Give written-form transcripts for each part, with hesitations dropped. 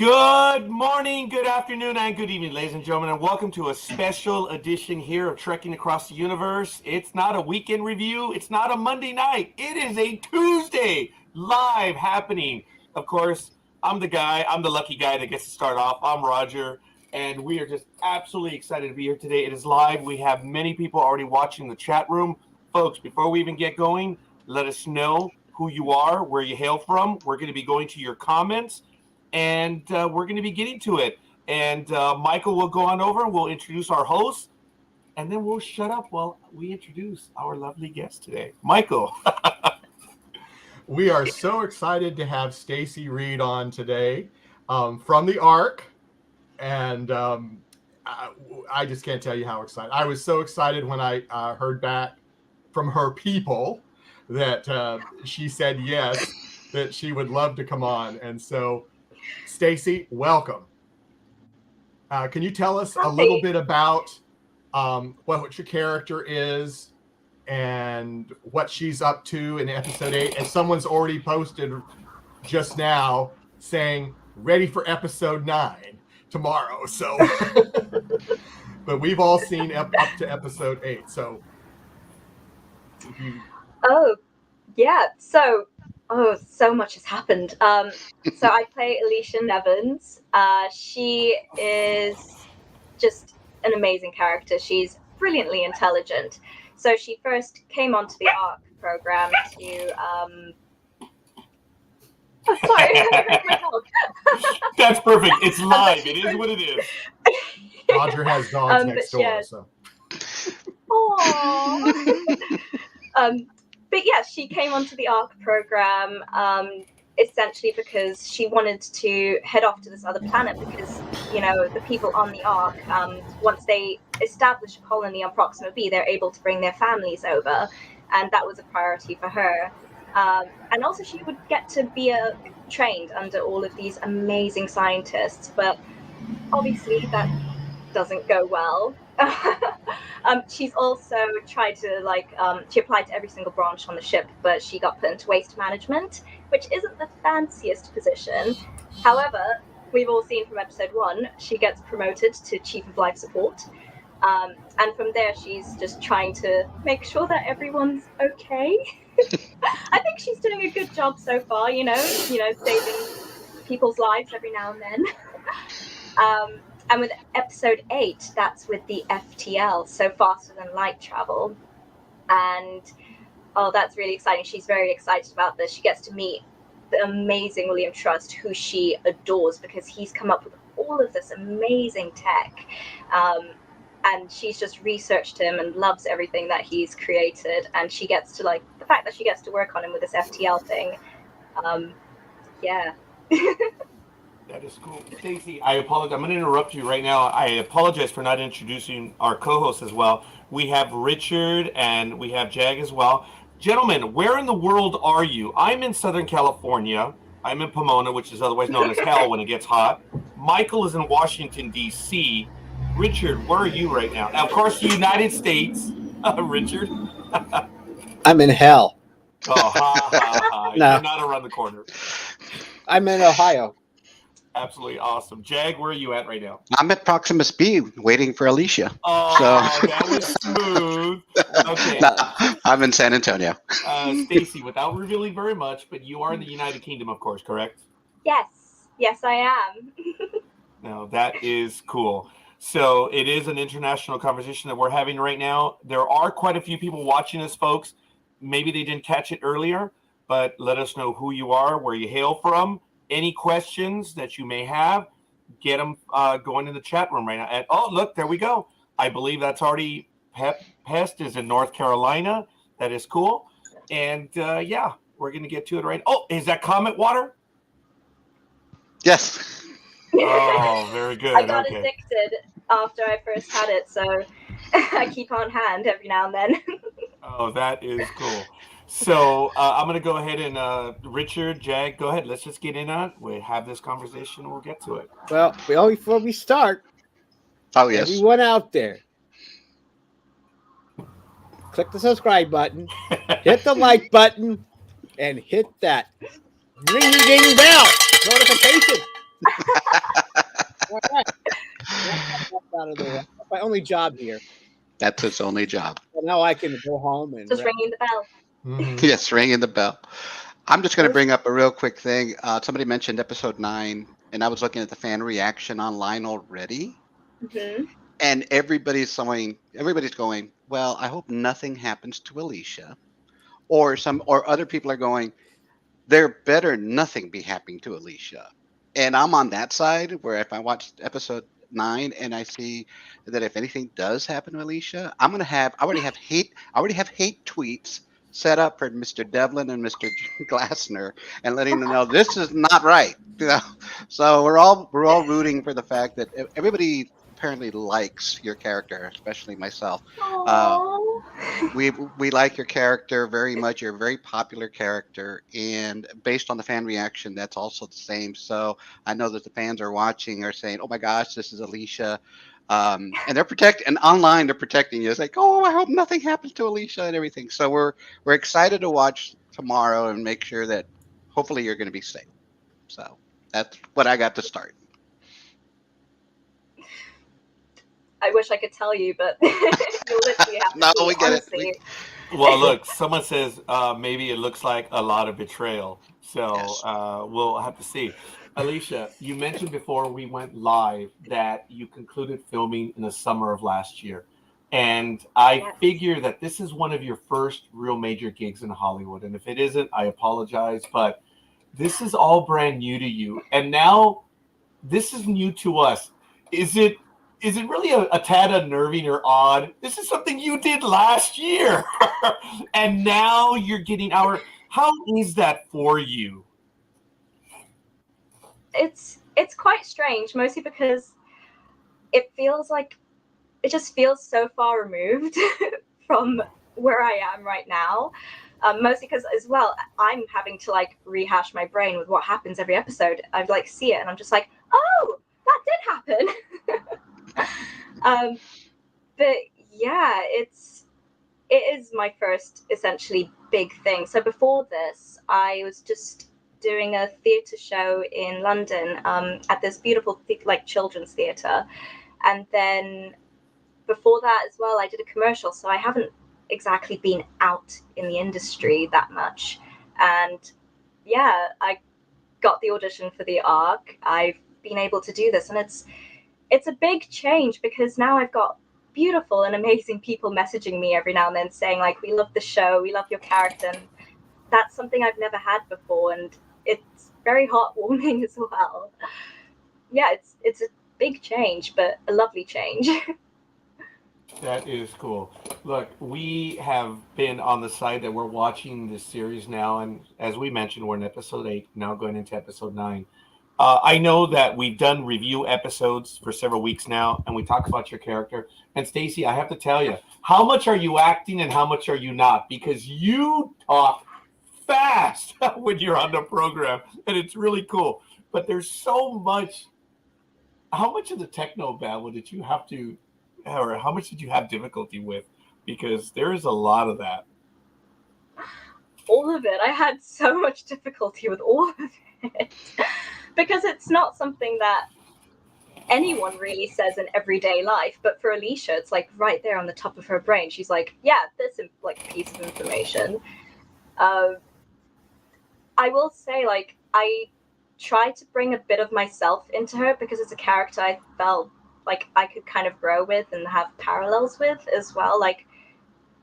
Good morning, good afternoon, and good evening, ladies and gentlemen, and welcome to a special edition here of Trekking Across the Universe. It's not a weekend review. It's not a Monday night. It is a Tuesday live happening. Of course, I'm the lucky guy that gets to start off. I'm Roger, and we are just absolutely excited to be here today. It is live. We have many people already watching the chat room. Folks, before we even get going, let us know who you are, where you hail from. We're going to be going to your comments. And we're going to be getting to it. And Michael will go on over and we'll introduce our host. And then we'll shut up while we introduce our lovely guest today. Michael. We are so excited to have Stacey Read on today from the ARC. And I just can't tell you how excited. I was so excited when I heard back from her people that she said yes, that she would love to come on. And so Stacey, welcome. Can you tell us a little bit about what your character is and what she's up to in episode 8? And someone's already posted just now saying ready for episode 9 tomorrow. So, but we've all seen up to episode 8. So, so much has happened. So I play Alicia Nevins. She is just an amazing character. She's brilliantly intelligent. So she first came onto the ARC program to... Oh, sorry. My dog. That's perfect. It's live. It is what it is. Roger has dogs next door. Yeah. So. Aww. But yeah, she came onto the ARC program essentially because she wanted to head off to this other planet because, you know, the people on the ARC, once they establish a colony on Proxima B, they're able to bring their families over. And that was a priority for her. And also she would get to be trained under all of these amazing scientists. But obviously that doesn't go well. She's also tried to she applied to every single branch on the ship, but she got put into waste management, which isn't the fanciest position. However, we've all seen from episode 1, she gets promoted to Chief of Life Support. And from there, she's just trying to make sure that everyone's okay. I think she's doing a good job so far, you know, saving people's lives every now and then. And with episode 8, that's with the FTL, so faster than light travel. And, that's really exciting. She's very excited about this. She gets to meet the amazing William Trust, who she adores because he's come up with all of this amazing tech. And she's just researched him and loves everything that he's created. And she gets to, the fact that she gets to work on him with this FTL thing. Yeah. That is cool. Stacey, I apologize. I'm going to interrupt you right now. I apologize for not introducing our co-hosts as well. We have Richard and we have Jag as well. Gentlemen, where in the world are you? I'm in Southern California. I'm in Pomona, which is otherwise known as hell when it gets hot. Michael is in Washington, D.C. Richard, where are you right now? Now, of course, the United States. Richard? I'm in hell. Oh, ha. No. You're not around the corner. I'm in Ohio. Absolutely awesome. Jag, where are you at right now? I'm at Proxima B, waiting for Alicia. Oh, so. That was smooth. Okay. No, I'm in San Antonio. Stacey, without revealing very much, but you are in the United Kingdom, of course, correct? Yes, I am. No, that is cool. So it is an international conversation that we're having right now. There are quite a few people watching us, folks. Maybe they didn't catch it earlier, but let us know who you are, where you hail from. Any questions that you may have, get them going in the chat room right now. And, oh, look, there we go. I believe that's already Pest is in North Carolina. That is cool. And, yeah, we're going to get to it right. Oh, is that Comet Water? Yes. Oh, very good. I got addicted after I first had it, so I keep on hand every now and then. Oh, that is cool. So I'm going to go ahead and Richard, Jag, go ahead. Let's just get in on it. We'll have this conversation and we'll get to it. Well, before we start, yes, everyone out there, click the subscribe button, hit the like button, and hit that ring-ding bell notification All right. That's out of the way. That's my only job here. That's his only job. Well, now I can go home and Just ringing the bell. Mhm. Yes, ringing the bell. I'm just going to First- bring up a real quick thing. Somebody mentioned episode 9, and I was looking at the fan reaction online already, Hmm. and everybody's going, well, I hope nothing happens to Alicia, or other people are going, there better nothing be happening to Alicia. And I'm on that side where if I watch episode 9 and I see that if anything does happen to Alicia, I already have hate tweets set up for Mr. Devlin and Mr. Glassner and letting them know this is not right. You know? So we're all rooting for the fact that everybody apparently likes your character, especially myself. Aww. We like your character very much. You're a very popular character, and based on the fan reaction, that's also the same. So I know that the fans are watching are saying, "Oh my gosh, this is Alicia," and and online they're protecting you. It's like, "Oh, I hope nothing happens to Alicia and everything." So we're excited to watch tomorrow and make sure that hopefully you're going to be safe. So that's what I got to start. I wish I could tell you, but you'll literally have to No, see, we get it. honestly. Well, look, someone says maybe it looks like a lot of betrayal. So Yes. we'll have to see. Alicia, you mentioned before we went live that you concluded filming in the summer of last year. And I Yes. figure that this is one of your first real major gigs in Hollywood. And if it isn't, I apologize. But this is all brand new to you. And now this is new to us. Is it really a tad unnerving or odd? This is something you did last year. And now you're getting how is that for you? It's quite strange, mostly because it just feels so far removed from where I am right now. Mostly because as well, I'm having to like rehash my brain with what happens every episode. I like see it and I'm just like, oh, that did happen. But yeah, it is my first essentially big thing. So before this, I was just doing a theatre show in London at this beautiful like children's theatre, and then before that as well, I did a commercial. So I haven't exactly been out in the industry that much, and yeah, I got the audition for the ARC. I've been able to do this, and it's a big change because now I've got beautiful and amazing people messaging me every now and then saying like, we love the show, we love your character, and that's something I've never had before, and it's very heartwarming as well. Yeah, it's a big change, but a lovely change. That is cool. Look, we have been on the side that we're watching this series now, and as we mentioned, we're in episode 8, now going into episode 9. I know that we've done review episodes for several weeks now, and we talk about your character. And Stacey, I have to tell you, how much are you acting and how much are you not? Because you talk fast when you're on the program, and it's really cool. But there's so much. How much of the techno babble did you have to, or how much did you have difficulty with? Because there is a lot of that. All of it. I had so much difficulty with all of it because it's not something that anyone really says in everyday life. But for Alicia, it's like right there on the top of her brain. She's like, yeah, this like piece of information. I will say, like, I tried to bring a bit of myself into her because it's a character I felt like I could kind of grow with and have parallels with as well. Like,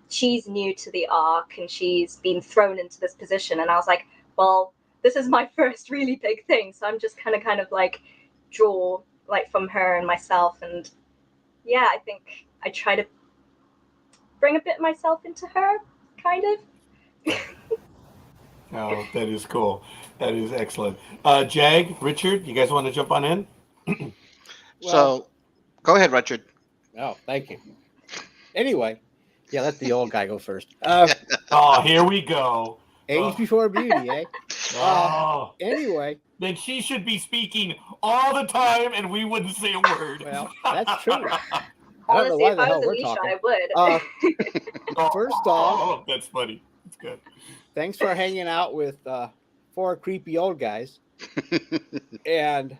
she's new to the ARC and she's been thrown into this position, and I was like, well, this is my first really big thing, so I'm just kind of like draw like from her and myself, and yeah, I think I try to bring a bit of myself into her, kind of. Oh, that is cool. That is excellent. Jag, Richard, you guys want to jump on in? So go ahead, Richard. Oh, thank you. Anyway, yeah, let the old guy go first. Oh, here we go. Age before beauty, eh? Oh, Anyway, then she should be speaking all the time and we wouldn't say a word. well, that's true. I don't know Honestly, why if the I hell was we're Alicia, talking. I would. First off, Oh, that's funny. That's good. thanks for hanging out with 4 creepy old guys. And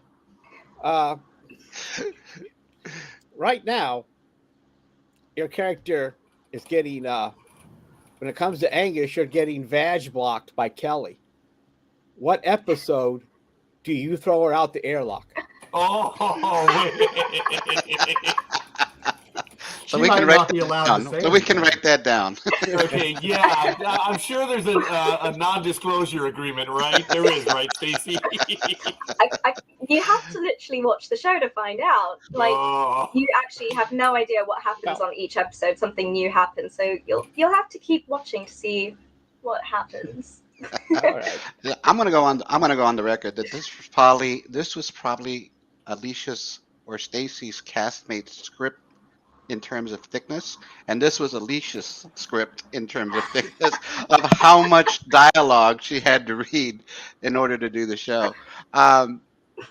Right now, your character is getting, when it comes to Angus, you're getting vag blocked by Kelly. What episode do you throw her out the airlock? Oh, wait. So She we can might write not be that allowed to down. say So we can anything. write that down. Okay, yeah, I'm sure there's a non-disclosure agreement, right? There is, right, Stacey? You have to literally watch the show to find out. Like, Oh. you actually have no idea what happens Well- on each episode. Something new happens, so you'll have to keep watching to see what happens. All right. I'm gonna go on the record that this was probably Alicia's or Stacy's castmate script in terms of thickness, and this was Alicia's script in terms of thickness of how much dialogue she had to read in order to do the show. Um,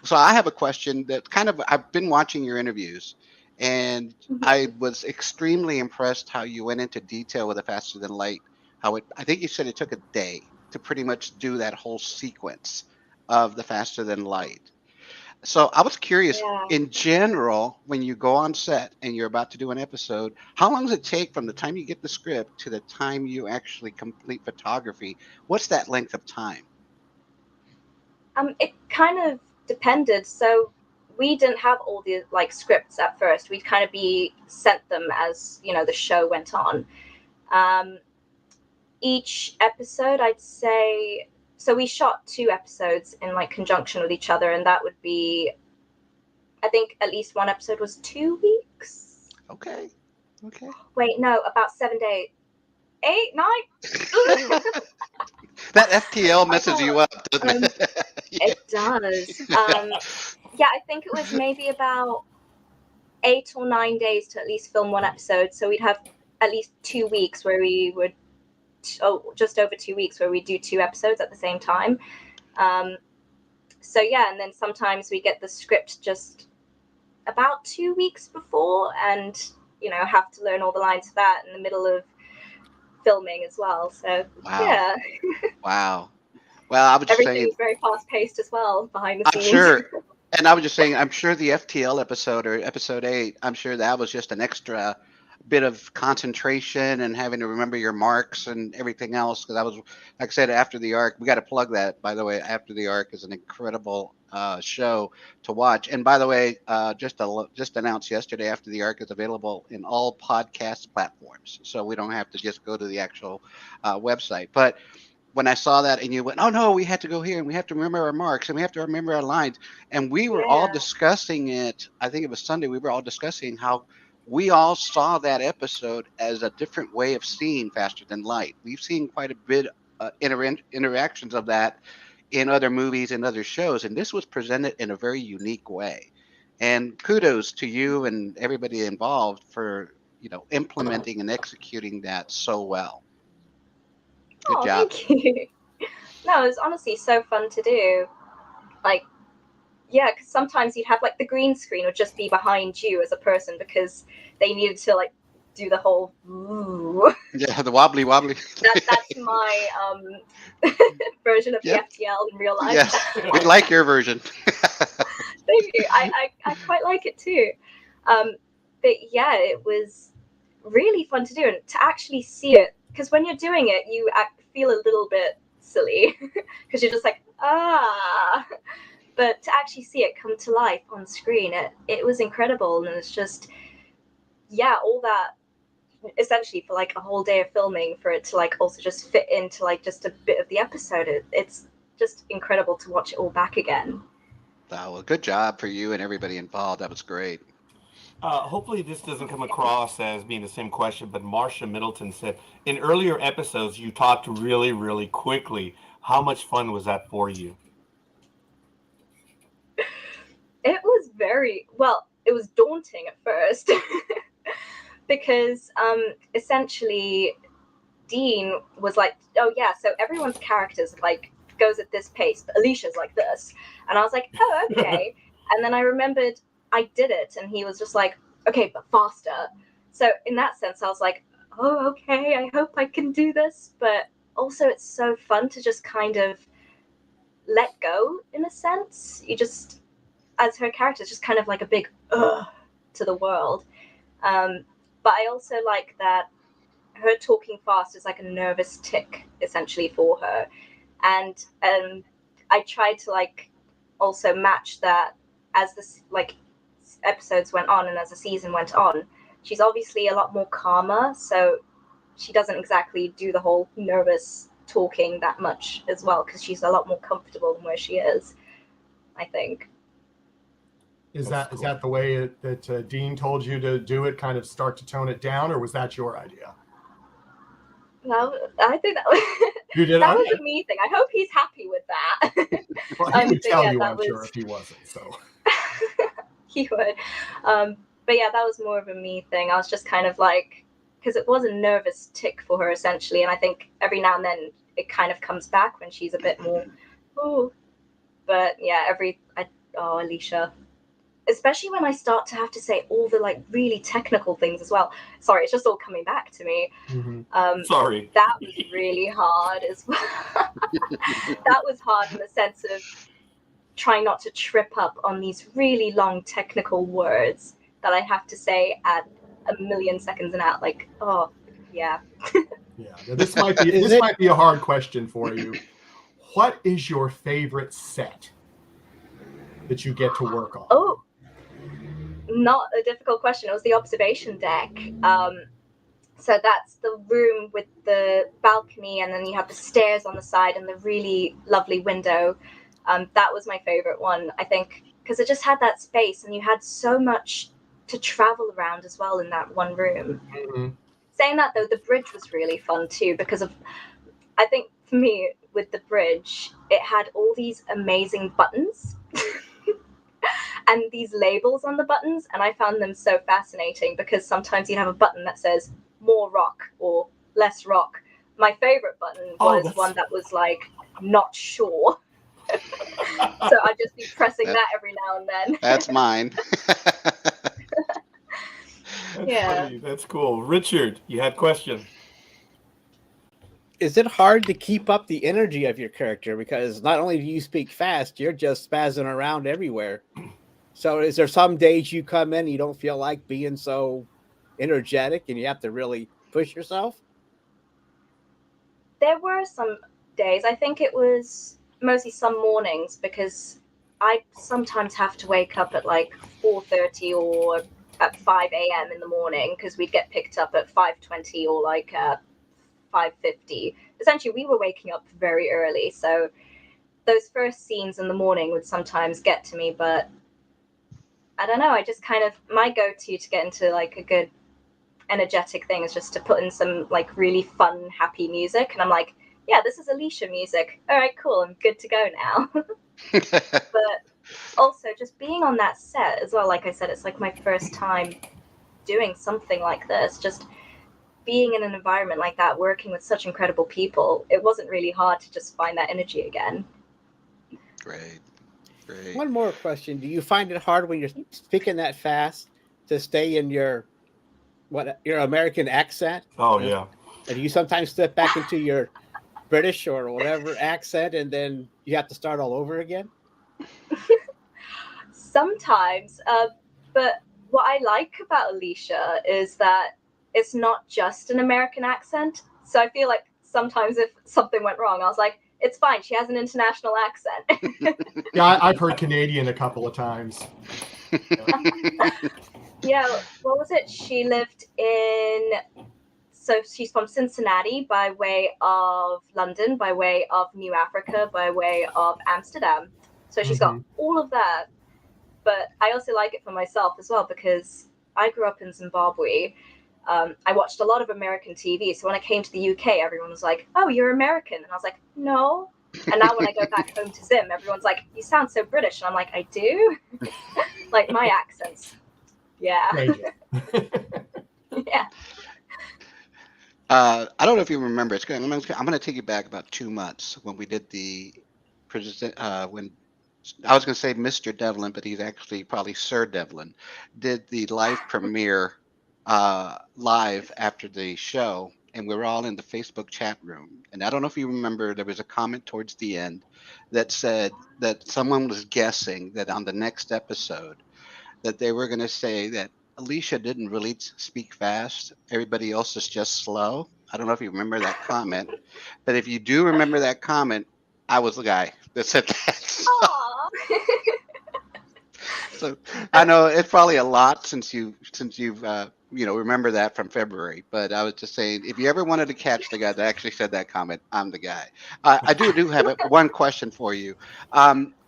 so I have a question that I've been watching your interviews, and I was extremely impressed how you went into detail with the Faster Than Light. I think you said it took a day to pretty much do that whole sequence of the Faster Than Light. So I was curious, Yeah. in general, when you go on set and you're about to do an episode, how long does it take from the time you get the script to the time you actually complete photography? What's that length of time? It kind of depended. So we didn't have all the like scripts at first. We'd kind of be sent them as the show went on. Each episode, I'd say. So we shot 2 episodes in like conjunction with each other, and that would be, I think, at least one episode was 2 weeks. Okay. Wait, no, about 7 days, 8, 9. That FTL messes you up, doesn't it? It does. Yeah, I think it was maybe about 8 or 9 days to at least film one episode. So we'd have at least 2 weeks where we would, just over 2 weeks where we do 2 episodes at the same time. So yeah, and then sometimes we get the script just about 2 weeks before, and have to learn all the lines for that in the middle of filming as well. So Wow. yeah, Wow. Well, I was just saying, everything's very fast paced as well behind the I'm scenes. sure, and I was just saying, I'm sure the FTL episode or episode 8, I'm sure that was just an extra bit of concentration and having to remember your marks and everything else. Because I was, like I said, After the Ark, we got to plug that, by the way. After the Ark is an incredible show to watch. And by the way, just announced yesterday, After the Ark is available in all podcast platforms, so we don't have to just go to the actual website. But when I saw that and you went, oh no, we had to go here and we have to remember our marks and we have to remember our lines. And we were all Yeah. discussing it. I think it was Sunday. We were all discussing how we all saw that episode as a different way of seeing Faster Than Light. We've seen quite a bit interactions of that in other movies and other shows. And this was presented in a very unique way. And kudos to you and everybody involved for, implementing and executing that so well. Good job. Thank you. No, it was honestly so fun to do. Like, yeah, because sometimes you'd have like the green screen would just be behind you as a person because they needed to like do the whole. Ooh. Yeah, the wobbly. That's my version of the Yeah. FTL in real life. Yes, we like your version. Thank you. I quite like it too. But yeah, it was really fun to do and to actually see it. Because when you're doing it, you feel a little bit silly because you're just like, But to actually see it come to life on screen, it was incredible. And it's just, yeah, all that essentially for like a whole day of filming for it to like also just fit into like just a bit of the episode. It's just incredible to watch it all back again. Oh, well, good job for you and everybody involved. That was great. Hopefully this doesn't come across as being the same question, but Marsha Middleton said, in earlier episodes, you talked really, really quickly. How much fun was that for you? It was it was daunting at first because essentially Dean was like, oh yeah, so everyone's characters like goes at this pace, but Alicia's like this. And I was like, oh, okay. And then I remembered I did it, and he was just like, okay, but faster. So in that sense, I was like, oh, okay, I hope I can do this. But also it's so fun to just kind of let go in a sense. You just as her character is just kind of like a big ugh to the world. But I also like that her talking fast is like a nervous tick essentially for her, and I tried to like also match that as this like episodes went on and as the season went on. She's obviously a lot more calmer, so she doesn't exactly do the whole nervous talking that much as well, because she's a lot more comfortable in where she is, I think. Is that the way that Dean told you to do it, kind of start to tone it down, or was that your idea? No, I think that was, You did. that was a me thing. I hope he's happy with that. Well, he would tell you, that I'm sure, if he wasn't. So he would. But yeah, that was more of a me thing. I was just kind of like, because it was a nervous tick for her essentially, and I think every now and then it kind of comes back when she's a bit more, ooh. But yeah, Alicia. Especially when I start to have to say all the like really technical things as well. Sorry, it's just all coming back to me. Mm-hmm. Sorry. That was really hard as well. That was hard in the sense of trying not to trip up on these really long technical words that I have to say at 1,000,000 seconds and out. Like, oh, yeah. Yeah, this might be a hard question for you. What is your favorite set that you get to work on? Oh, not a difficult question. It was the observation deck. So that's the room with the balcony, and then you have the stairs on the side and the really lovely window. That was my favorite one, I think, because it just had that space, and you had so much to travel around as well in that one room. Mm-hmm. Saying that, though, the bridge was really fun too, because of, I think for me, with the bridge, it had all these amazing buttons and these labels on the buttons, and I found them so fascinating because sometimes you'd have a button that says more rock or less rock. My favorite button was one that was like not sure. So I'd just be pressing that every now and then. That's mine. That's Yeah. funny. That's cool. Richard, you had a question. Is it hard to keep up the energy of your character? Because not only do you speak fast, you're just spazzing around everywhere. So is there some days you come in, you don't feel like being so energetic and you have to really push yourself? There were some days. I think it was mostly some mornings, because I sometimes have to wake up at like 4:30 or at 5 a.m. in the morning, because we'd get picked up at 5:20 or like 5:50. Essentially, we were waking up very early, so those first scenes in the morning would sometimes get to me. But I don't know, I just kind of, my go-to to get into like a good energetic thing is just to put in some like really fun, happy music, and I'm like, yeah, this is Alicia music. All right, cool, I'm good to go now. But also just being on that set as well, like I said, it's like my first time doing something like this. Just being in an environment like that, working with such incredible people, it wasn't really hard to just find that energy again. Great. One more question. Do you find it hard when you're speaking that fast to stay in your American accent? Oh, yeah. And do you sometimes step back into your British or whatever accent and then you have to start all over again? Sometimes, but what I like about Alicia is that it's not just an American accent. So I feel like sometimes if something went wrong, I was like, it's fine, she has an international accent. Yeah, I've heard Canadian a couple of times. Yeah, what was it? She lived in, so she's from Cincinnati by way of London, by way of New Africa, by way of Amsterdam. So she's got all of that. But I also like it for myself as well, because I grew up in Zimbabwe. I watched a lot of American TV. So when I came to the UK, everyone was like, oh, you're American. And I was like, no. And now when I go back home to Zim, everyone's like, you sound so British. And I'm like, I do? Like my accents. Yeah. Yeah. I don't know if you remember. It's good. I'm going to take you back about 2 months when we did the when I was going to say Mr. Devlin, but he's actually probably Sir Devlin, did the live premiere live after the show, and we were all in the Facebook chat room. And I don't know if you remember, there was a comment towards the end that said that someone was guessing that on the next episode that they were going to say that Alicia didn't really speak fast. Everybody else is just slow. I don't know if you remember that comment, but if you do remember that comment, I was the guy that said that. Aw. So I know it's probably a lot since you've remember that from February. But I was just saying, if you ever wanted to catch the guy that actually said that comment, I'm the guy. I do have one question for you.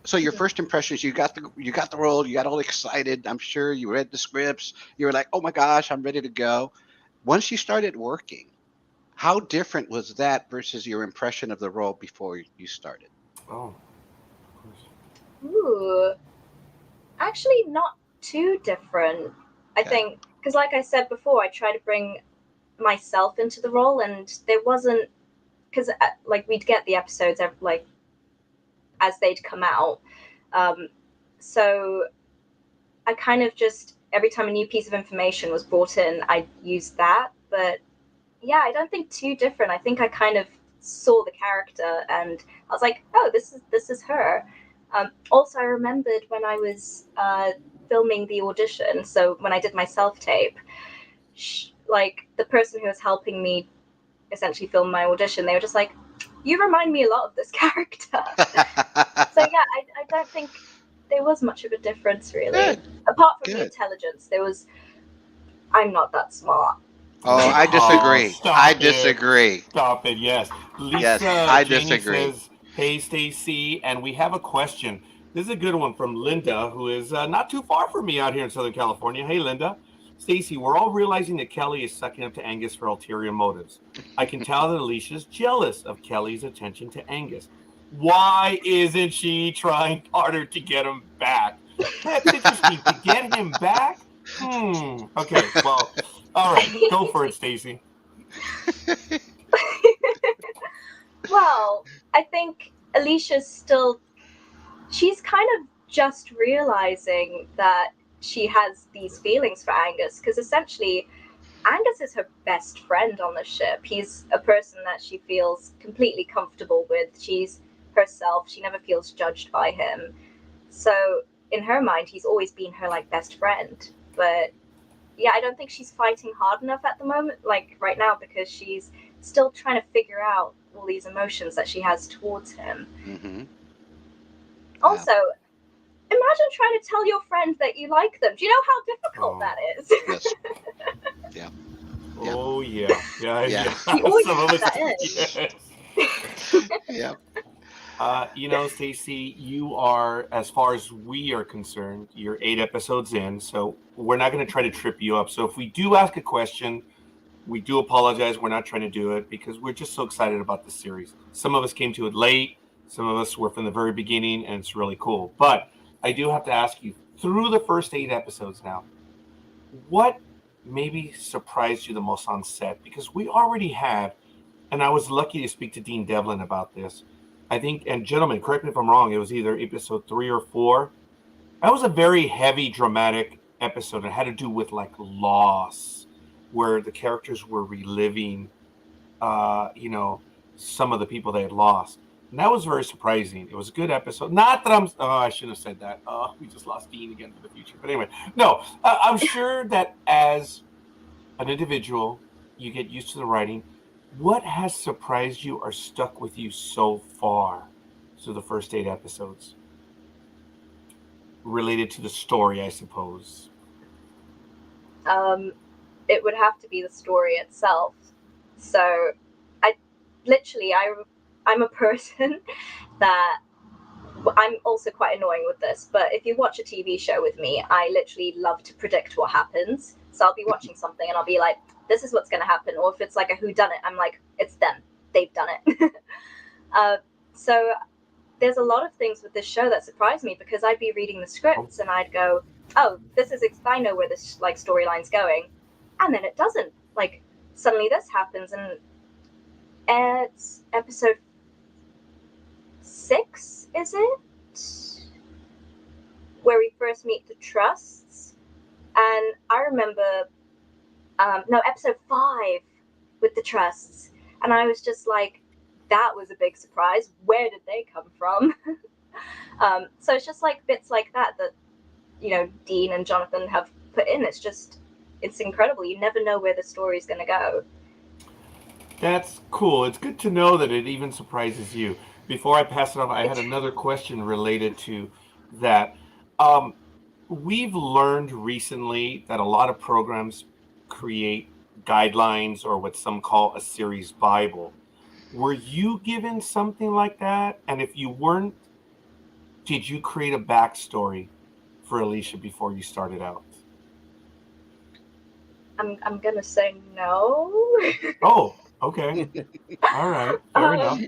So your first impressions, you got the role, you got all excited. I'm sure you read the scripts. You were like, oh my gosh, I'm ready to go. Once you started working, how different was that versus your impression of the role before you started? Oh, Ooh. Actually, not too different. I Okay. think, because like I said before, I try to bring myself into the role, and there wasn't, because like we'd get the episodes like as they'd come out. So I kind of just, every time a new piece of information was brought in, I used that. But yeah, I don't think too different. I think I kind of saw the character and I was like, oh, this is her. Also, I remembered when I was filming the audition. So when I did my self tape, like the person who was helping me essentially film my audition, they were just like, you remind me a lot of this character. So yeah, I don't think there was much of a difference really. Good, Apart from the good. intelligence, I'm not that smart. Oh, I oh, disagree. I stop it. disagree. Stop it. Yes. Yes, Lisa I Janie disagree. says, hey, Stacey. And we have a question. This is a good one from Linda, who is not too far from me out here in Southern California. Hey, Linda. Stacey, we're all realizing that Kelly is sucking up to Angus for ulterior motives. I can tell that Alicia's jealous of Kelly's attention to Angus. Why isn't she trying harder to get him back? That's interesting. To get him back? Okay. Well, all right. Go for it, Stacey. Well, I think she's kind of just realizing that she has these feelings for Angus because essentially Angus is her best friend on the ship. He's a person that she feels completely comfortable with. She's herself. She never feels judged by him. So in her mind, he's always been her like best friend. But yeah, I don't think she's fighting hard enough at the moment, like right now, because she's still trying to figure out all these emotions that she has towards him. Mm-hmm. Also, imagine trying to tell your friend that you like them. Do you know how difficult that is? Yes. Yeah. Yeah. Oh yeah, yeah, Yeah. yeah. She always Some of puts us, that in. yes. Yeah. Stacey, you are, as far as we are concerned, you're 8 episodes in, so we're not going to try to trip you up. So if we do ask a question, we do apologize. We're not trying to do it because we're just so excited about the series. Some of us came to it late. Some of us were from the very beginning, and it's really cool. But I do have to ask you, through the first 8 episodes now, what maybe surprised you the most on set? Because we already had, and I was lucky to speak to Dean Devlin about this. I think, and gentlemen, correct me if I'm wrong, it was either episode 3 or 4. That was a very heavy, dramatic episode. It had to do with like loss, where the characters were reliving, some of the people they had lost. And that was very surprising. It was a good episode. Not that I shouldn't have said that. We just lost Dean again for the future. But anyway, no, I'm sure that as an individual, you get used to the writing. What has surprised you or stuck with you so far through the first 8 episodes? Related to the story, I suppose. It would have to be the story itself. So, I'm a person that I'm also quite annoying with this, but if you watch a TV show with me, I literally love to predict what happens. So I'll be watching something and I'll be like, this is what's going to happen. Or if it's like a whodunit, I'm like, it's them. They've done it. So there's a lot of things with this show that surprised me because I'd be reading the scripts and I'd go, oh, I know where this like storyline's going. And then it doesn't. Like suddenly this happens and it's episode 6, is it? Where we first meet the Trusts. And I remember, no, episode 5. with the trusts. And I was just like, that was a big surprise. Where did they come from? So it's just like bits like that Dean and Jonathan have put in. It's incredible. You never know where the story's going to go. That's cool. It's good to know that it even surprises you. Before I pass it off, I had another question related to that. We've learned recently that a lot of programs create guidelines or what some call a series Bible. Were you given something like that? And if you weren't, did you create a backstory for Alicia before you started out? I'm gonna say no. Oh, okay. All right. Fair enough.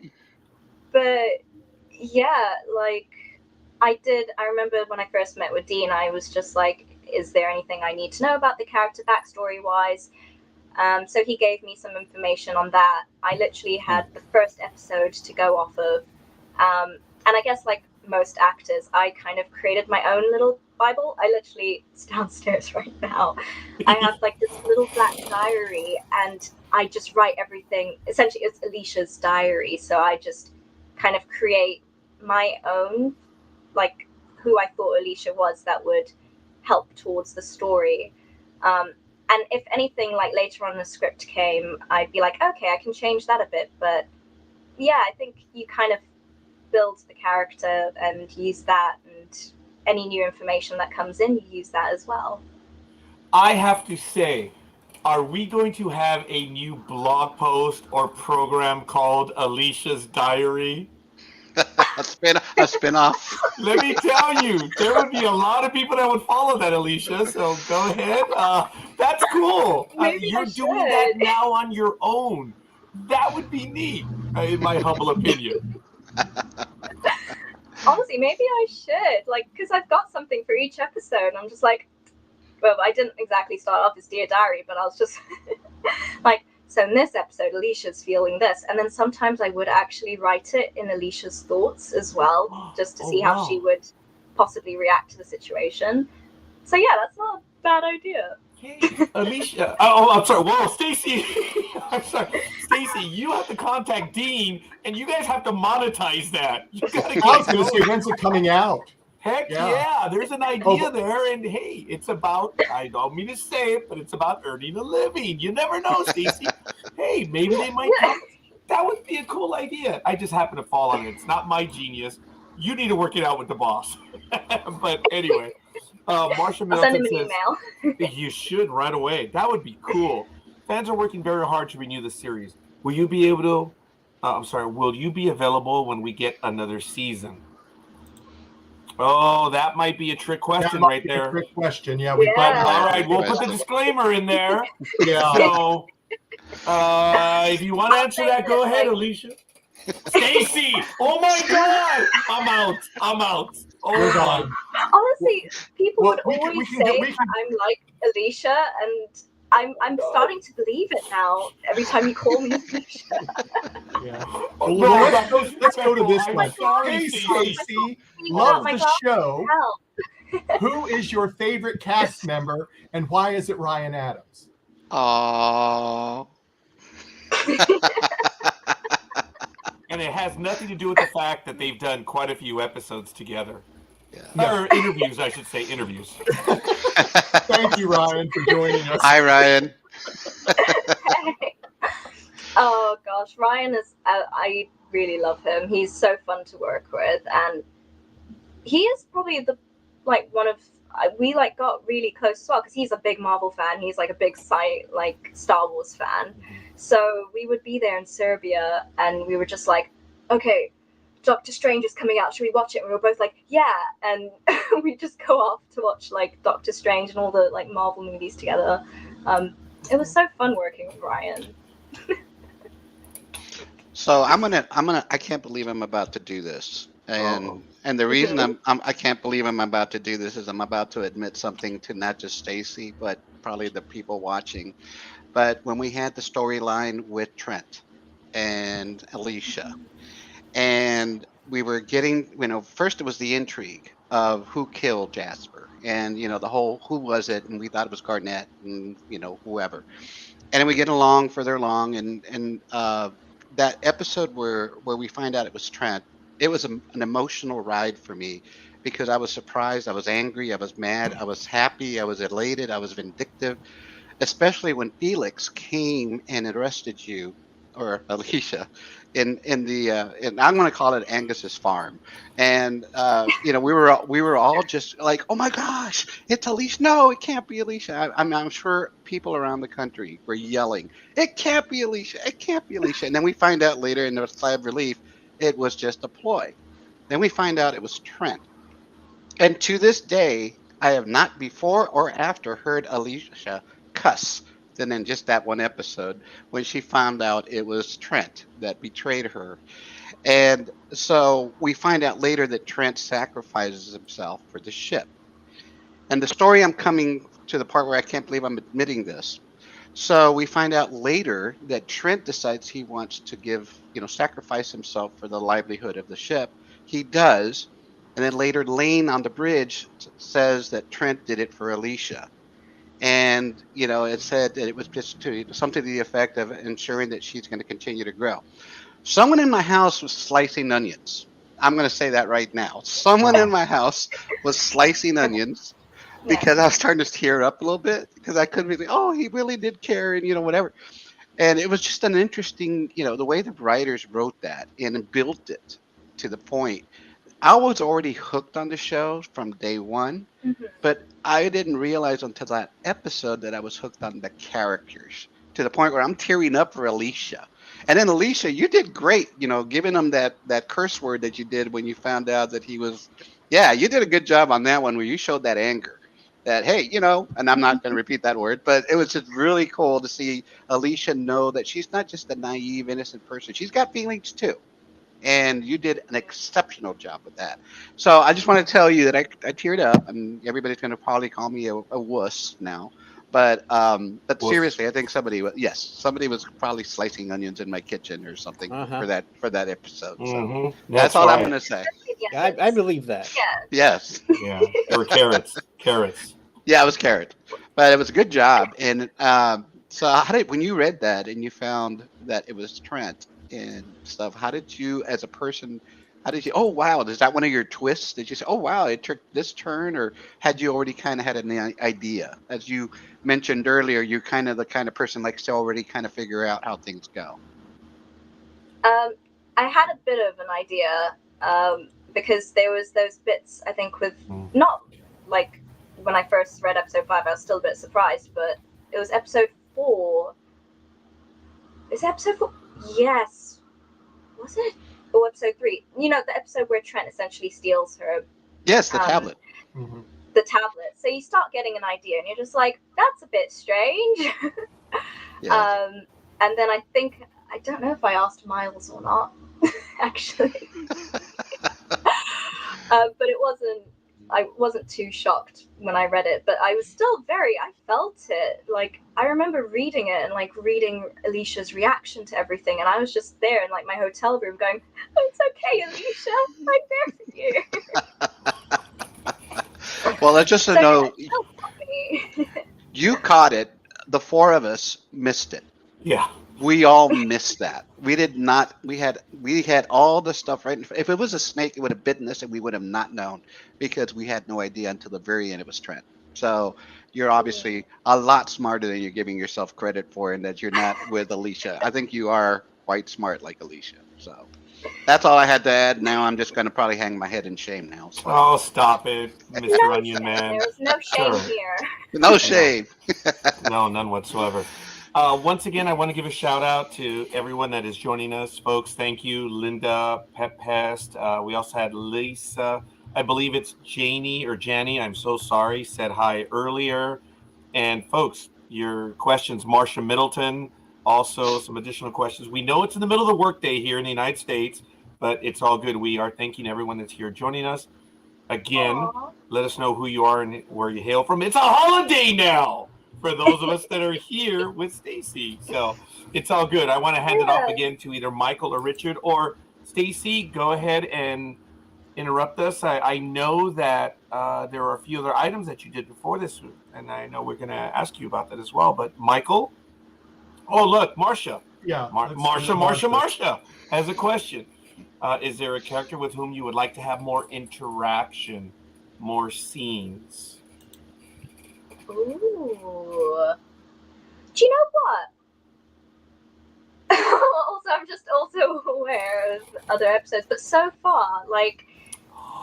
But yeah, like I remember when I first met with Dean, I was just like, is there anything I need to know about the character backstory wise? So he gave me some information on that. I literally had the first episode to go off of. And I guess like most actors, I kind of created my own little Bible. It's downstairs right now. I have like this little black diary and I just write everything. Essentially, it's Alicia's diary. So I just kind of create my own, like who I thought Alicia was that would help towards the story. And if anything, like later on the script came, I'd be like, okay, I can change that a bit. But yeah, I think you kind of build the character and use that, and any new information that comes in, you use that as well. I have to say, are we going to have a new blog post or program called Alicia's Diary? a spin-off. Let me tell you, there would be a lot of people that would follow that, Alicia. So go ahead. That's cool. You're doing that now on your own. That would be neat, in my humble opinion. Honestly, maybe I should, because I've got something for each episode. I'm just like, well, I didn't exactly start off as Dear Diary, but I was just like, so in this episode, Alicia's feeling this. And then sometimes I would actually write it in Alicia's thoughts as well, just to see how she would possibly react to the situation. So yeah, that's not a bad idea. Hey, Alicia. Oh, I'm sorry. Whoa, Stacey. I'm sorry. Stacey, you have to contact Dean, and you guys have to monetize that. You gotta get I was going to say, when's it coming out? Heck yeah, there's an idea there, and hey, it's about, I don't mean to say it, but it's about earning a living. You never know, Stacey. Hey, maybe they might come. That would be a cool idea. I just happen to fall on it. It's not my genius. You need to work it out with the boss. But anyway, Marsha Milton send him an email. You should right away. That would be cool. Fans are working very hard to renew the series. Will you be able to, will you be available when we get another season? Oh, that might be a trick question right there. A trick question, yeah. All right, we'll put the disclaimer in there. Yeah. So, if you want to answer that, go ahead, Alicia. Stacey, oh my God, I'm out. Oh, we're gone. Honestly, people would always say I'm like Alicia, and I'm starting to believe it now. Every time you call me Alicia. Yeah. Well, let's go to this one. Hey, Stacey, love the show. Who is your favorite cast member, and why is it Ryan Adams? Aww. And it has nothing to do with the fact that they've done quite a few episodes together. Yeah. Or interviews, I should say, interviews. Thank you, Ryan, for joining us. Hi, Ryan. Oh gosh, Ryan is. I really love him. He's so fun to work with, and he is probably one of we got really close as well because he's a big Marvel fan. He's like a big Star Wars fan. So we would be there in Serbia, and we were just like, okay, Doctor Strange is coming out. Should we watch it? And we were both like, yeah. And we just go off to watch Doctor Strange and all the Marvel movies together. It was so fun working with Ryan. So I can't believe I'm about to do this. And the reason I can't believe I'm about to do this is I'm about to admit something to not just Stacey, but probably the people watching. But when we had the storyline with Trent and Alicia, and we were getting, first it was the intrigue of who killed Jasper, and the whole who was it, and we thought it was Garnett, and whoever. and then we get along further along, and that episode where we find out it was Trent, it was an emotional ride for me because I was surprised, I was angry, I was mad, I was happy, I was elated, I was vindictive, especially when Felix came and arrested you or Alicia in the in, I'm going to call it Angus's farm, and we were all just like, oh my gosh, it's Alicia! No, it can't be Alicia. I'm sure people around the country were yelling, it can't be Alicia! It can't be Alicia! And then we find out later in the sigh of relief, it was just a ploy. Then we find out it was Trent, and to this day, I have not before or after heard Alicia cuss than in just that one episode when she found out it was Trent that betrayed her. And so we find out later that Trent sacrifices himself for the ship. And the story, I'm coming to the part where I can't believe I'm admitting this. So we find out later that Trent decides he wants to sacrifice himself for the livelihood of the ship. He does. And then later, Lane on the bridge says that Trent did it for Alicia. And, it said that it was just something to the effect of ensuring that she's going to continue to grow. Someone in my house was slicing onions. I'm going to say that right now. Someone in my house was slicing onions because I was starting to tear up a little bit because I couldn't really, oh, he really did care and, whatever. And it was just an interesting, the way the writers wrote that and built it to the point. I was already hooked on the show from day one, but I didn't realize until that episode that I was hooked on the characters to the point where I'm tearing up for Alicia. And then Alicia, you did great, giving him that curse word that you did when you found out that he was, you did a good job on that one where you showed that anger. That, hey, and I'm not going to repeat that word, but it was just really cool to see Alicia know that she's not just a naive, innocent person. She's got feelings too. And you did an exceptional job with that. So I just want to tell you that I teared up, and everybody's going to probably call me a wuss now. But seriously, I think somebody was probably slicing onions in my kitchen or something for that episode. So that's all I'm going to say. I believe that. Yes. Yeah, there were carrots. Yeah, it was carrot, but it was a good job. And so when you read that and you found that it was Trent and stuff, how did you, as a person, oh wow, is that one of your twists? Did you say, oh wow, it took this turn, or had you already kind of had an idea? As you mentioned earlier, you're kind of the kind of person likes to already kind of figure out how things go. I had a bit of an idea because there was those bits, I think, with not like when I first read episode 5, I was still a bit surprised, but it was episode 4. Is it episode 4? Yes. Was it? Or episode 3? The episode where Trent essentially steals her. Yes, the tablet. The tablet. So you start getting an idea, and you're just like, that's a bit strange. And then I don't know if I asked Miles or not, actually. But I wasn't too shocked when I read it, but I was still I felt it. Like, I remember reading it and like reading Alicia's reaction to everything, and I was just there in like my hotel room going, oh, it's okay, Alicia, I'm there for you. Well, just to know, you caught it. The 4 of us missed it. Yeah. We all missed that. We did not. We had all the stuff right. If it was a snake, it would have bitten us, and we would have not known because we had no idea until the very end it was Trent. So you're obviously a lot smarter than you're giving yourself credit for, and that you're not with Alicia. I think you are quite smart like Alicia. So that's all I had to add. Now I'm just going to probably hang my head in shame now. So. Oh, stop it, Mr. Onion Man. There was no shame here. No shame. No, none whatsoever. Once again, I want to give a shout out to everyone that is joining us, folks. Thank you, Linda, Pep Pest. We also had Lisa. I believe it's Janie or Janny. I'm so sorry. Said hi earlier. And folks, your questions, Marcia Middleton. Also, some additional questions. We know it's in the middle of the workday here in the United States, but it's all good. We are thanking everyone that's here joining us. Again, let us know who you are and where you hail from. It's a holiday now for those of us that are here with Stacey. So it's all good. I want to hand it off again to either Michael or Richard, or Stacey, go ahead and interrupt us. I know that there are a few other items that you did before this, and I know we're going to ask you about that as well. But Michael? Oh, look, Marcia. Yeah, Marcia has a question. Is there a character with whom you would like to have more interaction, more scenes? Ooh. Do you know what? Also, I'm just also aware of other episodes, but so far, like,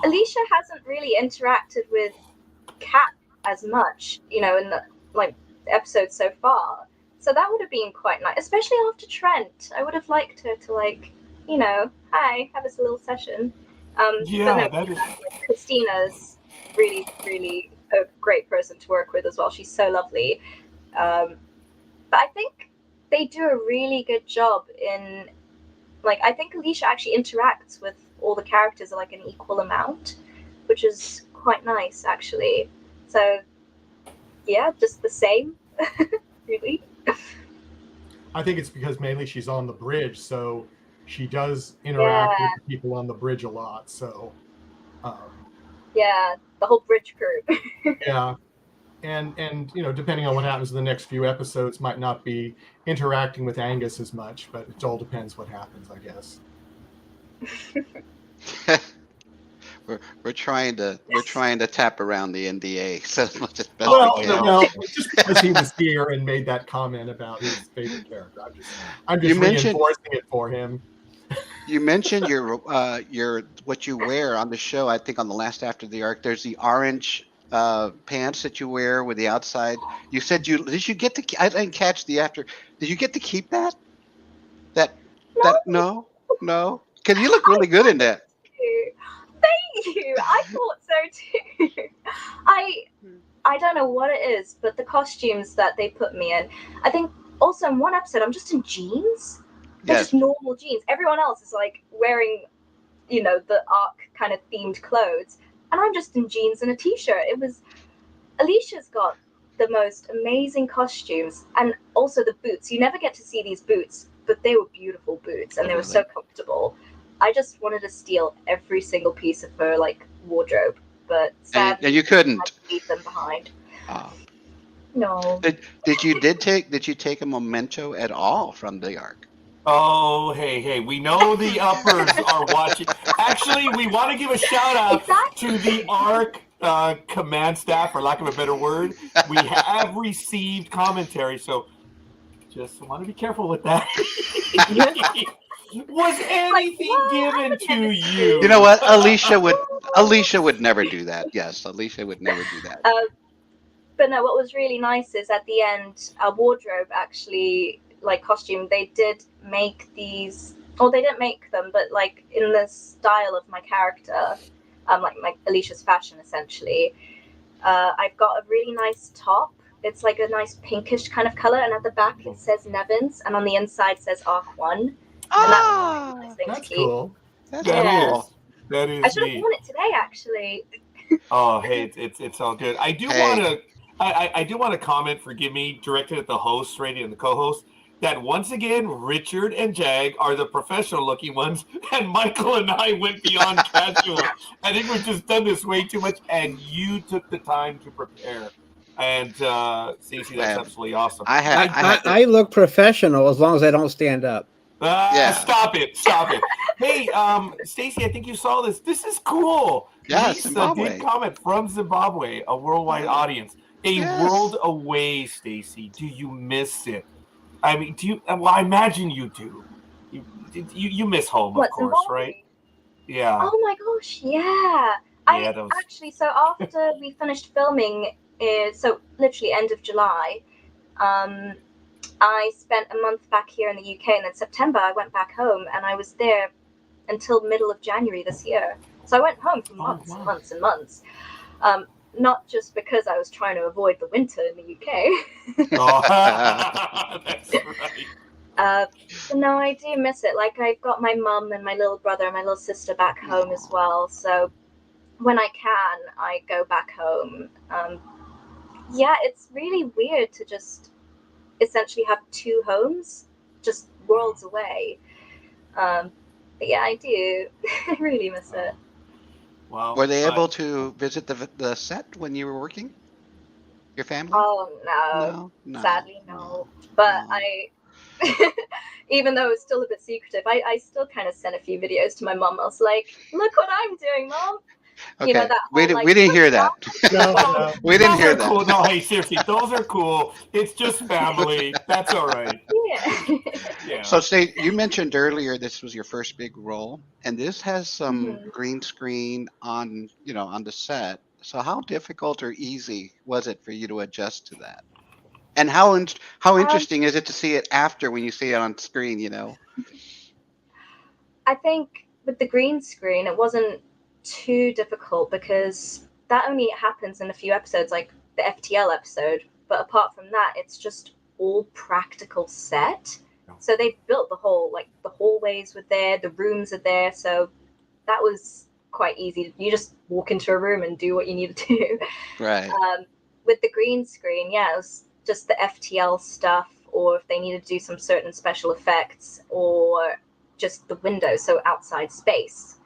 Alicia hasn't really interacted with Kat as much, in the episodes so far. So that would have been quite nice, especially after Trent. I would have liked her to hi, have us a little session. Yeah, but no, that is. Christina's really, really a great person to work with as well. She's so lovely. But I think they do a really good job in, I think Alicia actually interacts with all the characters an equal amount, which is quite nice actually. So yeah, just the same, really. I think it's because mainly she's on the bridge, so she does interact with the people on the bridge a lot. So yeah, the whole bridge crew. yeah. And depending on what happens in the next few episodes, might not be interacting with Angus as much, but it all depends what happens, I guess. we're trying to tap around the NDA so as much as best we can. Well, just because he was here and made that comment about his favorite character, I'm just reinforcing it for him. You mentioned your what you wear on the show. I think on the last After the Arc, there's the orange pants that you wear with the outside. You said did you get to? I didn't catch the after. Did you get to keep that? No, because you look really good in that. Thank you. I thought so too. I don't know what it is, but the costumes that they put me in. I think also in one episode I'm just in jeans. They're just normal jeans. Everyone else is wearing, the Arc kind of themed clothes, and I'm just in jeans and a t-shirt. Alicia's got the most amazing costumes, and also the boots. You never get to see these boots, but they were beautiful boots, and they were so comfortable. I just wanted to steal every single piece of her wardrobe, but sadly, and you couldn't. I had to leave them behind. Oh. No. Did you take a memento at all from the Arc? Oh, hey, we know the uppers are watching. Actually, we want to give a shout out to the ARC command staff, for lack of a better word. We have received commentary, so just want to be careful with that. Was anything given to you? You know what? Alicia would never do that. Yes, Alicia would never do that. But no, what was really nice is at the end, our wardrobe actually, costume, they did make these, or they didn't make them, but in the style of my character, like Alicia's fashion essentially. I've got a really nice top. It's a nice pinkish kind of color, and at the back it says Nevins, and on the inside says Arc 1. Oh, and that's cool. That is. I should have worn it today, actually. Oh, hey, it's all good. I do want to comment. Forgive me, directed at the host, radio, and the co-host. That once again, Richard and Jag are the professional-looking ones, and Michael and I went beyond casual. I think we've just done this way too much, and you took the time to prepare. And Stacey, that's absolutely awesome. I look professional as long as I don't stand up. Stop it. Hey, Stacey, I think you saw this. This is cool. Yeah, Lisa did comment from Zimbabwe, a worldwide audience. World away, Stacey. Do you miss it? I mean, do you? Well, I imagine you do. You miss home, of course, Zimbabwe? right? Yeah. Oh my gosh, yeah. Actually, so after we finished filming, so literally end of July, I spent a month back here in the UK, and in September I went back home, and I was there until middle of January this year. So I went home for months and months and months. Not just because I was trying to avoid the winter in the UK. That's right. But no, I do miss it. I've got my mum and my little brother and my little sister back home as well. So when I can, I go back home. Yeah, it's really weird to just essentially have two homes, just worlds away. But yeah, I do. I really miss it. Wow. Were they able to visit the set when you were working? Your family? Oh no. Sadly no. But Even though it's still a bit secretive, I still kind of sent a few videos to my mom. I was like, look what I'm doing, Mom. Okay. You know, that we, whole, did, like, we didn't hear that. No, no. We didn't Those hear are that. cool. No, hey, seriously, those are cool. It's just family. That's all right. Yeah. Yeah. So, say you mentioned earlier this was your first big role, and this has some Mhm. green screen on, on the set. So, how difficult or easy was it for you to adjust to that? And how Um, interesting is it to see it after when you see it on screen? I think with the green screen, it wasn't too difficult because that only happens in a few episodes, like the FTL episode. But apart from that, it's just all practical set. So they built the whole, like the hallways were there, the rooms are there. So that was quite easy. You just walk into a room and do what you need to do. Right. With the green screen, yeah, it was just the FTL stuff, or if they needed to do some certain special effects, or just the window, so outside space.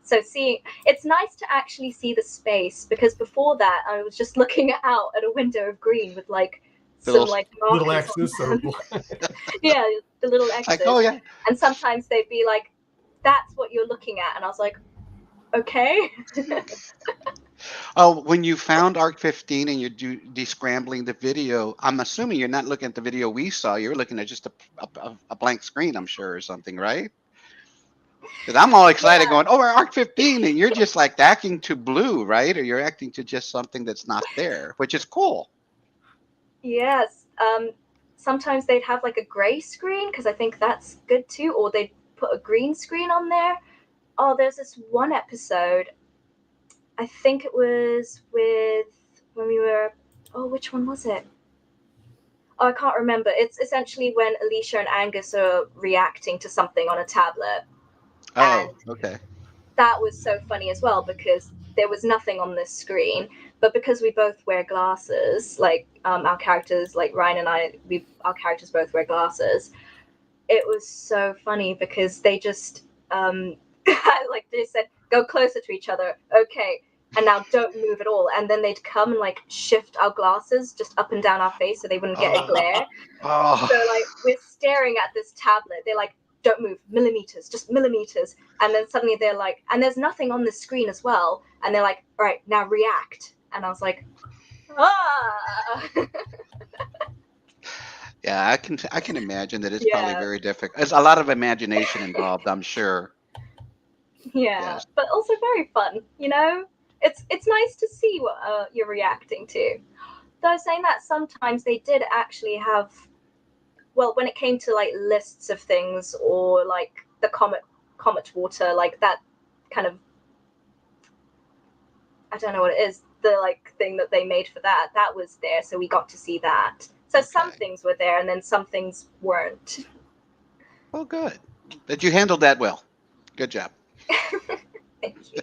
So it's nice to actually see the space, because before that I was just looking out at a window of green with like some Little- like Little markers on X's. them. Or... Yeah, the little X's. Like, oh yeah. And sometimes they'd be like, "That's what you're looking at," and I was like, "Okay." Oh, when you found ARC 15 and you're descrambling the video, I'm assuming you're not looking at the video we saw. You're looking at just a blank screen, I'm sure, or something, right? Because I'm all excited Yeah. going, oh, we're ARC 15, and you're just like acting to blue, right? Or you're acting to just something that's not there, which is cool. Yes. Sometimes they'd have like a gray screen, because I think that's good too, or they'd put a green screen on there. Oh, there's this one episode. I think it was with when we were. Oh, which one was it? Oh, I can't remember. It's essentially when Alicia and Angus are reacting to something on a tablet. Oh, okay. That was so funny as well, because there was nothing on this screen, but because we both wear glasses, like our characters, like Ryan and I, our characters both wear glasses. It was so funny because they just like they said, go closer to each other, okay, and now don't move at all, and then they'd come and like shift our glasses just up and down our face so they wouldn't get a glare. Oh. So like we're staring at this tablet, they're like, don't move, millimeters, just millimeters, and then suddenly they're like, and there's nothing on the screen as well, and they're like, all right, now react, and I was like, ah. Yeah, I can imagine that it's probably Yeah. very difficult. There's a lot of imagination involved, I'm sure. Yeah, Yes. but also very fun, you know? It's nice to see what you're reacting to. Though saying that, sometimes they did actually have, well, when it came to like lists of things, or like the comet water, like that kind of, I don't know what it is, the like thing that they made for that was there, so we got to see that. So some Okay. things were there and then some things weren't. Oh, good. That you handled that well. Good job. Thank you.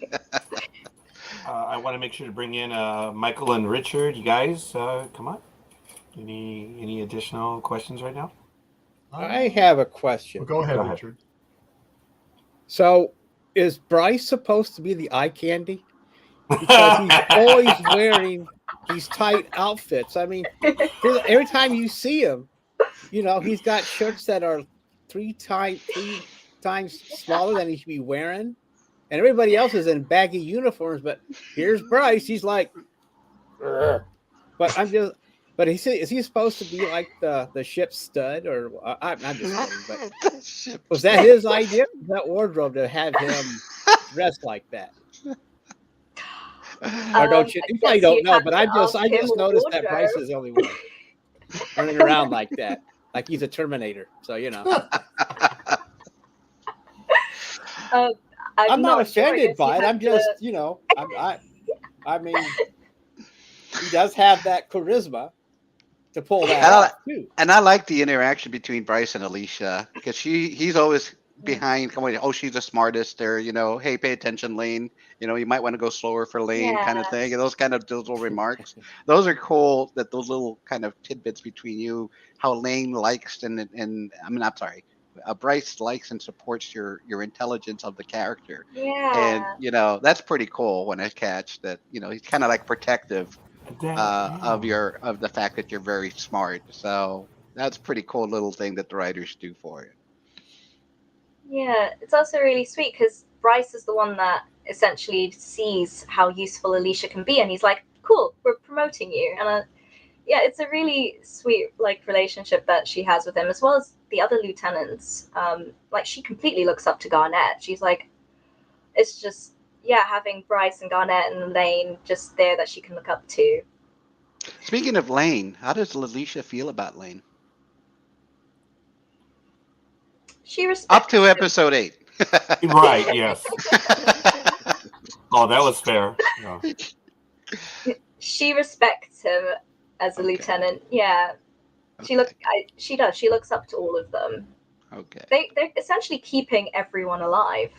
I want to make sure to bring in Michael and Richard. You guys, come on. Any additional questions right now? I have a question. Well, go ahead, Go ahead. Richard. So, is Bryce supposed to be the eye candy? Because he's always wearing these tight outfits. I mean, every time you see him, he's got shirts that are three times smaller than he should be wearing, and everybody else is in baggy uniforms. But here's Bryce. He's like, "Ugh." But is he supposed to be like the ship's stud, or I'm just kidding? But was that his idea? That wardrobe to have him dressed like that? Or don't you? You probably don't know, but I just noticed that Bryce is the only one running around like that, like he's a Terminator. So I'm not offended by it. I'm just, I mean, he does have that charisma to pull that off too. And I like the interaction between Bryce and Alicia, because he's always behind, oh, she's the smartest, or hey, pay attention, Lane, you might want to go slower for Lane, kind of thing, and those little remarks. Those are cool, that those little kind of tidbits between you, how Lane likes and I mean, I'm sorry, Bryce likes and supports your intelligence of the character. Yeah. And that's pretty cool when I catch that. He's kind of like protective of the fact that you're very smart. So That's a pretty cool little thing that the writers do for you. Yeah, it's also really sweet because Bryce is the one that essentially sees how useful Alicia can be, and he's like, "Cool, we're promoting you." And yeah, it's a really sweet like relationship that she has with him, as well as the other lieutenants. Like she completely looks up to Garnett. She's like, it's just having Bryce and Garnett and Lane just there that she can look up to. Speaking of Lane, how does Alicia feel about Lane? She respects Up to him. episode 8. Right, yes. Oh, that was fair. Yeah. She respects him as a Okay. lieutenant. Yeah, she does. She looks up to all of them. Okay. They're essentially keeping everyone alive.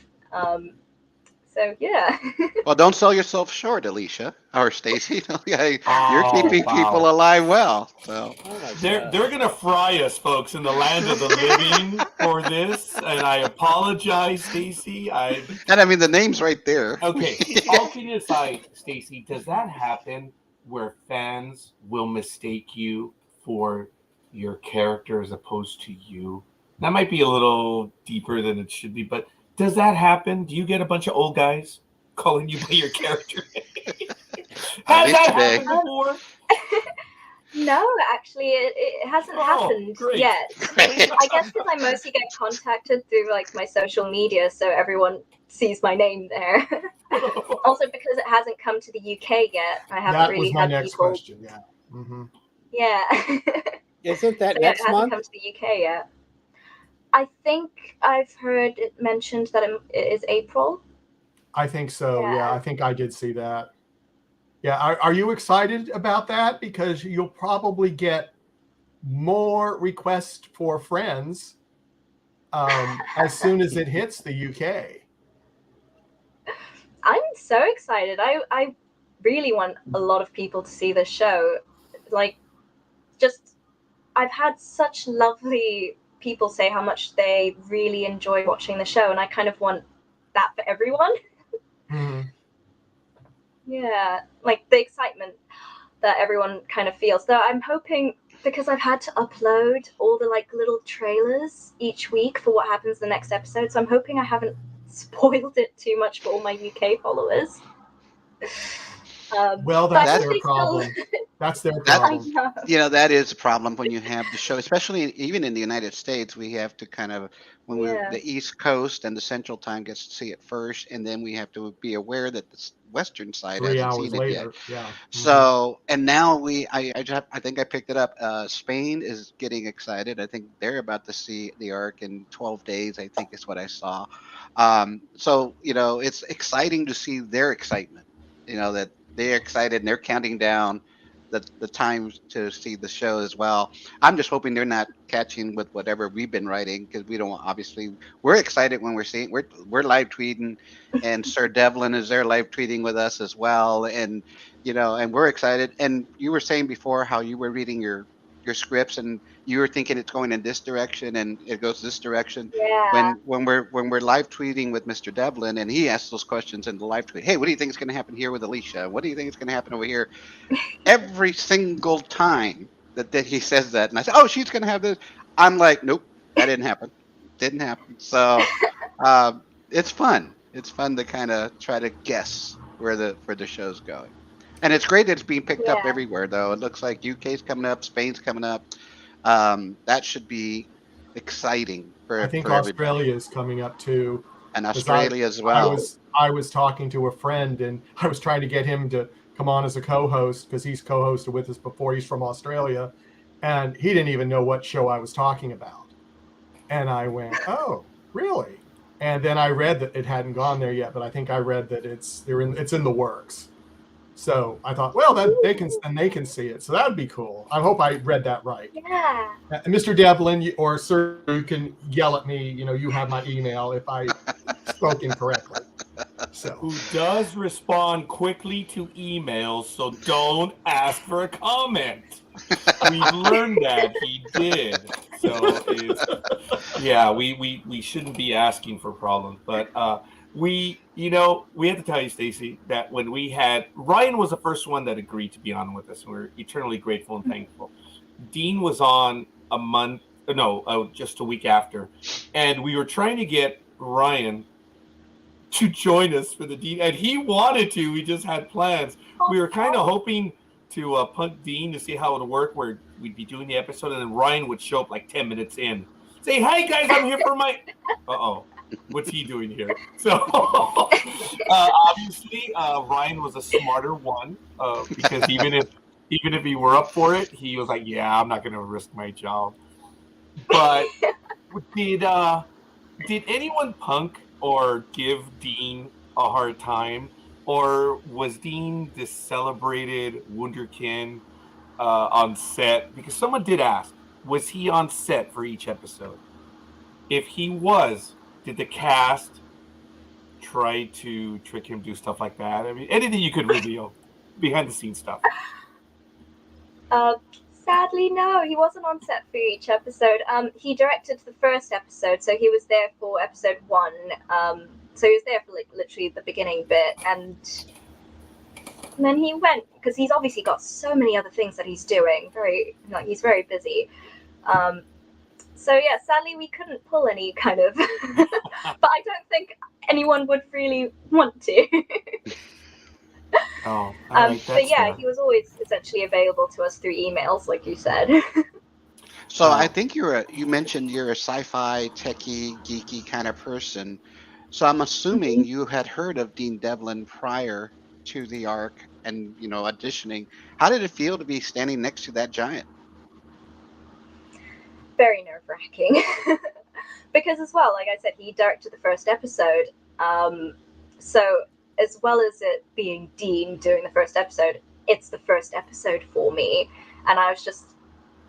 So yeah. Well, don't sell yourself short, Alicia or Stacey. You're Oh, keeping wow. people alive well. So Oh my They're God. gonna fry us, folks, in the land of the living for this, and I apologize, Stacey. and I mean the name's right there. Okay. All kidding aside, Stacey, does that happen where fans will mistake you for your character as opposed to you? That might be a little deeper than it should be, but does that happen? Do you get a bunch of old guys calling you by your character? Has that today. happened before? No, actually, it hasn't Oh, happened great. yet. I guess because I mostly get contacted through like my social media, so everyone sees my name there. Also, because it hasn't come to the UK yet, I haven't That really was my had next people. question. Yeah. Mm-hmm. Yeah. Isn't that So, next it hasn't month? come to the UK yet. I think I've heard it mentioned that it is April. I think so. Yeah. Yeah. I think I did see that. Yeah. Are you excited about that? Because you'll probably get more requests for friends as soon as it hits the UK. I'm so excited. I really want a lot of people to see this show. Like, just, I've had such lovely people say how much they really enjoy watching the show, and I kind of want that for everyone. Mm-hmm. Yeah, like the excitement that everyone kind of feels. Though I'm hoping, because I've had to upload all the like little trailers each week for what happens the next episode, so I'm hoping I haven't spoiled it too much for all my UK followers. Well, but I that's hope their they problem. That's their That- I problem. know. You know, that is a problem when you have the show, especially even in the United States. We have to kind of, when Yeah. the East Coast and the Central Time gets to see it first, and then we have to be aware that the Western side 3 hasn't hours seen it yet. later. Yeah. Mhm. So, and now I think I picked it up. Spain is getting excited. I think they're about to see the Ark in 12 days, I think is what I saw. So, you know, it's exciting to see their excitement, you know, that they're excited and they're counting down the times to see the show as well. I'm just hoping they're not catching with whatever we've been writing, because we don't, obviously we're excited when we're live tweeting, and Sir Devlin is there live tweeting with us as well, and you know, and we're excited. And you were saying before how you were reading your scripts and you were thinking it's going in this direction and it goes this direction. Yeah. When we're live tweeting with Mr. Devlin and he asks those questions in the live tweet, hey, what do you think is going to happen here with Alicia? What do you think is going to happen over here? Every single time that he says that, and I say, oh, she's going to have this, I'm like, nope, that didn't happen. Didn't happen. So it's fun. It's fun to kind of try to guess where the show's going. And it's great that it's being picked up Yeah. everywhere, though. It looks like UK's coming up, Spain's coming up. That should be exciting for I think everybody. Australia is coming up too. And 'Cause Australia as well. I was talking to a friend and I was trying to get him to come on as a co-host because he's co-hosted with us before. He's from Australia, and he didn't even know what show I was talking about. And I went, "Oh, really?" And then I read that it hadn't gone there yet, but I think I read that it's in the works. So I thought, well, that they can see it. So that would be cool. I hope I read that right. Yeah. Mr. Devlin or Sir, you can yell at me. You know, you have my email if I spoke incorrectly. So Who does respond quickly to emails, so don't ask for a comment. We've learned that he did. So we shouldn't be asking for problems. But we had to tell you, Stacey, that when Ryan was the first one that agreed to be on with us. We're eternally grateful and thankful. Dean was on a month, no, just a week after, and we were trying to get Ryan to join us for the Dean, and he wanted to. We just had plans. We were kind of hoping to punt Dean to see how it would work, where we'd be doing the episode, and then Ryan would show up like 10 minutes in, say, "Hey guys, I'm here for my." What's he doing here? So obviously, Ryan was a smarter one because even if he were up for it, he was like, "Yeah, I'm not going to risk my job." But did anyone punk or give Dean a hard time, or was Dean this celebrated wunderkind on set? Because someone did ask, was he on set for each episode? If he was, did the cast try to trick him, do stuff like that? I mean, anything you could reveal, behind the scenes stuff. Sadly, no, he wasn't on set for each episode. He directed the first episode, so he was there for episode 1. So he was there for like literally the beginning bit, and then he went because he's obviously got so many other things that he's doing. He's very busy. So yeah, sadly we couldn't pull any kind of, but I don't think anyone would really want to. Oh, right, but yeah, fair. he was always essentially available to us through emails, like you said. So I think you mentioned you're a sci-fi, techie, geeky kind of person. So I'm assuming you had heard of Dean Devlin prior to the arc and, auditioning. How did it feel to be standing next to that giant? Very nerve-wracking. Because as well, like I said, he directed the first episode. So as well as it being Dean doing the first episode, it's the first episode for me. And I was just,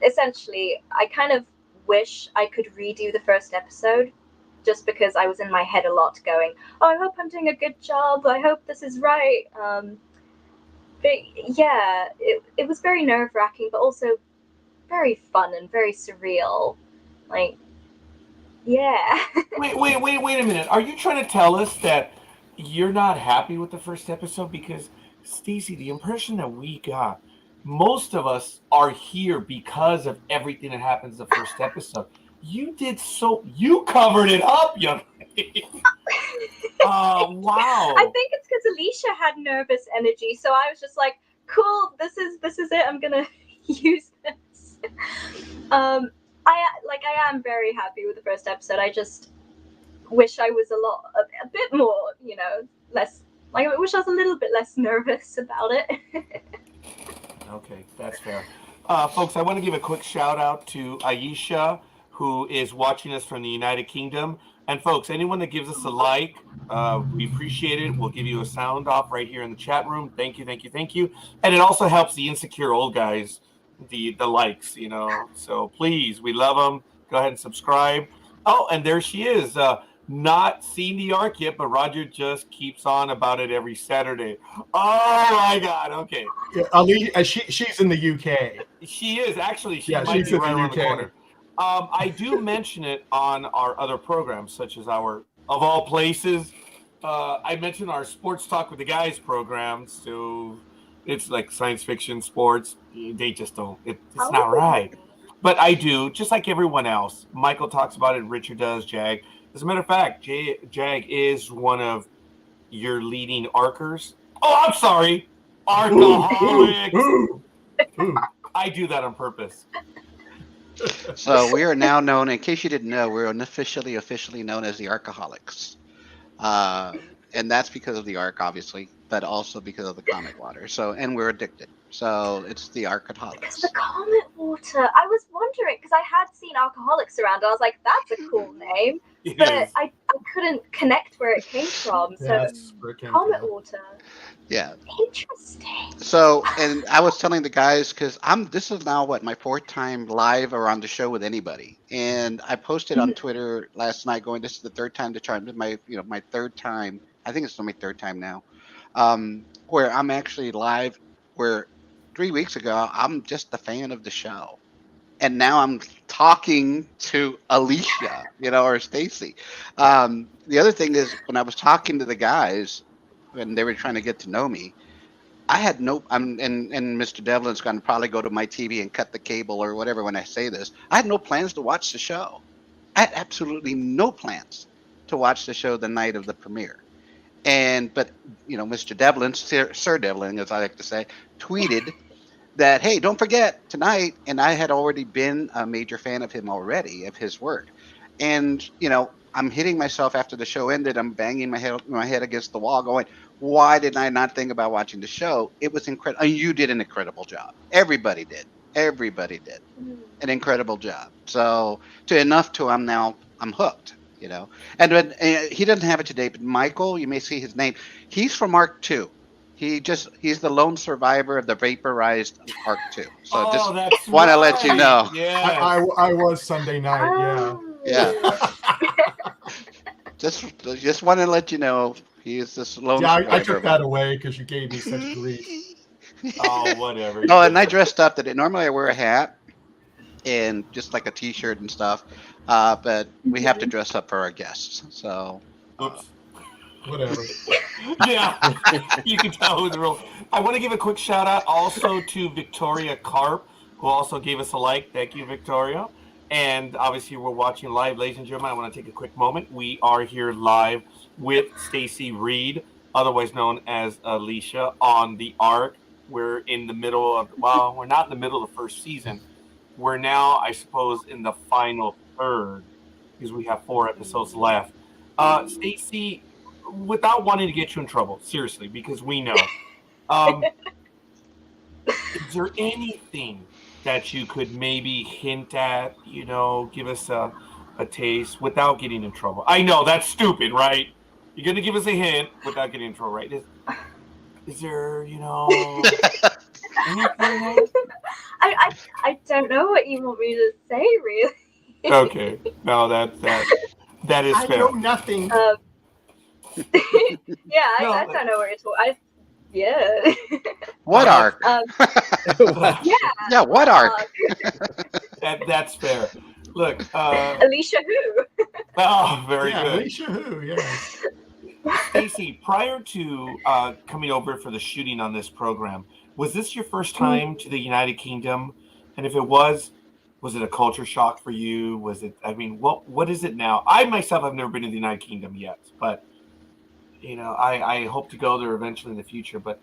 essentially, I kind of wish I could redo the first episode, just because I was in my head a lot going, oh, I hope I'm doing a good job. I hope this is right. But yeah, it was very nerve-wracking, but also very fun and very surreal. Like, yeah. Wait a minute. Are you trying to tell us that you're not happy with the first episode? Because, Stacey, the impression that we got, most of us are here because of everything that happens in the first episode. You covered it up, young lady. Wow. I think it's because Alicia had nervous energy, so I was just like, cool, this is it, I'm gonna use this. I am very happy with the first episode. I just wish I was a bit more, less, like, I wish I was a little bit less nervous about it. Okay, that's fair. Folks, I want to give a quick shout out to Aisha, who is watching us from the United Kingdom. And folks, anyone that gives us a like, we appreciate it. We'll give you a sound off right here in the chat room. Thank you. And it also helps the insecure old guys, the likes, So please, we love them. Go ahead and subscribe. Oh, and there she is. Not seen the arc yet, but Roger just keeps on about it every Saturday. Oh my God! Okay, she's in the UK. She is actually. She Yeah, might she's be in right the around the UK. corner. I do mention it on our other programs, such as our, of all places, I mentioned our Sports Talk with the Guys program. So it's like science fiction, sports. They just don't. It's not right. But I do, just like everyone else. Michael talks about it. Richard does. Jag. As a matter of fact, Jag is one of your leading arcers. Oh, I'm sorry. Arcaholics. Ooh. I do that on purpose. So we are now known, in case you didn't know, we're officially known as the Arcaholics. And that's because of the arc, obviously, but also because of the comic water. So, and we're addicted. So it's the Arcaholics. It's the comet water. I was wondering, because I had seen alcoholics around. I was like, that's a cool name. But I couldn't connect where it came from. So comet water. Yeah. Interesting. So, and I was telling the guys, because this is now my 4th time live or on the show with anybody, and I posted on Twitter last night, going, this is the 3rd time to try my 3rd time. I think it's my 3rd time now, where I'm actually live. Where 3 weeks ago I'm just a fan of the show, and now I'm talking to Alicia, or Stacey. The other thing is, when I was talking to the guys, when they were trying to get to know me, I had no. And Mr. Devlin's going to probably go to my TV and cut the cable or whatever when I say this. I had no plans to watch the show. I had absolutely no plans to watch the show the night of the premiere. But Mr. Devlin, Sir Devlin, as I like to say, tweeted that, hey, don't forget tonight. And I had already been a major fan of him already, of his work. And, I'm hitting myself after the show ended. I'm banging my head against the wall going, why did I not think about watching the show? It was incredible. You did an incredible job. Everybody did. Everybody did an incredible job. So I'm hooked, And when, he doesn't have it today, but Michael, you may see his name. He's from Arc 2. He's the lone survivor of the vaporized Arc 2. So that's want to let you know. Yeah. I was Sunday night. Yeah. Just want to let you know he's this lone survivor. I took that away because you gave me such grief. Oh, whatever. No, and I dressed up today. Normally I wear a hat and just like a t-shirt and stuff, but we have to dress up for our guests. So, oops. Whatever. Yeah, you can tell who's the real. I want to give a quick shout out also to Victoria Karp, who also gave us a like. Thank you, Victoria. And obviously, we're watching live, ladies and gentlemen. I want to take a quick moment. We are here live with Stacey Read, otherwise known as Alicia, on the Ark. We're in the middle of, we're not in the middle of the first season. We're now, I suppose, in the final third because we have 4 episodes left. Stacey, without wanting to get you in trouble, seriously, because we know, is there anything that you could maybe hint at, give us a taste without getting in trouble? I know that's stupid, right? You're going to give us a hint without getting in trouble, right? Is there, anything? I don't know what you want me to say, really. Okay. No, that is fair. I know nothing. Yeah, I don't know where it's. Yeah. What Arc? Yeah. What Arc? That's fair. Look, Alicia who? Oh, very good. Alicia who? Yes. Stacey, prior to coming over for the shooting on this program, was this your first time to the United Kingdom? And if it was it a culture shock for you? Was it? I mean, what is it now? I myself have never been to the United Kingdom yet, but I hope to go there eventually in the future. But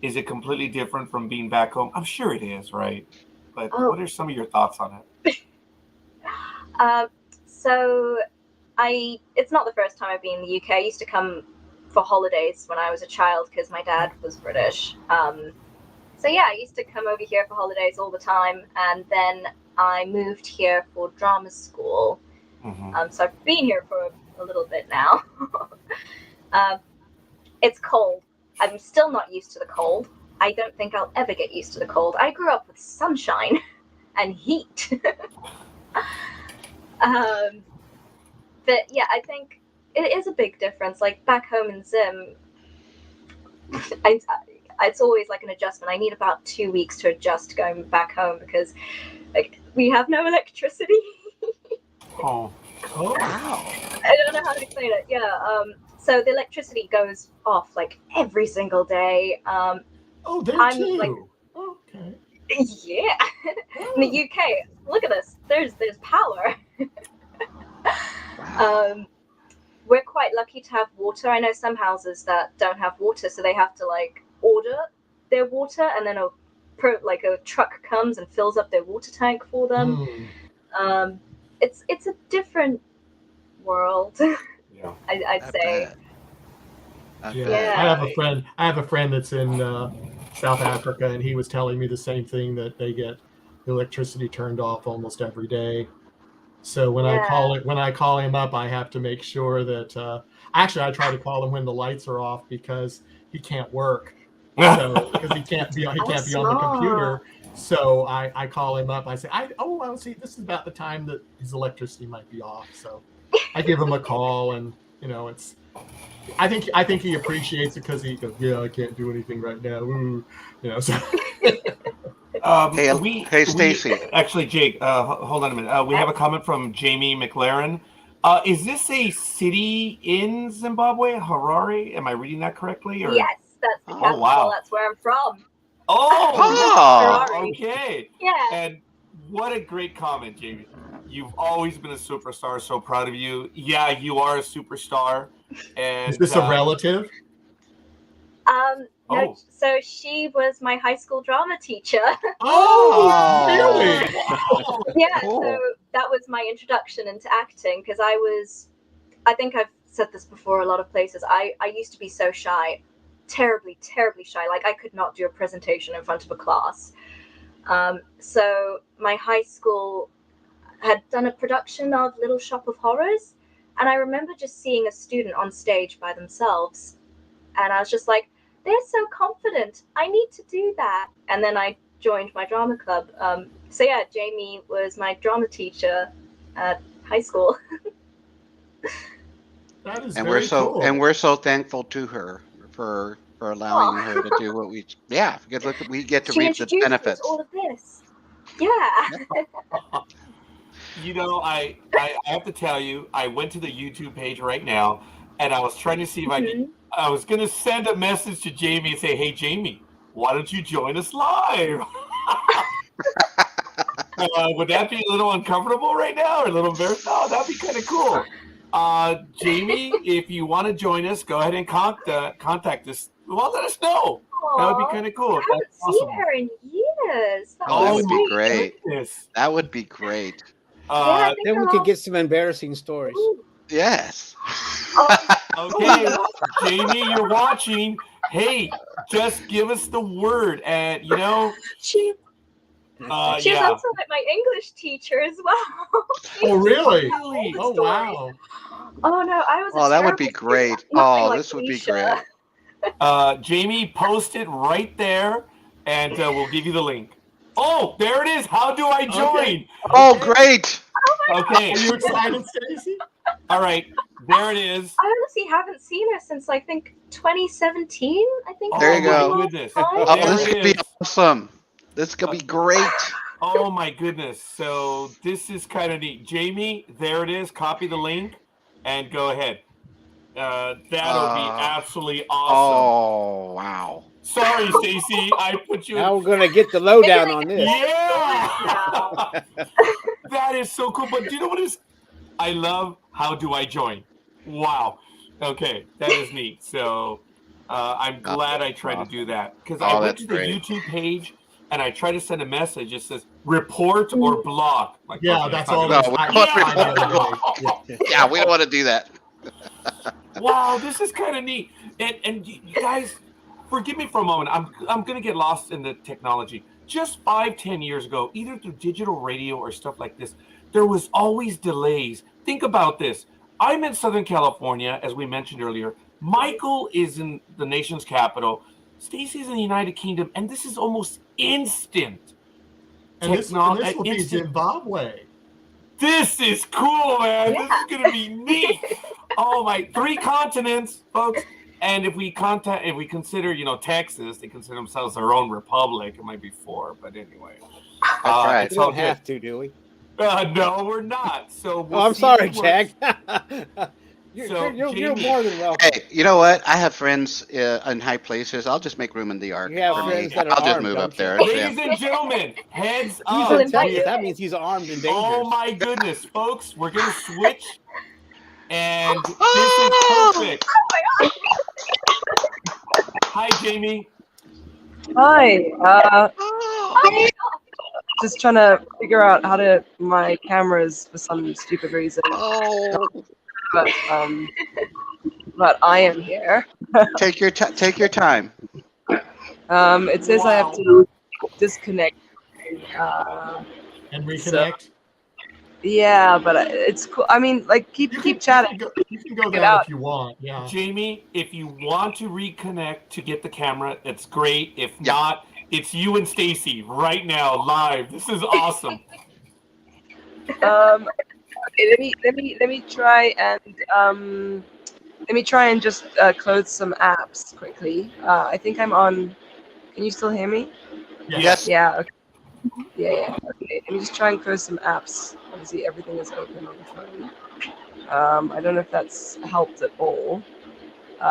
is it completely different from being back home? I'm sure it is, right? But what are some of your thoughts on it? So it's not the first time I've been in the UK. I used to come for holidays when I was a child because my dad was British. So yeah, I used to come over here for holidays all the time, and then I moved here for drama school. So I've been here for a little bit now. It's cold. I'm still not used to the cold. I don't think I'll ever get used to the cold. I grew up with sunshine and heat. But yeah, I think it is a big difference. Like back home in Zim, it's always like an adjustment. I need about 2 weeks to adjust going back home because like we have no electricity. Oh, wow. I don't know how to explain it. Yeah. So the electricity goes off like every single day. Oh, there I'm too. like, okay. Yeah. In the UK, look at this. There's power. We're quite lucky to have water. I know some houses that don't have water, so they have to like order their water, and then a truck comes and fills up their water tank for them. It's a different world. yeah. I'd say. Yeah. I have a friend that's in South Africa, and he was telling me the same thing, that they get electricity turned off almost every day. So when I call him up, I have to make sure that actually I try to call him when the lights are off because he can't work. So because he can't be on the computer. So I call him up. I say, I see, this is about the time that his electricity might be off. So I give him a call, and it's. I think he appreciates it because he goes, yeah, I can't do anything right now. Ooh. So. Hey, Stacey. Actually, Jake, hold on a minute. We have a comment from Jamie McLaren. Is this a city in Zimbabwe, Harare? Am I reading that correctly? Or? Yes. That's the Oh, capital. wow. That's where I'm from. Oh, Ferrari. okay. Yeah. And what a great comment, Jamie. You've always been a superstar. So proud of you. Yeah, you are a superstar. And Is this a relative? No, Oh. so she was my high school drama teacher. Oh, really? Wow. Yeah, Cool. so that was my introduction into acting because I think I've said this before a lot of places. I used to be so shy, terribly, terribly shy. Like I could not do a presentation in front of a class. So my high school had done a production of Little Shop of Horrors, and I remember just seeing a student on stage by themselves, and I was just like, they're so confident. I need to do that. And then I joined my drama club. So yeah, Jamie was my drama teacher at high school. That is And very cool. we're so thankful to her for allowing Aw. her to do what we because look, we get to She reap the introduced me benefits. to all of this. Yeah. You know, I have to tell you, I went to the YouTube page right now, and I was trying to see if I was going to send a message to Jamie and say, hey, Jamie, why don't you join us live? Would that be a little uncomfortable right now or a little embarrassed? Oh, that'd be kind of cool. Jamie, if you want to join us, go ahead and contact us. Well, let us know. That would be kind of cool. I haven't seen her in years. Oh, that would be sweet. great. Goodness. That would be great. Yeah, I think Then we I'll- could get some embarrassing stories. Yes. Okay, Jamie, you're watching. Hey, just give us the word, and She was yeah. also like my English teacher as well. Oh, really? Really? Oh, wow. Oh no, I was. Oh, that would be great. Oh, this would be great. Jamie, post it right there, and we'll give you the link. Oh, there it is. How do I join? Okay. Oh, great. Okay. Are you excited, Stacey? All right. There it is. I honestly haven't seen her since I think 2017. I think. There you Oh, go. my goodness. Oh, There this it could be is. awesome. This could be great. Oh my goodness. So this is kind of neat. Jamie, there it is. Copy the link and go ahead. That'll be absolutely awesome. Oh, wow. Sorry, Stacey. I put you Now we're going to get the lowdown on this. Yeah. That is so cool. But do you know what is? I love how do I join? Wow. Okay. That is neat. So I'm glad I tried to do that because I went to the YouTube page and I tried to send a message. It says report or block. Like, Yeah, okay, that's not all. gonna- No, we I don't tried the report. other day. Yeah. Yeah, we don't want to do that. Wow, this is kind of neat. And you guys, forgive me for a moment. I'm gonna get lost in the technology. Just 5-10 years ago, either through digital radio or stuff like this, there was always delays. Think about this. I'm in Southern California, as we mentioned earlier. Michael is in the nation's capital. Stacey's in the United Kingdom, and this is almost instant. And this will be Zimbabwe. This is cool, man. This is gonna be neat. Oh my, 3 continents, folks. And if we consider, Texas, they consider themselves their own republic. It might be 4, but anyway. That's right. It's We all don't good. have to, do we? No, we're not. So we'll I'm see sorry, if it works. Jack. So, You're Jamie- more than welcome. Hey, you know what? I have friends in high places. I'll just make room in the Ark You have for me. friends that are I'll just armed, move don't up you? there. Ladies and gentlemen, heads He's up. Well, in Texas. invite That means he's armed and dangerous. Oh my goodness, folks, we're gonna switch, and this is perfect. Hi, Jamie. Hi. Just trying to figure out how to my cameras for some stupid reason, Oh, but I am here. take your time. It says I have to disconnect. And reconnect. Yeah, but it's cool. I mean, like keep chatting. You can go Get there out. if you want. Yeah. Jamie, if you want to reconnect to get the camera, it's great. If Yeah. not, it's you and Stacey right now, live. This is awesome. Okay, let me try and just close some apps quickly. I think I'm on. Can you still hear me? Yes. Yeah. Okay. Yeah. Okay. Let me just try and close some apps. Obviously, everything is open on the phone. I don't know if that's helped at all. It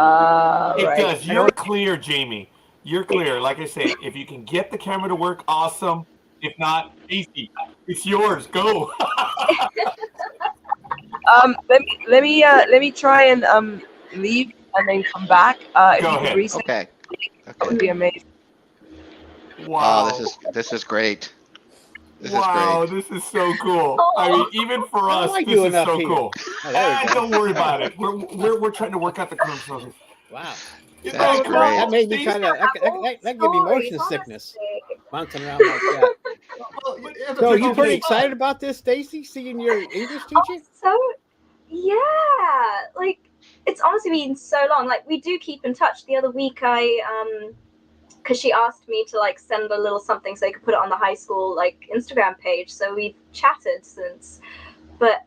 Right. does. You're clear, Jamie. You're clear. Like I say, if you can get the camera to work, awesome. If not, Stacey, it's yours. Go. Let me try and leave and then come back. If Go you could ahead. reset, Okay. that would be amazing. Wow. Oh, this is great. This Wow, is great. this is so cool. I mean, even for How us, am I this doing is up so here? cool. Oh, there we go. Don't worry about it. We're trying to work out the controls. Wow. Isn't That's that cool? great. That made me Stacey? kind of that gave me motion sickness bouncing around like that. So are you pretty excited about this, Stacey? Seeing your English teaching? So, yeah, like it's honestly been so long. Like we do keep in touch. The other week, because she asked me to like send a little something so I could put it on the high school like Instagram page. So we've chatted since, but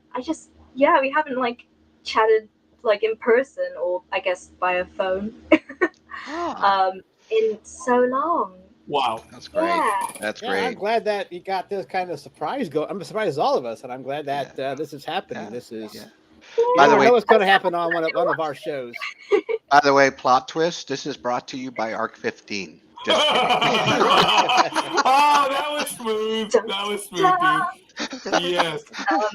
we haven't like chatted like in person or I guess via phone in so long. Wow. That's great. Yeah. That's Yeah, great. I'm glad that you got this kind of surprise go. I'm surprised as all of us, and I'm glad that this is happening. Yeah. This is. Yeah. You By the never way- know what's going to happen on one of our shows. By the way, plot twist. This is brought to you by Arc 15. Just kidding. Oh, that was smooth. That was smooth, dude. Yes.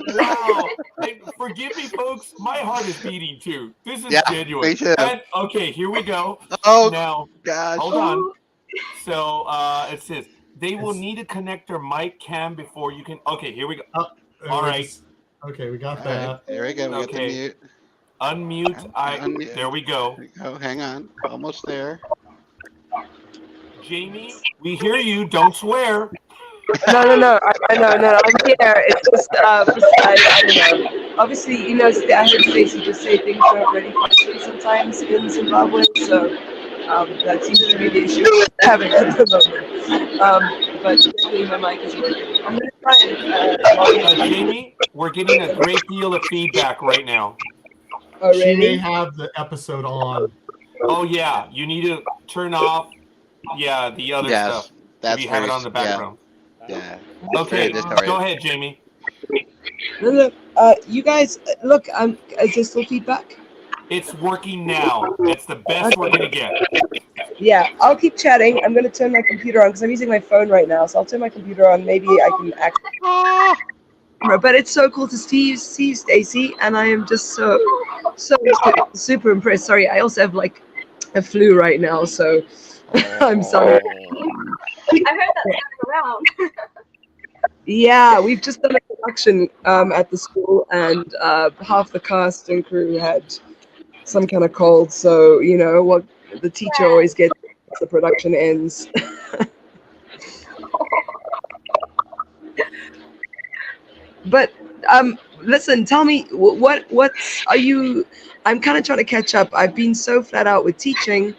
Wow. Hey, forgive me, folks. My heart is beating too. This is Yeah, genuine. me too. And, okay, here we go. Oh Now, gosh. hold on. So it says they will need to connect their mic cam before you can. Okay, here we go. All right. Okay, we got All that. right, here we go. We got the Okay. mute. Unmute. Unmute. There we go. Here we go. Hang on. Almost there. Jamie, we hear you. Don't swear. No. I know. I'm here. It's just I don't know. Obviously, I heard Stacey just say things don't really function sometimes in Zimbabwe, so that seems to be the issue we're having at the moment. But definitely my mic is working. I'm gonna try and. Jamie, we're getting a great deal of feedback right now. Oh, She may really? have the episode on. Oh yeah, you need to turn off. Yeah, the other Yes, stuff. that's If you have it very- on the background. Yeah. Okay, Very disorienting. go ahead, Jamie. No. You guys, look. Is there still feedback? It's working now. It's the best we're gonna get. Yeah, I'll keep chatting. I'm gonna turn my computer on because I'm using my phone right now. So I'll turn my computer on. Maybe I can actually. But it's so cool to see you, Stacey, and I am just so super impressed. Sorry, I also have like a flu right now, so I'm sorry. I heard that going around. Yeah, we've just done a production at the school, and half the cast and crew had some kind of cold. So what the teacher always gets as the production ends. But listen, tell me what are you? I'm kind of trying to catch up. I've been so flat out with teaching,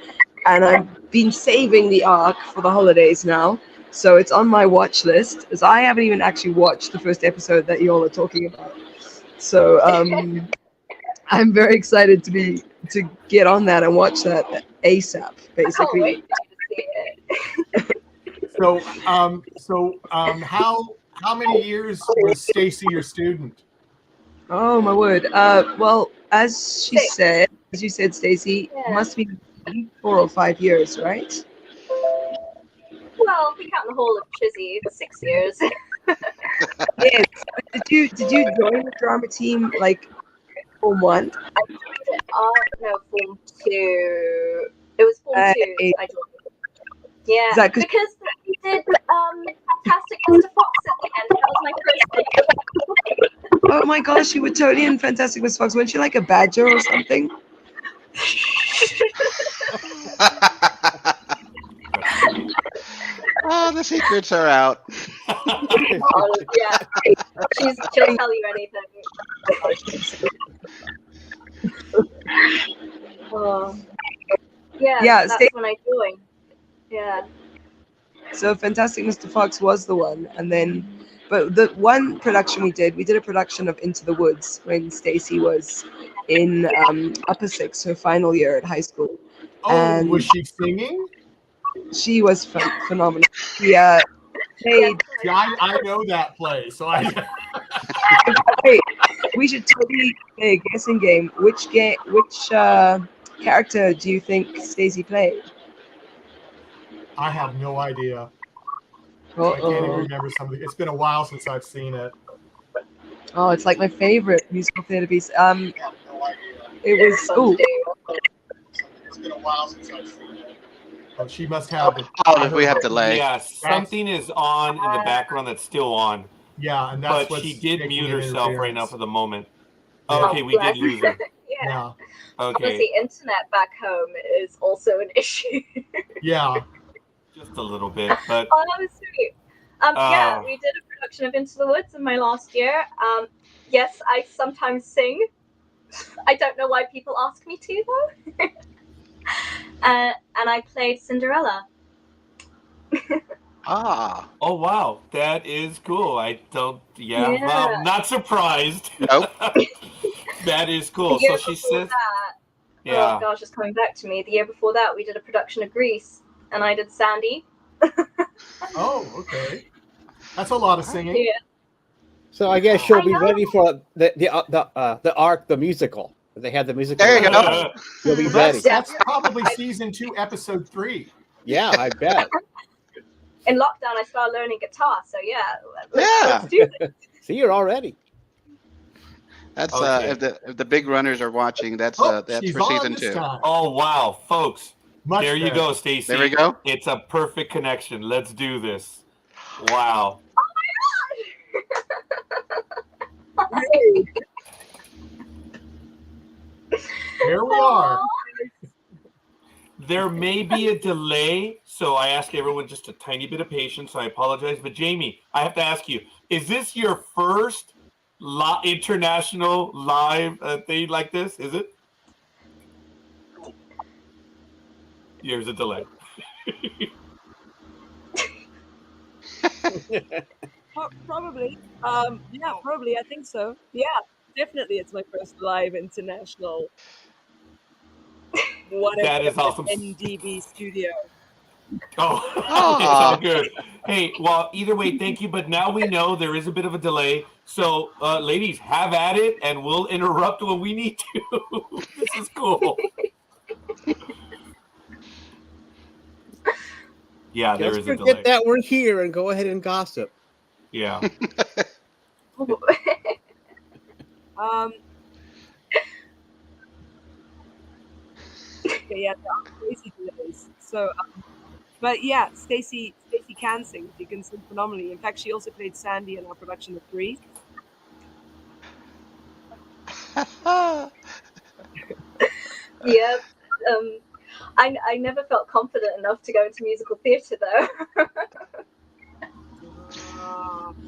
and I've been saving the arc for the holidays now. So it's on my watch list, as I haven't even actually watched the first episode that you all are talking about. So I'm very excited to get on that and watch that ASAP, I can't basically. wait to see it. So how many years was Stacey your student? Oh my word. Well, as you said, Stacey, Yeah. must be 4 or 5 years, right? Well, if we count the whole of Chizzy, 6 years. Yes. Did you join the drama team like Form 1? I joined it Form 2. It was Form 2 I joined. Yeah, Is that 'cause- because we did Fantastic Mr. Fox at the end. That was my first day. Oh my gosh, you were totally in Fantastic Miss Fox. Weren't you like a badger or something? Oh, the secrets are out. Yeah, she'll tell you anything. Yeah, that's when I joined. Yeah. So Fantastic Mr. Fox was the one, and then, but the one production we did a production of Into the Woods when Stacey was in upper six, her final year at high school. Oh, And- was she singing? She was phenomenal. Yeah. Hey, Yeah, I know that play, so I. wait, we should totally play a guessing game. Which character do you think Stacey played? I have no idea. I can't even remember some of the. It's been a while since I've seen it. Oh, it's like my favorite musical theater piece. I have no idea. It was. Oh, It's been a while since I've seen it. Oh, she must have it. Oh, we have delay. Yeah, something is on in the background that's still on. Yeah, and that's But what's she did making mute an herself right now interference. for the moment. Yeah. Oh, okay, we did lose her. Yeah. Yeah, Okay, Honestly, internet back home is also an issue. yeah. just a little bit, but Oh, that was sweet. Yeah, we did a production of Into the Woods in my last year. Yes, I sometimes sing. I don't know why people ask me to though. And I played Cinderella. Ah, oh wow, that is cool. I don't. Yeah, Yeah. I'm not surprised. nope. That is The cool. year So she before says, that, yeah. oh gosh, it's coming back to me. The year before that, we did a production of Grease, and I did Sandy. Oh, okay. That's a lot of singing. Yeah. So I guess she'll I be know. ready for the Arc, the musical. They have the musical. There you now. You'll be Well, ready. that's probably season 2, episode 3. Yeah, I bet. In lockdown, I started learning guitar, so yeah, Yeah. let's do this. See, you're all ready. That's Okay. if the big runners are watching, that's Oh, that's she's for on season this 2. time. Oh wow, folks. Much There you better. go, Stacey. There we go. It's a perfect connection. Let's do this. Wow. Here we are. There may be a delay, so I ask everyone just a tiny bit of patience. I apologize. But Jamie, I have to ask you, is this your first international live thing like this? Is it? There's a delay. Probably. Yeah, probably. I think so. Yeah, definitely. It's my first live international. That is awesome. NDB studio. Oh, it's all good. Hey, well, either way, thank you. But now we know there is a bit of a delay. So, ladies, have at it, and we'll interrupt when we need to. This is cool. Yeah, there Just is a forget delay. that we're here and go ahead and gossip. Yeah. Yeah, there are crazy delays. So, but yeah, Stacey can sing. She can sing phenomenally. In fact, she also played Sandy in our production of Grease. Yep. I never felt confident enough to go into musical theatre though.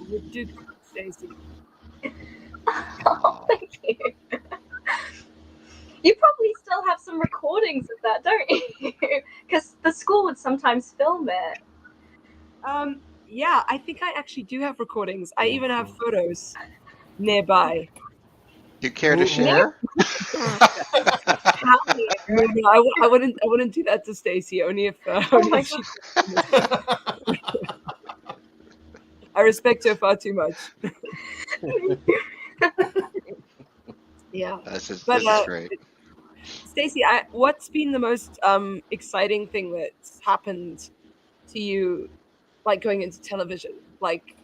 You did, Stacey. Oh, thank you. You probably still have some recordings of that, don't you? Because the school would sometimes film it. Yeah, I think I actually do have recordings. I even have photos nearby. You care to share? How many? No, I wouldn't do that to Stacey. Only if my she. I respect her far too much. Yeah, This is But, great. Stacey, what's been the most exciting thing that's happened to you, like going into television? Like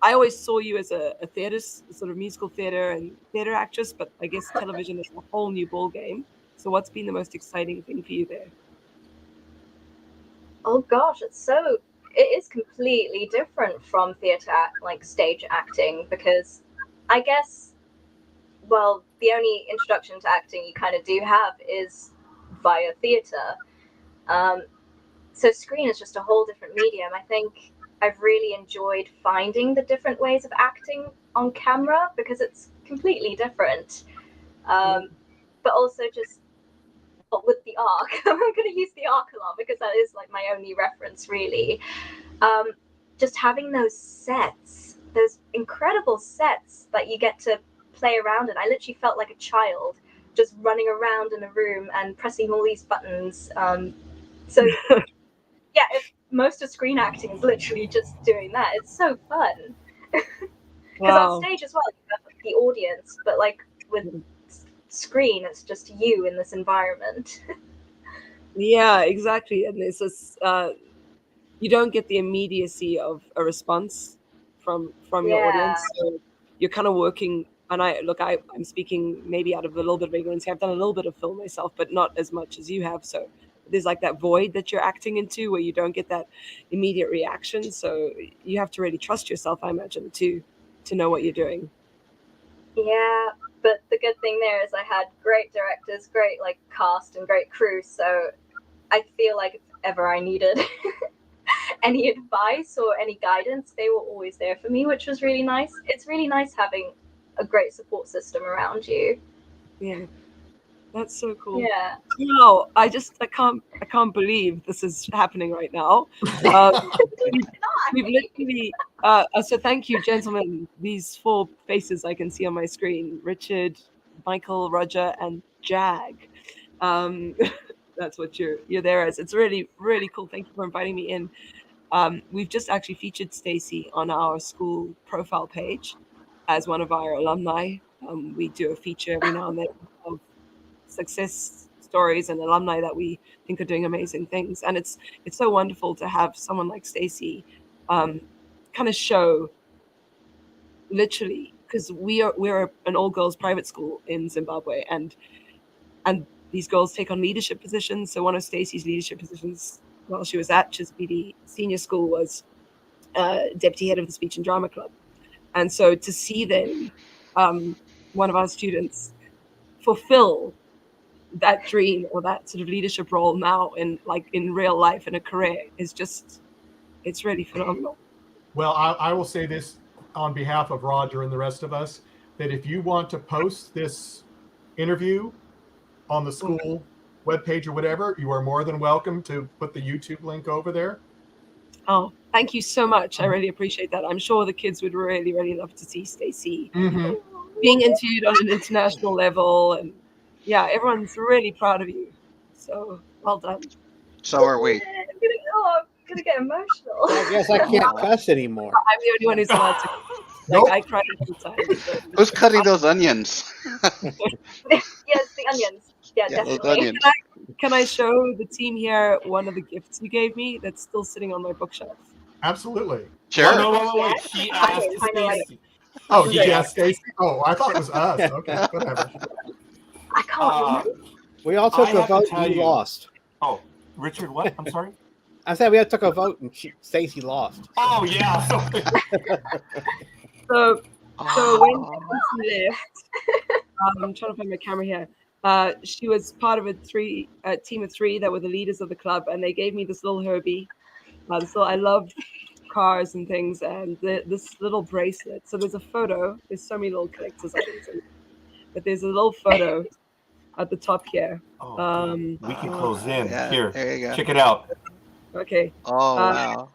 I always saw you as a theater, sort of musical theater and theater actress, but I guess television is a whole new ball game. So what's been the most exciting thing for you there? Oh gosh, it is completely different from theatre, like stage acting, because I guess, well, the only introduction to acting you kind of do have is via theatre. So screen is just a whole different medium. I think I've really enjoyed finding the different ways of acting on camera because it's completely different. But also just with the Ark, I'm going to use the Ark a lot because that is like my only reference really. Just having those sets, those incredible sets that you get to play around in. I literally felt like a child just running around in a room and pressing all these buttons. So yeah, most of screen acting is literally just doing that. It's so fun. Because on stage as well, you have the audience, but like with screen. It's just you in this environment. Yeah, exactly. And there's this you don't get the immediacy of a response from your audience. So you're kind of working, and I'm speaking maybe out of a little bit of ignorance. I've done a little bit of film myself, but not as much as you have. So there's like that void that you're acting into where you don't get that immediate reaction. So you have to really trust yourself, I imagine, to know what you're doing. Yeah, but the good thing there is I had great directors, great like cast, and great crew. So I feel like if ever I needed any advice or any guidance, they were always there for me, which was really nice. It's really nice having a great support system around you. Yeah, that's so cool. Yeah. No, I can't believe this is happening right now. We've literally so thank you, gentlemen. These 4 faces I can see on my screen: Richard, Michael, Roger, and Jag. That's what you're there as. It's really, really cool. Thank you for inviting me in. We've just actually featured Stacey on our school profile page as one of our alumni. We do a feature every now and then of success stories and alumni that we think are doing amazing things. And it's so wonderful to have someone like Stacey kind of show, literally, because we're an all-girls private school in Zimbabwe, and these girls take on leadership positions. So one of Stacey's leadership positions while she was at Chisbidi Senior School was deputy head of the Speech and Drama Club. And so to see then one of our students fulfill that dream or that sort of leadership role now in real life in a career is just, it's really phenomenal. Well, I will say this on behalf of Roger and the rest of us, that if you want to post this interview on the school webpage or whatever, you are more than welcome to put the YouTube link over there. Oh, thank you so much. I really appreciate that. I'm sure the kids would really, really love to see Stacey being interviewed on an international level. And yeah, everyone's really proud of you. So well done. So are we. I'm gonna get emotional. I guess I can't cuss anymore. I'm the only one who's allowed to. Nope. I cry all the time. So. Who's cutting those onions? Yes, the onions. Yeah, Yeah, those definitely. onions. Can I show the team here one of the gifts you gave me that's still sitting on my bookshelf? Absolutely. Sure. Oh, no, wait. She asked I know, Stacey. Oh, did you ask Stacey? Oh, I thought it was us. Okay, whatever. I can't remember. We all took I a have to vote tell and you you- lost. Oh, Richard, what? I'm sorry. I said we all took a vote and Stacey lost. Oh, yeah. So when Stacey left, I'm trying to find my camera here. She was part of a team of 3 that were the leaders of the club, and they gave me this little Herbie. So I love cars and things, and this little bracelet. So there's a photo. There's so many little collector's items, but there's a little photo at the top here. Oh, we can close in. Yeah, Here, there you go. check it out. Okay. Oh, wow.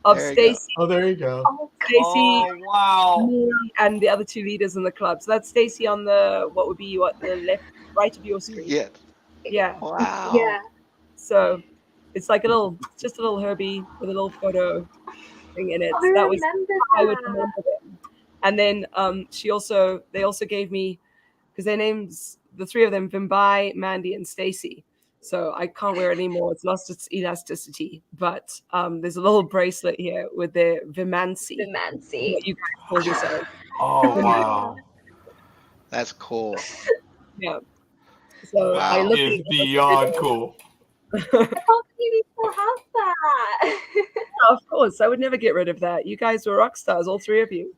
Of There you go. Stacey, Oh, there you go. Stacey, Oh, wow. me, and the other 2 leaders in the club. So that's Stacey on the the right of your screen. Yeah. Yeah. Wow. Yeah. So it's like just a little Herbie with a little photo thing in it. I So that was remember I would that. remember them. And then they also gave me, because their names, the 3 of them, Vimbai, Mandy, and Stacey. So I can't wear it anymore. It's lost its elasticity. But there's a little bracelet here with their Vimancy. Vimancy. What you guys call yourselves. Oh, wow. That's cool. Yeah. So Wow. I looked It's at beyond cool. I can't believe you still have that. Of course, I would never get rid of that. You guys were rock stars, all 3 of you,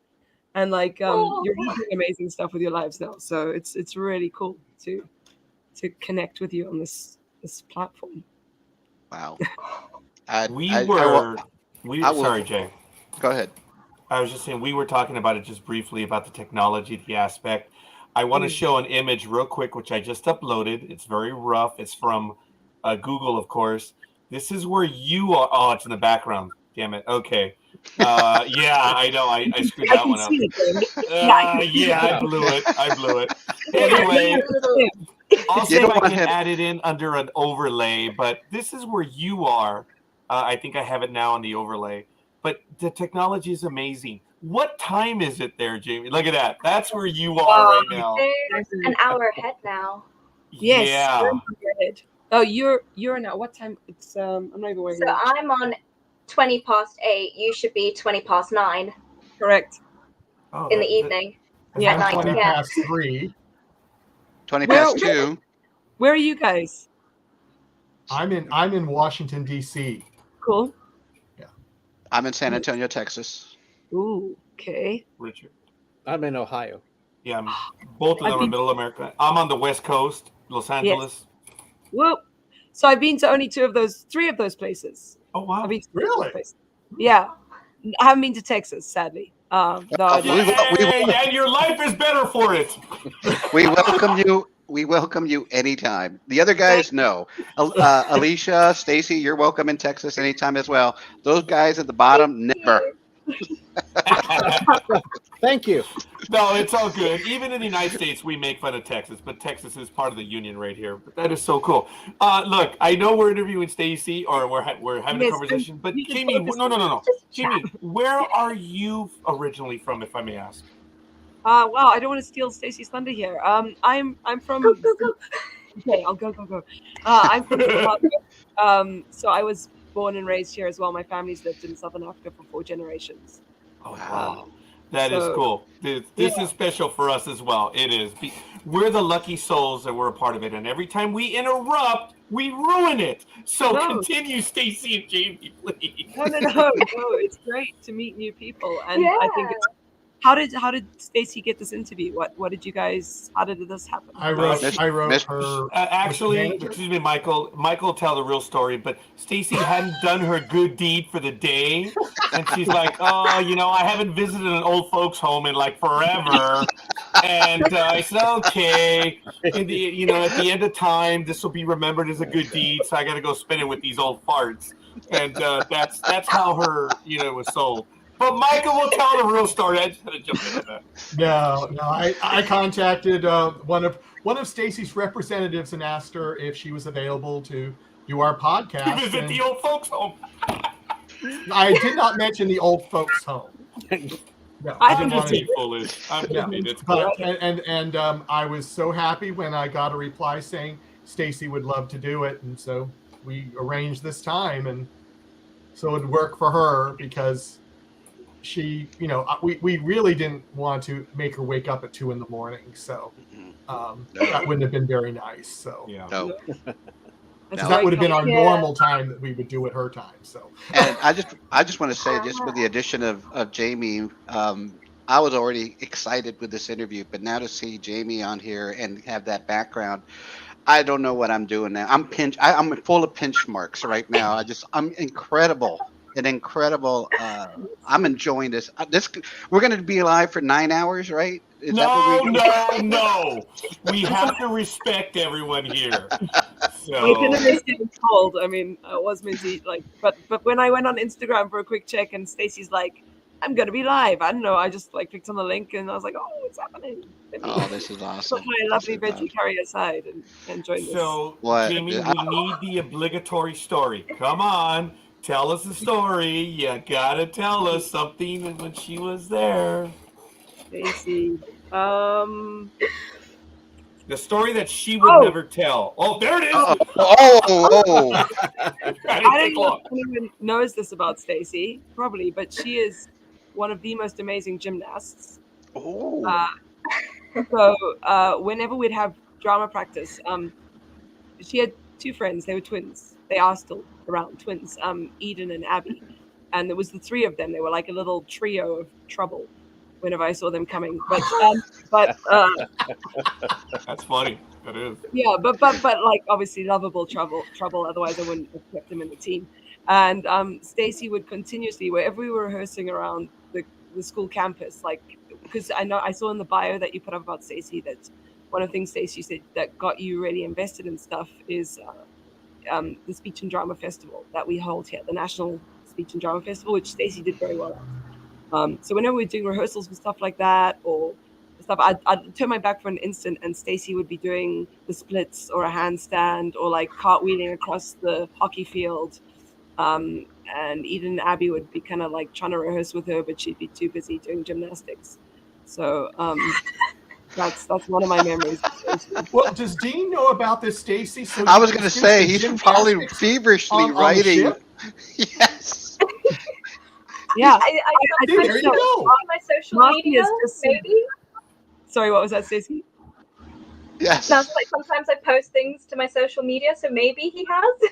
and you're doing amazing stuff with your lives now. So it's really cool to connect with you on this platform. Wow. Sorry, Jay. Go ahead. I was just saying, we were talking about it just briefly about the technology, the aspect. I want to show an image real quick, which I just uploaded. It's very rough. It's from Google, of course. This is where you are. Oh, it's in the background. Damn it. Okay. Yeah, I know. I screwed that one up. Yeah, I blew it. Anyway, I'll see if I can add it in under an overlay, but this is where you are. I think I have it now on the overlay. But the technology is amazing. What time is it there, Jamie? Look at that. That's where you are right now. There's an hour ahead now. Yes. Yeah. You're ahead. Oh, you're now. What time? It's I'm not even wearing. So I'm on 8:20. You should be 9:20 Correct. Oh, in the evening. Yeah. I'm 20 Yeah. past 3. 20 Where- past 2. Where are you guys? I'm in Washington, D.C. Cool. I'm in San Antonio, Texas. Ooh. Okay. Richard. I'm in Ohio. Yeah, both of them are middle America. I'm on the West Coast, Los Angeles. Whoop. So I've been to only three of those places. Oh, wow. I've been to Really? those places. Yeah. I haven't been to Texas, sadly. No, And your life is better for it. We welcome you. We welcome you anytime. The other guys, no. Alicia, Stacey, you're welcome in Texas anytime as well. Those guys at the bottom, never. Thank you. No, it's all good. Even in the United States, we make fun of Texas, but Texas is part of the union right here. But that is so cool. Look, I know we're interviewing Stacey, or we're having a Yes, conversation, but you can Jamie, focus no. Just Jamie, chat. where are you originally from, if I may ask? Wow, I don't want to steal Stacey's thunder here. I'm from. Go, go, go. Okay, I'll go. I'm from Zimbabwe. So I was born and raised here as well. My family's lived in Southern Africa for 4 generations. Oh, Wow. That is So- cool. This is special for us as well. It is. We're the lucky souls that we're a part of it. And every time we interrupt, we ruin it. So No. continue, Stacey and Jamie, please. No. It's great to meet new people, and I think Yeah. it's. How did Stacey get this interview? What did you guys? How did this happen? I wrote Miss- her. Actually, manager? excuse me, Michael will tell the real story, but Stacey hadn't done her good deed for the day. And she's like, oh, I haven't visited an old folks home in like forever. And I said, okay, at the end of time, this will be remembered as a good deed. So I got to go spend it with these old farts. And that's how her, was sold. But Michael will tell the real story. I just had to jump in on that. No. I contacted one of Stacey's representatives and asked her if she was available to do our podcast. To visit and the old folks home. I did not mention the old folks home. No, I I didn't I'm want just to. being foolish. I'm Yeah, just being it's but and I was so happy when I got a reply saying Stacey would love to do it, and so we arranged this time, and so it'd work for her because she, we really didn't want to make her wake up at 2 a.m, so that wouldn't have been very nice. So Yeah. No. because that would have been our Yeah. normal time that we would do at her time. So And I just want to say, just with the addition of Jamie, I was already excited with this interview, but now to see Jamie on here and have that background, I don't know what I'm doing now. I'm full of pinch marks right now. I'm incredible. I'm enjoying this. We're going to be live for 9 hours, right? Is that what we do? No. We have to respect everyone here. So We can understand it's cold. I mean, I was meant to eat but when I went on Instagram for a quick check, and Stacey's like, "I'm gonna be live." I don't know. I just clicked on the link, and I was like, "Oh, what's happening?" Oh, this is awesome. Put my lovely veggie curry aside and join this. So, What? Jamie, we need the obligatory story. Come on, tell us the story. You gotta tell us something when she was there. Stacey. The story that she would Oh. never tell. Oh, there it is. Oh. I didn't I don't take know long. if anyone knows this about Stacey, probably, but she is one of the most amazing gymnasts. Oh. So whenever we'd have drama practice, she had 2 friends. They were twins. They are still around, twins, Eden and Abby. And there was the 3 of them. They were like a little trio of trouble whenever I saw them coming. But That's funny. That is. yeah, but obviously lovable trouble. Otherwise, I wouldn't have kept them in the team. And Stacey would continuously, wherever we were rehearsing around the school campus, because I saw in the bio that you put up about Stacey that one of the things Stacey said that got you really invested in stuff is the Speech and Drama Festival that we hold here, the National Speech and Drama Festival, which Stacey did very well at. So whenever we're doing rehearsals and stuff like that, or stuff, I'd turn my back for an instant, and Stacey would be doing the splits or a handstand or cartwheeling across the hockey field. and Eden and Abby would be kind of like trying to rehearse with her, but she'd be too busy doing gymnastics. So that's one of my memories. Well, does Dean know about this, Stacey? So I you was going to experienced say the he's probably gymnastics feverishly on the writing. ship? Yes. Yeah. I See, post there you it go. on my social Marcy media, is just- maybe. Sorry, what was that, Stacey? Yes. Now, like sometimes I post things to my social media, so maybe he has.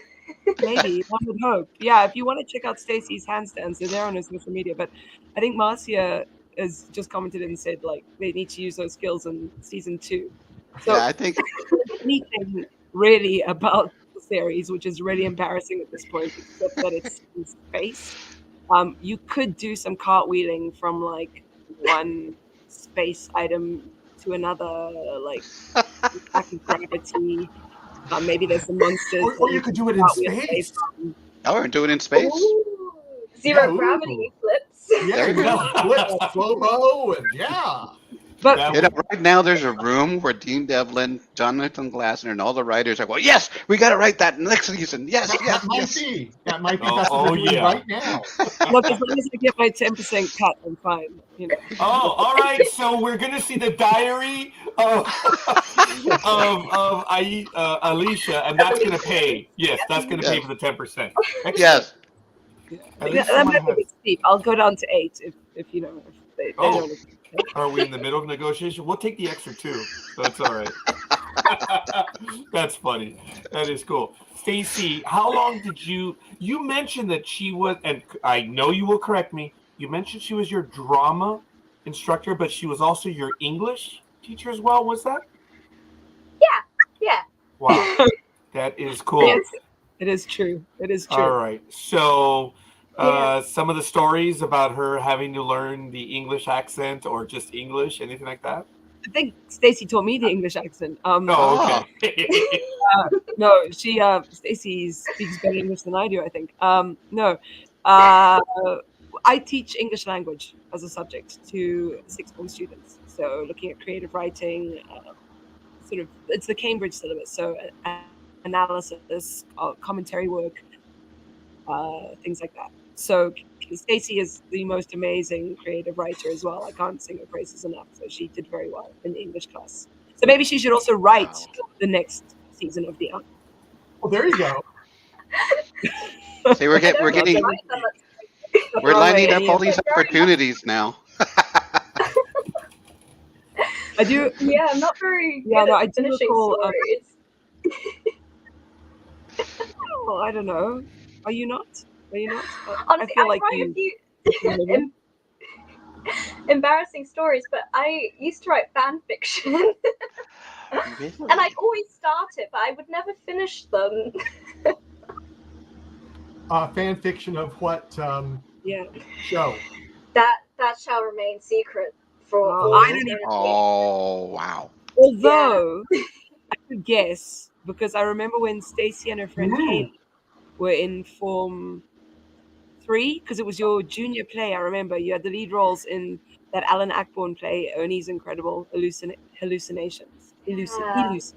Maybe, one would hope. Yeah, if you want to check out Stacey's handstands, they're there on her social media. But I think Marcia has just commented and said like they need to use those skills in season 2. So Yeah, I think anything really about the series, which is really embarrassing at this point, except that it's in space. You could do some cartwheeling from like one space item to another, like back of gravity. Maybe there's some monsters. Or you could do it in space. we're doing it in space. Ooh, zero Yeah, gravity flips. Yeah, There you go. flips, slow-mo, and yeah. But That You know, right now there's a room where Dean Devlin, Jonathan Glassner, and all the writers are going, yes, we got to write that next season. Yes, That yes, might yes. be. That might be. Oh, That's what they're doing yeah. right now. look, as long as I get my 10% cut, I'm fine. You know. Oh, all right. So we're gonna see the diary of Alicia, and that's gonna pay. Yes, that's gonna pay Yes. for the 10%. Yes. At least That someone might be a has- bit steep. I'll go down to 8 if you know if they Oh. don't. Are we in the middle of negotiation? We'll take the extra 2. So that's all right. That's funny. That is cool. Stacey, how long did you mentioned that she was, and I know you will correct me, you mentioned she was your drama instructor, but she was also your English teacher as well, was that? Yeah. Wow. That is cool. Yes, it is true. It is true. All right. So Yeah. some of the stories about her having to learn the English accent or just English, anything like that? I think Stacey taught me the English accent. Oh, okay. No, Stacey speaks better English than I do, I think. No. I teach English language as a subject to sixth form students. So looking at creative writing, sort of, it's the Cambridge syllabus. So analysis, commentary work, things like that. So Stacey is the most amazing creative writer as well. I can't sing her praises enough. So she did very well in the English class. So maybe she should also write the next season of the Ark. Well, there you go. See, we're getting we're lining up all these opportunities now. I do. Yeah, I'm not very Yeah, good no, at I do finishing recall, stories. Oh, I don't know. Are you not? Are you not? Honestly, I feel I like write you. a few embarrassing stories, but I used to write fan fiction, Really? and I'd always start it, but I would never finish them. Fan fiction of what Yeah. show? That shall remain secret for Oh, all I don't eternity. Oh, wow. Although I could guess because I remember when Stacey and her friend Ooh. Kate were in Form 3, because it was your junior play. I remember you had the lead roles in that Alan Ayckbourn play, Ernie's Incredible Hallucinations. Illusions.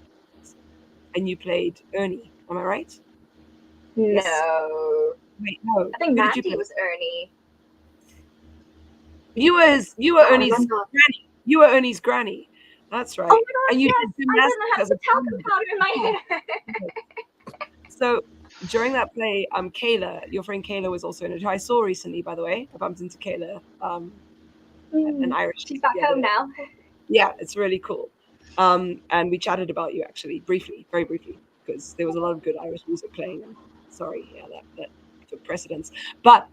And you played Ernie. Am I right? No, Wait, no. I think Who did you Mandy play? was Ernie. You were I Ernie's remember. granny. You were Ernie's granny. That's right. Oh my god, And you yes! did I gymnastics didn't have as the a talcum child. powder in my hair. So during that play, Kayla, your friend Kayla was also in it, who I saw recently, by the way. I bumped into Kayla, an Irish. She's back the other home day. now. Yeah, it's really cool. And we chatted about you actually, briefly, very briefly, because there was a lot of good Irish music playing. And sorry, yeah, that took precedence. But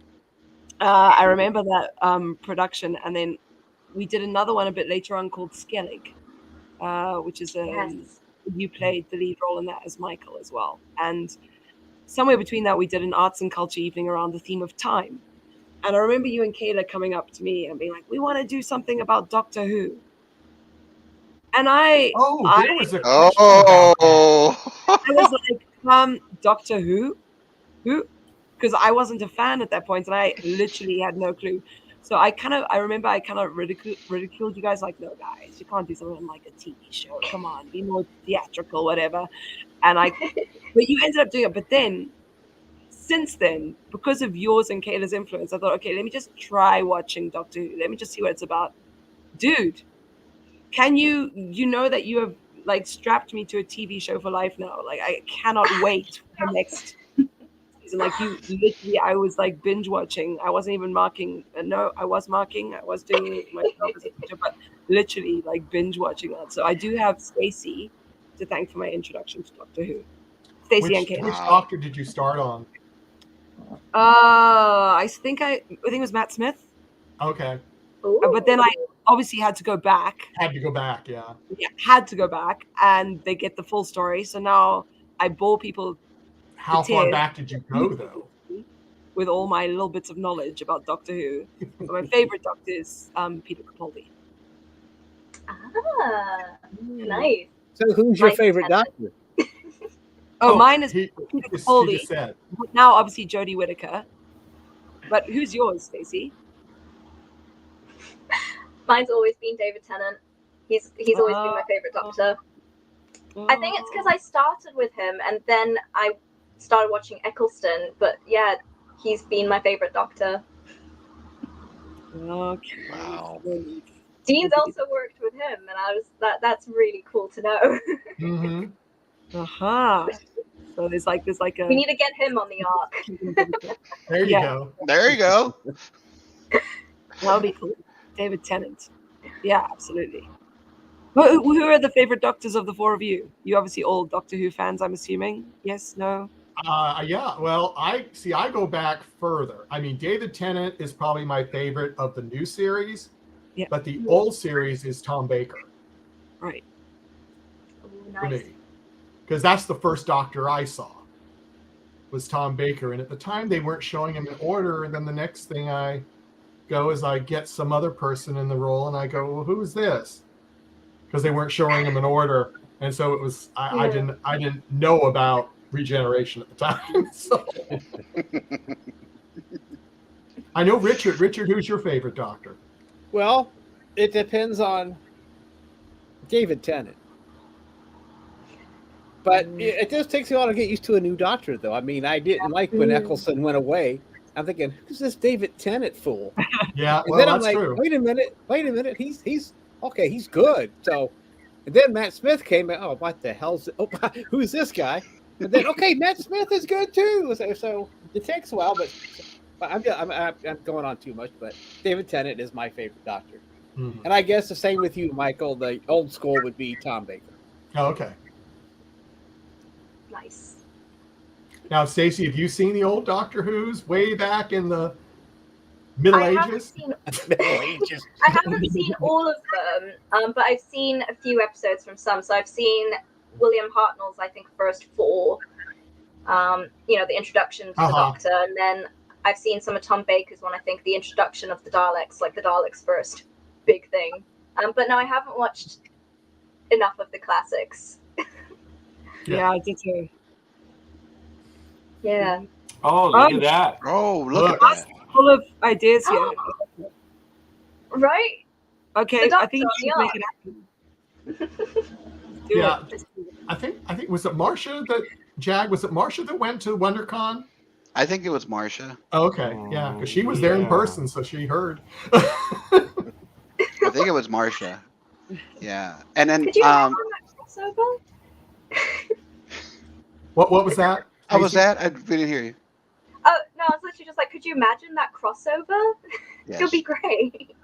I remember that production, and then we did another one a bit later on called Skellig, which is Yes. you played the lead role in that as Michael as well. And somewhere between that, we did an arts and culture evening around the theme of time. And I remember you and Kayla coming up to me and being like, we want to do something about Doctor Who. And I there was a question about that. Oh. I was like, Doctor Who? Who? Because I wasn't a fan at that point and I literally had no clue. So I remember I kind of ridiculed you guys, like, no, guys, you can't do something like a TV show. Come on, be more theatrical, whatever. But you ended up doing it. But then since then, because of yours and Kayla's influence, I thought, okay, let me just try watching Doctor Who. Let me just see what it's about. Dude, can you know that you have like strapped me to a TV show for life now? Like, I cannot wait for the next season. Like, you literally, I was like binge watching. I wasn't even marking. No, I was marking. I was doing my job as a teacher, but literally like binge watching that. So I do have Stacey to thank for my introduction to Doctor Who. Stacey and Which Kayla. doctor did you start on? I think it was Matt Smith. Okay, But then I obviously had to go back. had to go back. Yeah. Yeah, had to go back, and they get the full story. So now I bore people How far tears. back did you go though? with all my little bits of knowledge about Doctor Who. But my favorite Doctor is Peter Capaldi. Ah, nice. So who's your Mine's favorite Tennant. doctor? Oh, mine is he Peter just Capaldi. said. Now, obviously, Jodie Whittaker. But who's yours, Stacey? Mine's always been David Tennant. He's always been my favorite Doctor. I think it's because I started with him and then I started watching Eccleston. But yeah, he's been my favorite Doctor. Okay. Wow. Dean's also worked with him, and I was that's really cool to know. Mm-hmm. Uh-huh. So there's like a We need to get him on the arc. There you Yeah. go. There you go. that would be cool. David Tennant. Yeah, absolutely. Who are the favorite Doctors of the four of you? You obviously all Doctor Who fans, I'm assuming. Yes, no? Yeah. Well, I go back further. I mean, David Tennant is probably my favorite of the new series. Yeah. But the old series is Tom Baker Right. Ooh, for nice. me, because that's the first Doctor I saw was Tom Baker, and at the time they weren't showing him in order. And then the next thing I go is I get some other person in the role, and I go, well, who's this? Because they weren't showing him in order, and so it was I didn't know about regeneration at the time. So I know Richard. Richard, who's your favorite Doctor? Well, it depends on David Tennant. But it just takes a while to get used to a new doctor, though. I mean, I didn't like when Eccleston went away. I'm thinking, who's this David Tennant fool? Yeah, And well, then I'm that's like, true. wait a minute, he's okay, he's good. So, and then Matt Smith came in. Oh, what the hell's? Oh, who's this guy? And then okay, Matt Smith is good too. So it takes a while, but I'm going on too much. But David Tennant is my favorite Doctor, and I guess the same with you, Michael. The old school would be Tom Baker. Oh, okay. Nice. Now, Stacey, have you seen the old Doctor Who's way back in the Middle Ages? I haven't seen all of them, but I've seen a few episodes from some. So I've seen William Hartnell's, I think, first four. The introduction to the Doctor, and then I've seen some of Tom Baker's one. I think the introduction of the Daleks, like the Daleks' first big thing. But no, I haven't watched enough of the classics. Yeah, I did too. Yeah. Oh, look at that. Oh, look at that. Full of ideas here. Right? Okay, The I think Doctor you on should make it happen. Do Yeah. it. I think was it Marcia that Jag? Was it Marcia that went to WonderCon? I think it was Marcia. Oh, okay, yeah, because she was there in person, so she heard. I think it was Marcia. Yeah, and then Could you imagine that crossover? What was that? how was that? We didn't hear you. Oh no, I was literally just like, could you imagine that crossover? Yes. It'll be great.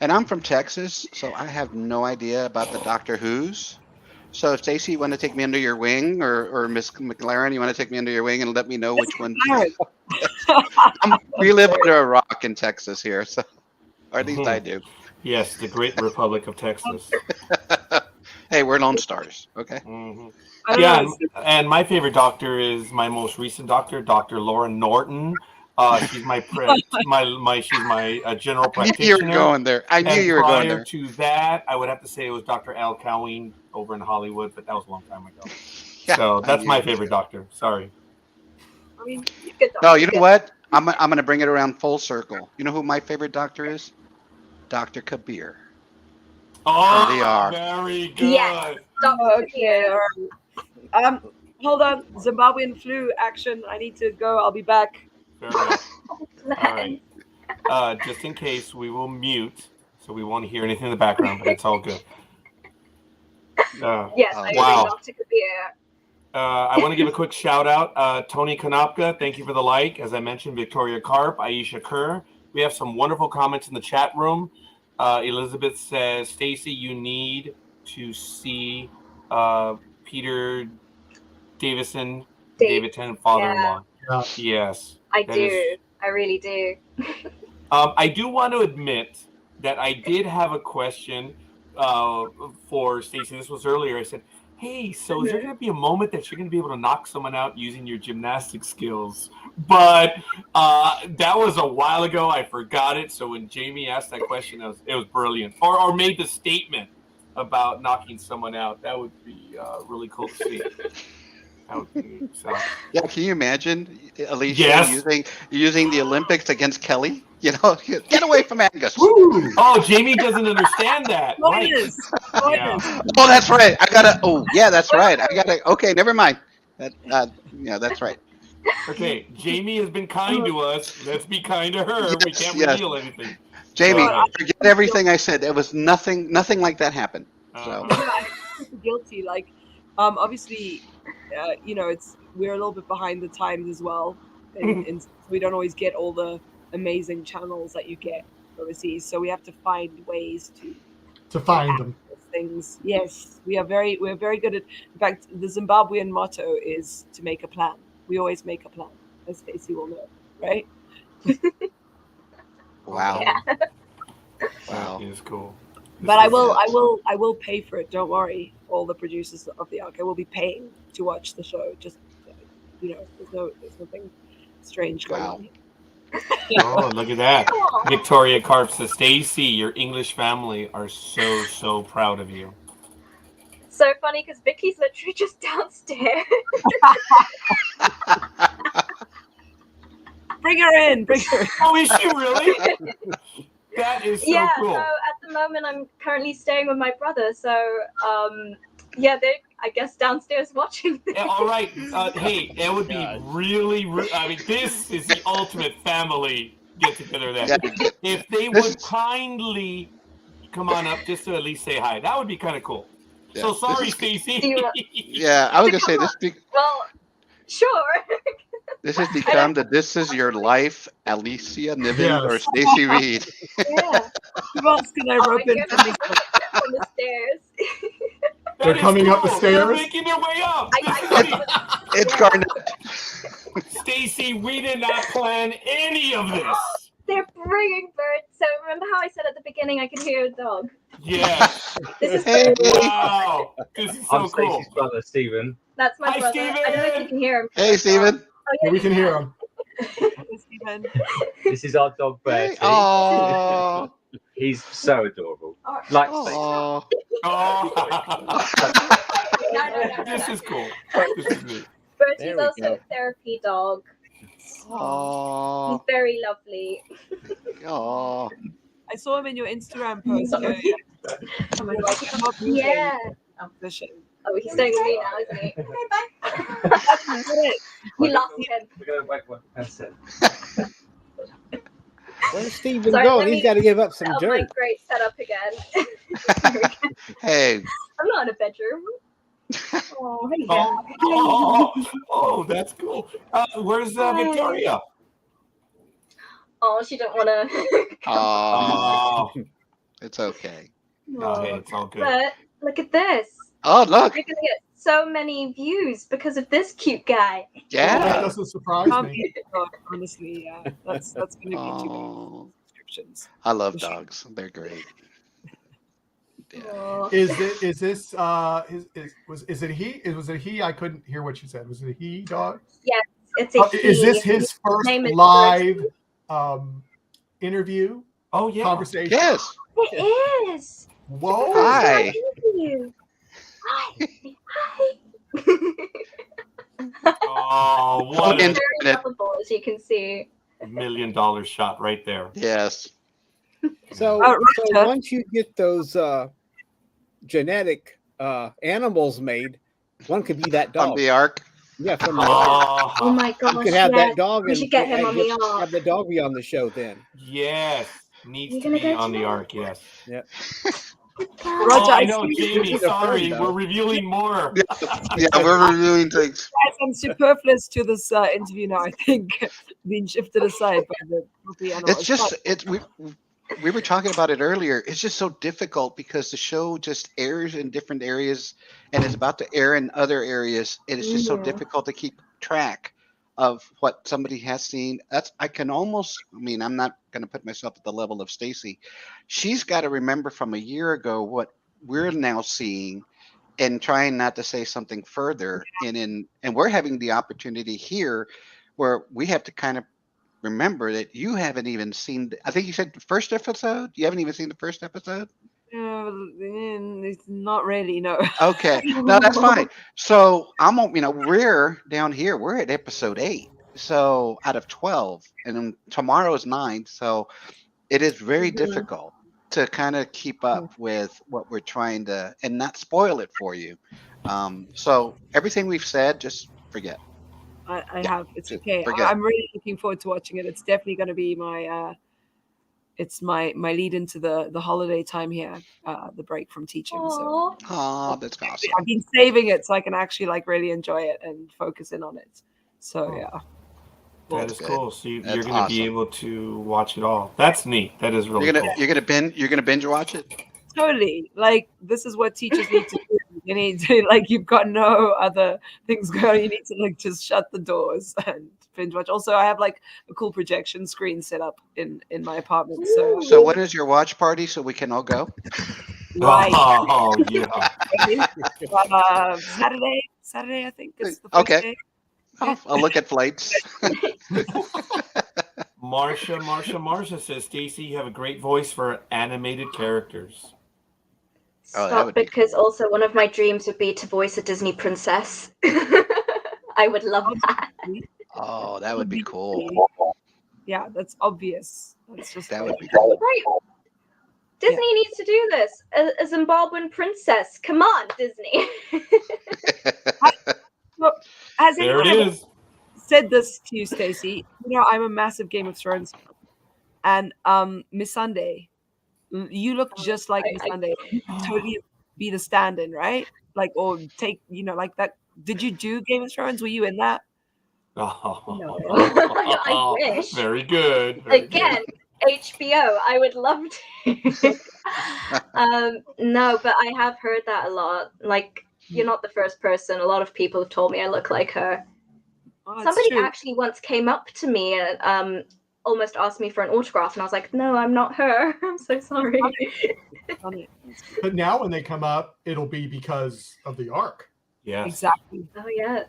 And I'm from Texas, so I have no idea about the Doctor Who's. So, Stacey, you want to take me under your wing, or Miss McLaren, you want to take me under your wing and let me know which one? We live under a rock in Texas here, so or at least I do. Yes, the great Republic of Texas. Hey, we're Lone Stars, okay? hmm I don't Yeah, know. and my favorite doctor is my most recent doctor, Dr. Lauren Norton. She's my general I knew practitioner. you were going there. I knew And you were going prior there. to that, I would have to say it was Dr. Al Cowing over in Hollywood, but that was a long time ago. Yeah, So I that's knew my it. favorite doctor. Sorry. I mean, good No, you Doctor. know what? I'm going to bring it around full circle. You know who my favorite doctor is? Dr. Kabir. Oh, They are. very good. Yes. Dr. Okay, Kabir. all right. hold on. Zimbabwean flu action. I need to go. I'll be back. Fair enough. All right. Just in case, we will mute, so we won't hear anything in the background, but it's all good. Yes, I wow. agree. Dr. Kabir. I want to give a quick shout out. Tony Konopka, thank you for the like. As I mentioned, Victoria Karp, Aisha Kerr. We have some wonderful comments in the chat room. Elizabeth says, Stacey, you need to see Peter Davidson, father-in-law. Yeah. Yes. I do. I really do. I do want to admit that I did have a question for Stacey. This was earlier. I said, hey, so is there going to be a moment that you're going to be able to knock someone out using your gymnastic skills? But that was a while ago. I forgot it. So when Jamie asked that question, it was brilliant. Or made the statement about knocking someone out. That would be really cool to see. Yeah, can you imagine Alicia using the Olympics against Kelly? You know, get away from Angus. Oh, Jamie doesn't understand that. Right. Yeah. Oh, that's right. That's right. Okay, never mind. That's right. Okay, Jamie has been kind to us. Let's be kind to her. Yes, we can't reveal anything. Jamie, forget everything I said. There was nothing like that happened. So. I'm guilty. Like, obviously, we're a little bit behind the times as well, and we don't always get all the amazing channels that you get overseas. So we have to find ways to find them. Things. Yes, we're very good at. In fact, the Zimbabwean motto is to make a plan. We always make a plan, as Stacey will know, right? Wow. Yeah. Wow, it is cool. But I will pay for it. Don't worry, all the producers of the Ark. I will be paying to watch the show. Just there's nothing strange going on. Oh, look at that! Victoria Karp says, Stacey, your English family are so proud of you. So funny because Vicky's literally just downstairs. Bring her in. Oh, is she really? That is so cool. So at the moment I'm currently staying with my brother. So they're I guess downstairs watching. All right. Hey, that would be really. I mean, this is the ultimate family get together. If they would kindly come on up just to at least say hi, that would be kind of cool. Yeah, so sorry, Stacey. Yeah, I was gonna say this. Well, sure. This has become This Is Your Life, Alicia Niven or Stacey Read. Yeah. Who else can I rope in from the stairs? They're coming up the stairs. They're making their way up. It's Garnet. Stacey, we did not plan any of this. They're bringing birds. So remember how I said at the beginning I could hear a dog? Yeah. This is wow. This is so cool. Stacey's brother, Stephen. That's my brother. Stephen. I don't know if you can hear him. Hey, Stephen. Oh, yeah, we can hear him. Stephen. This is our dog, Bertie. Oh. He's so adorable. Like Stacey. No. This is cool. This is neat. Bertie's also a therapy dog. Oh. He's very lovely. Oh. I saw him in your Instagram post. Yeah. Oh, he's staying with me now, isn't he? Okay, bye. We lost him. We're going to wait for Hansen. Where's Stephen going? He's got to give up some dirt. My great setup again. Hey. I'm not in a bedroom. Oh, that's cool. Where's Victoria? Oh, she don't want to. Oh, it's okay. Okay, it's all good. But look at this. Oh, look. You're gonna get so many views because of this cute guy. Yeah. That doesn't surprise me. Honestly, yeah. That's gonna be too many subscriptions. I love dogs. They're great. Yeah. Is it he? Was it he? I couldn't hear what you said. Was it a he dog? Yes, it's a he. Is this his first live interview? Oh yeah. Conversation. Yes. It is. Whoa. Hi. Hi. Oh, what very lovable, as you can see. $1 million shot right there. Yes. So once you get those genetic animals made, one could be that dog. On the Ark. Yeah, from the ark. Oh my gosh! You could have yeah. that dog We and should get him on the ark. have the dog be on the show then. Yes, needs You're to gonna be go on to the that? ark. Yes. Yeah. Roger, I know, see Jamie. This is a friend, Sorry, though. we're revealing more. Yeah, we're reviewing things. I'm superfluous to this interview now. I think being shifted aside by the animal. It's just we were talking about it earlier. It's just so difficult because the show just airs in different areas and is about to air in other areas. And it's just so difficult to keep track of what somebody has seen. I mean, I'm not going to put myself at the level of Stacey. She's got to remember from a year ago what we're now seeing and trying not to say something further. And we're having the opportunity here where we have to kind of remember that you haven't even seen, I think you said the first episode? You haven't even seen the first episode? It's not really, no. Okay. No, that's fine. So we're down here, we're at episode 8. So out of 12, and then tomorrow is 9. So it is very difficult to kind of keep up with what we're trying to, and not spoil it for you. So everything we've said, just forget. I have. It's okay. Forget. I'm really looking forward to watching it. It's definitely going to be my it's my lead into the holiday time here, the break from teaching. So That's awesome. I've been saving it so I can actually like really enjoy it and focus in on it. So yeah. That is good. cool. So you're going to awesome. be able to watch it all. That's neat. That is really cool. You're gonna binge watch it? Totally. Like this is what teachers need to do. You need to you've got no other things going. You need to just shut the doors and binge watch. Also, I have a cool projection screen set up in my apartment. So when is your watch party so we can all go? Right. Oh yeah. Saturday, I think is the first day. I'll look at flights. Marsha says, Stacey, you have a great voice for animated characters. Stop, because also one of my dreams would be to voice a Disney princess. I would love that. Oh, that would be cool. Yeah, that's obvious. That's just that would be cool. Right. Disney needs to do this. A Zimbabwean princess. Come on, Disney. Has There it anyone is. said this to you, Stacey? I'm a massive Game of Thrones fan. And Miss Sunday, you look just like Miss Sunday. You could totally be the stand-in, right? Or take, that. Did you do Game of Thrones? Were you in that? Oh, No. I wish. Very good. Again, HBO. I would love to. No, but I have heard that a lot. You're not the first person. A lot of people have told me I look like her. Oh, Somebody actually once came up to me and almost asked me for an autograph, and I was like, "No, I'm not her. I'm so sorry." But now when they come up, it'll be because of the arc. Yes. Exactly. Oh yeah.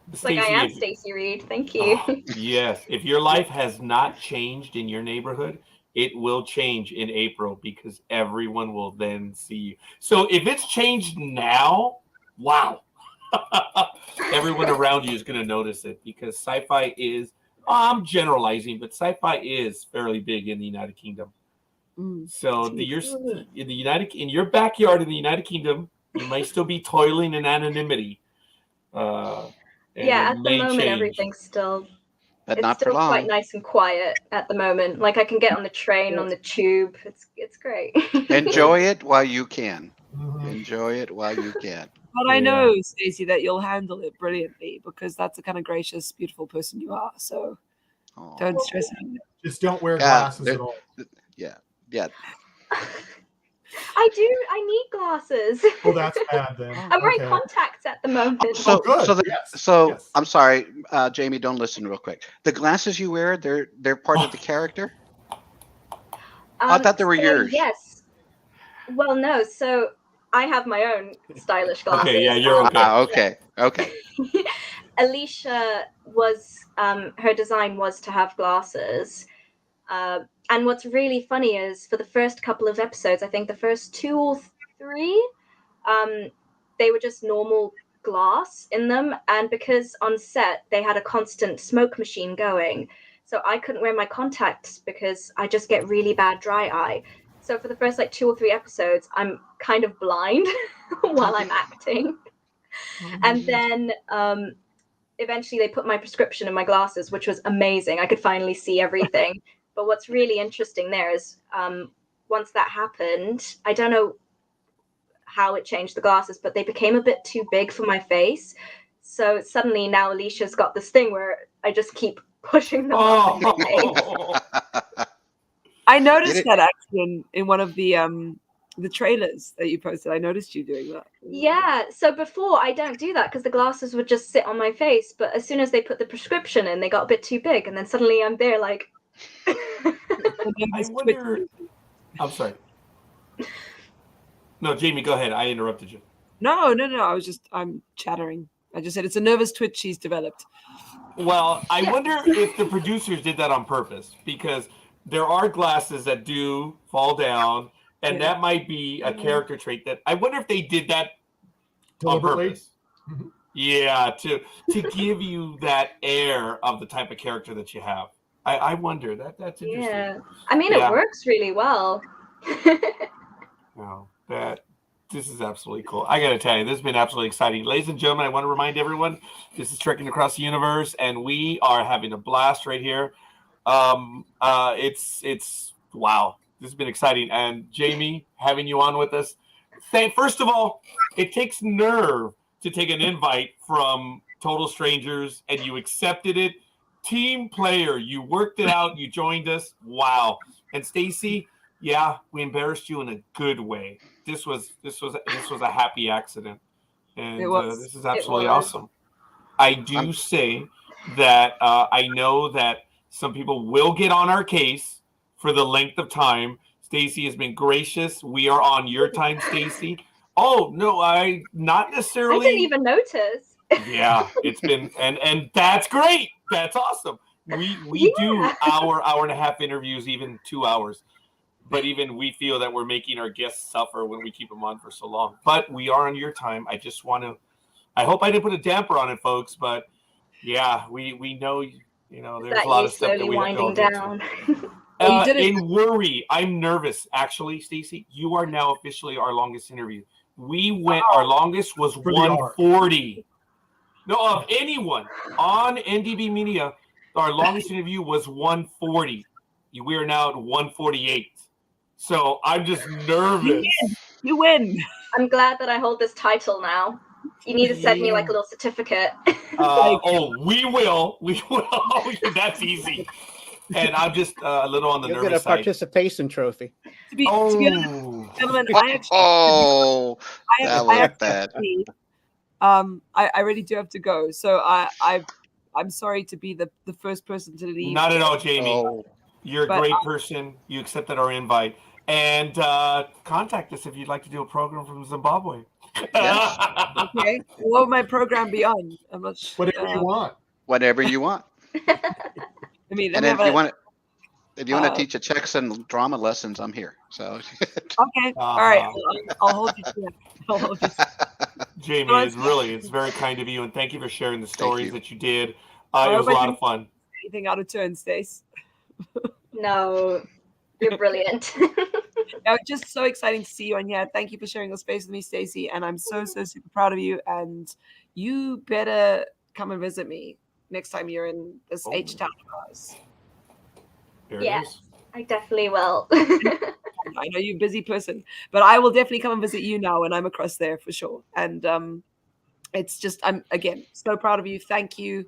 It's Stacey, I am Stacey Read. Thank you. Yes. If your life has not changed in your neighborhood, it will change in April because everyone will then see you. So if it's changed now, wow. Everyone around you is going to notice it because sci-fi is, I'm generalizing, but sci-fi is fairly big in the United Kingdom. So in your backyard in the United Kingdom, you might still be toiling in anonymity. Yeah, at the moment, everything's still... But it's not still for long. quite nice and quiet at the moment. I can get on the train, on the tube. It's great. Enjoy it while you can. Mhm. Enjoy it while you can. But I know, Stacey, that you'll handle it brilliantly because that's the kind of gracious, beautiful person you are. So don't stress out. Just don't wear glasses at all. Yeah. I do. I need glasses. Well, that's bad then. I'm wearing contacts at the moment. So, good. Yes. I'm sorry, Jamie. Don't listen real quick. The glasses you wear, they're part of the character. I thought they were yours. Yes. Well, no. So I have my own stylish glasses. Okay. Yeah, you're okay. Okay. Alicia was her design was to have glasses. And what's really funny is for the first couple of episodes, I think the first 2 or 3, they were just normal glass in them. And because on set, they had a constant smoke machine going. So I couldn't wear my contacts because I just get really bad dry eye. So for the first 2 or 3 episodes, I'm kind of blind while I'm acting. And then eventually they put my prescription in my glasses, which was amazing. I could finally see everything. But what's really interesting there is once that happened, I don't know how it changed the glasses, but they became a bit too big for my face. So suddenly now Alicia's got this thing where I just keep pushing them up in my face. I noticed that actually in one of the trailers that you posted. I noticed you doing that. Yeah, so before I don't do that because the glasses would just sit on my face, but as soon as they put the prescription in, they got a bit too big, and then suddenly I'm there like. I wonder. I'm sorry. No, Jamie, go ahead. I interrupted you. No. I'm chattering. I just said it's a nervous twitch she's developed. Well, I wonder if the producers did that on purpose, because there are glasses that do fall down, and that might be a character trait that I wonder if they did that on purpose. Yeah, to give you that air of the type of character that you have. I wonder that's interesting. Yeah, I mean it works really well. No, this is absolutely cool. I got to tell you, this has been absolutely exciting. Ladies and gentlemen, I want to remind everyone, this is Trekking Across the Universe, and we are having a blast right here. It's wow. This has been exciting. And Jamie, having you on with us. First of all, it takes nerve to take an invite from total strangers, and you accepted it. Team player, you worked it out. You joined us. Wow. And Stacey, yeah, we embarrassed you in a good way. This was a happy accident, and this is absolutely awesome. I do say that I know that some people will get on our case for the length of time. Stacey has been gracious. We are on your time, Stacey. Oh no, I not necessarily. I didn't even notice. Yeah, it's been and that's great. That's awesome. We do hour and a half interviews, even 2 hours. But even we feel that we're making our guests suffer when we keep them on for so long. But we are on your time. I just want to. I hope I didn't put a damper on it, folks. But yeah, we know there's a lot of stuff that we have to down. In worry, I'm nervous. Actually, Stacey, you are now officially our longest interview. Our longest was 140. No, of anyone on NDB Media, our longest interview was 140. We are now at 148. So I'm just nervous. You win. I'm glad that I hold this title now. You need to send me like a little certificate. We will. That's easy. And I'm just a little on the nervous side. You'll get a participation trophy. Gentlemen, I really do have to go. So I'm sorry to be the first person to leave. Not at all, Jamie. You're a great person. You accepted our invite. And contact us if you'd like to do a program from Zimbabwe. Yes. Okay. What would my program be on? I'm not sure. Whatever you want. Whatever you want. I mean, and if you want to teach a checks and drama lessons, I'm here. So okay. All right. I'll hold you to that. Jamie, it's very kind of you, and thank you for sharing the stories that you did. It was a lot of fun. Anything out of turn, Stace? No, you're brilliant. It's just so exciting to see you on here. Thank you for sharing your space with me, Stacey, and I'm so super proud of you. And you better come and visit me next time you're in this H-Town of ours. Yes, I definitely will. I know you're a busy person, but I will definitely come and visit you now when I'm across there for sure. And it's just, I'm again so proud of you. Thank you,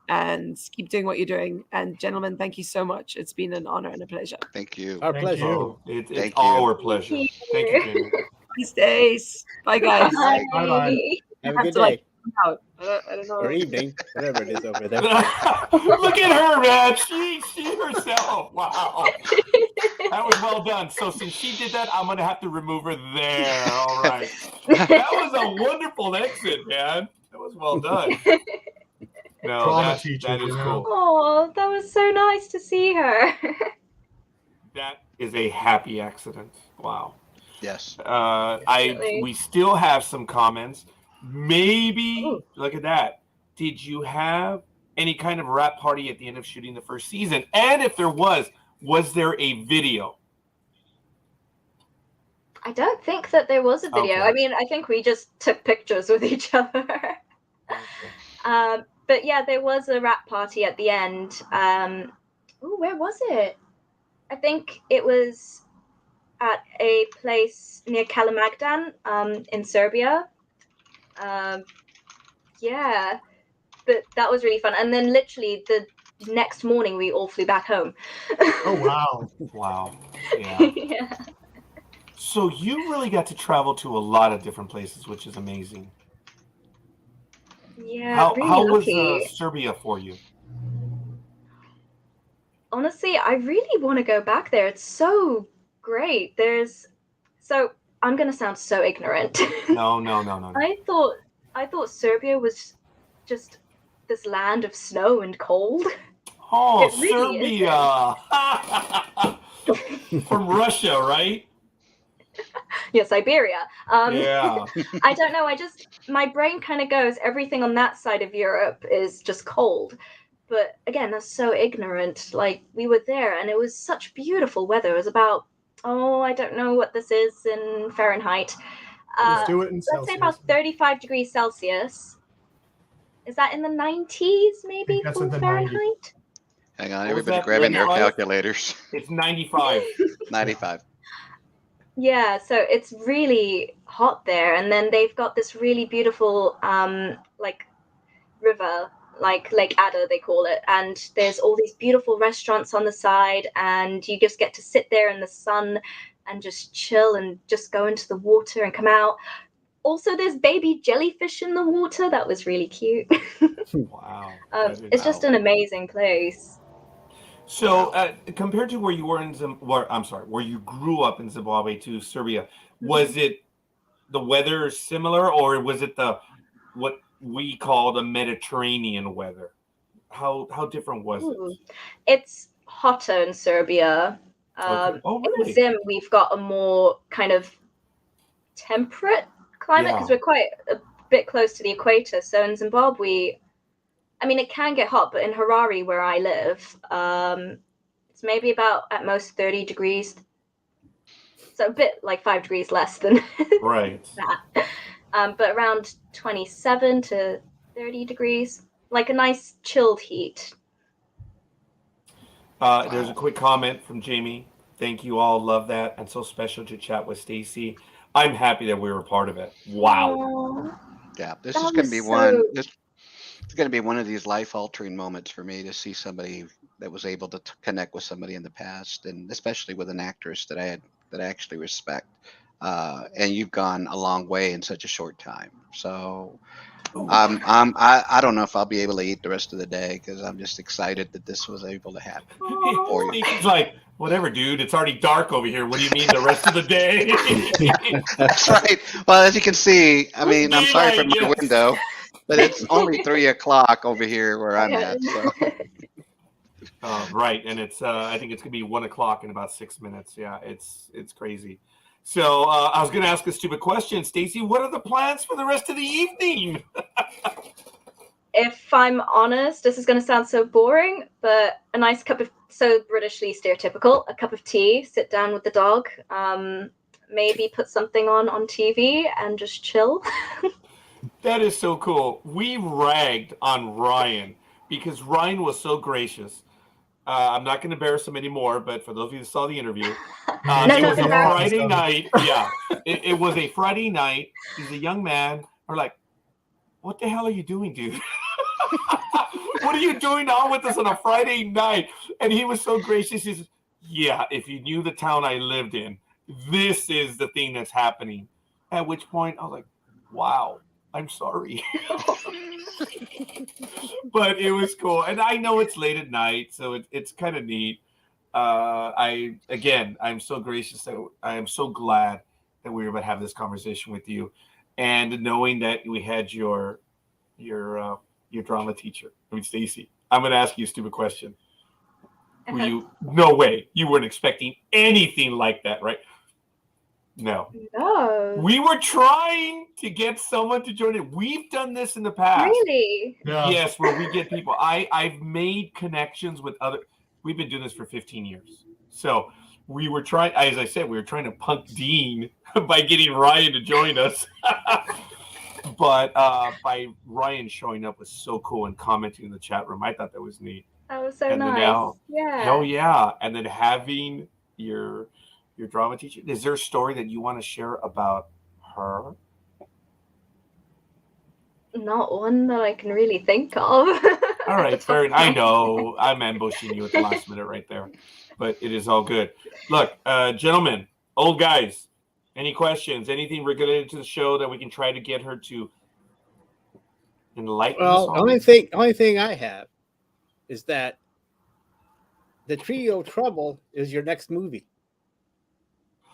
and keep doing what you're doing. And gentlemen, thank you so much. It's been an honor and a pleasure. Thank you. Our pleasure. It's our pleasure. Thank you, Jamie. Bye, Stace. Bye, guys. Bye. Have a good day. Out. I don't know. Or evening, whatever it is over there. Look at her, man. She herself. Wow. That was well done. So since she did that, I'm going to have to remove her there. All right. That was a wonderful exit, man. That was well done. No, that is cool. Oh, that was so nice to see her. That is a happy accident. Wow. Yes. We still have some comments. Maybe look at that. Did you have any kind of rap party at the end of shooting the first season? And if there was there a video? I don't think that there was a video. Okay. I mean, I think we just took pictures with each other. But yeah, there was a wrap party at the end. Where was it? I think it was at a place near Kalimagdan, in Serbia. Yeah, but that was really fun. And then literally the next morning, we all flew back home. Oh wow! Wow. Yeah. Yeah. So you really got to travel to a lot of different places, which is amazing. Yeah, really how was lucky. Serbia for you? Honestly, I really want to go back there. It's so great. So I'm gonna sound so ignorant. No. I thought Serbia was just this land of snow and cold. Oh, It really Serbia. From Russia, right? Yeah, Siberia. Yeah. I don't know. My brain kind of goes, everything on that side of Europe is just cold. But again, that's so ignorant. Like, we were there and it was such beautiful weather. It was about, I don't know what this is in Fahrenheit. Let's do it in Let's say Celsius. about 35 degrees Celsius. Is that in the 90s, maybe, that's for in the 90s. Fahrenheit? Hang on, What was everybody that, grabbing their 95? calculators. It's 95. 95. Yeah, so it's really hot there, and then they've got this really beautiful like river, like Lake Ada they call it, and there's all these beautiful restaurants on the side, and you just get to sit there in the sun and just chill and just go into the water and come out. Also, there's baby jellyfish in the water. That was really cute. Wow. It's just an amazing place. So, compared to where you were in where you grew up in Zimbabwe to Serbia, was it the weather similar, or was it what we call the Mediterranean weather? How different was it? It's hotter in Serbia. Okay. Oh, really? In Zim, we've got a more kind of temperate climate because we're quite a bit close to the equator. So in Zimbabwe, I mean, it can get hot, but in Harare, where I live, it's maybe about at most 30 degrees. So a bit like 5 degrees less than right. that. But around 27 to 30 degrees, like a nice chilled heat. There's a quick comment from Jamie. Thank you all. Love that. And so special to chat with Stacey. I'm happy that we were a part of it. Wow. Aww. Yeah, this is going to be it's going to be one of these life-altering moments for me to see somebody that was able to connect with somebody in the past, and especially with an actress that I actually respect. And you've gone a long way in such a short time. So I don't know if I'll be able to eat the rest of the day because I'm just excited that this was able to happen for you. He's like, whatever, dude. It's already dark over here. What do you mean the rest of the day? That's right. Well, as you can see, I mean, I'm sorry for my window, but it's only 3 o'clock over here where I'm at. So. Right, and it's I think it's gonna be 1 o'clock in about 6 minutes. Yeah, it's crazy. So I was gonna ask a stupid question, Stacey. What are the plans for the rest of the evening? If I'm honest, this is going to sound so boring, but a nice cup of, so Britishly stereotypical, a cup of tea, sit down with the dog, maybe put something on TV and just chill. That is so cool. We ragged on Ryan because Ryan was so gracious. I'm not going to embarrass him anymore, but for those of you who saw the interview, it was a Friday night. Yeah, it was a Friday night. He's a young man. We're like, what the hell are you doing, dude? What are you doing on with us on a Friday night? And he was so gracious. He says, yeah, if you knew the town I lived in, this is the thing that's happening. At which point I was like, wow, I'm sorry. But it was cool. And I know it's late at night, so it's kind of neat. I'm so gracious that I am so glad that we were able to have this conversation with you. And knowing that we had your drama teacher, Stacey, I'm going to ask you a stupid question. No way. You weren't expecting anything like that, right? No. We were trying to get someone to join it. We've done this in the past. Really? Yeah. Yes, where we get people. I've made connections with we've been doing this for 15 years. So we were trying, as I said, we were trying to punk Dean by getting Ryan to join us. But by Ryan showing up was so cool and commenting in the chat room. I thought that was neat. That was so And then nice. now, Yeah. hell yeah! And then having your drama teacher. Is there a story that you want to share about her? Not one that I can really think of. All right, fair enough. I know I'm ambushing you at the last minute right there, but it is all good. Look, gentlemen, old guys, any questions? Anything related to the show that we can try to get her to enlighten us Well, on? only thing I have is that the Trio Trouble is your next movie.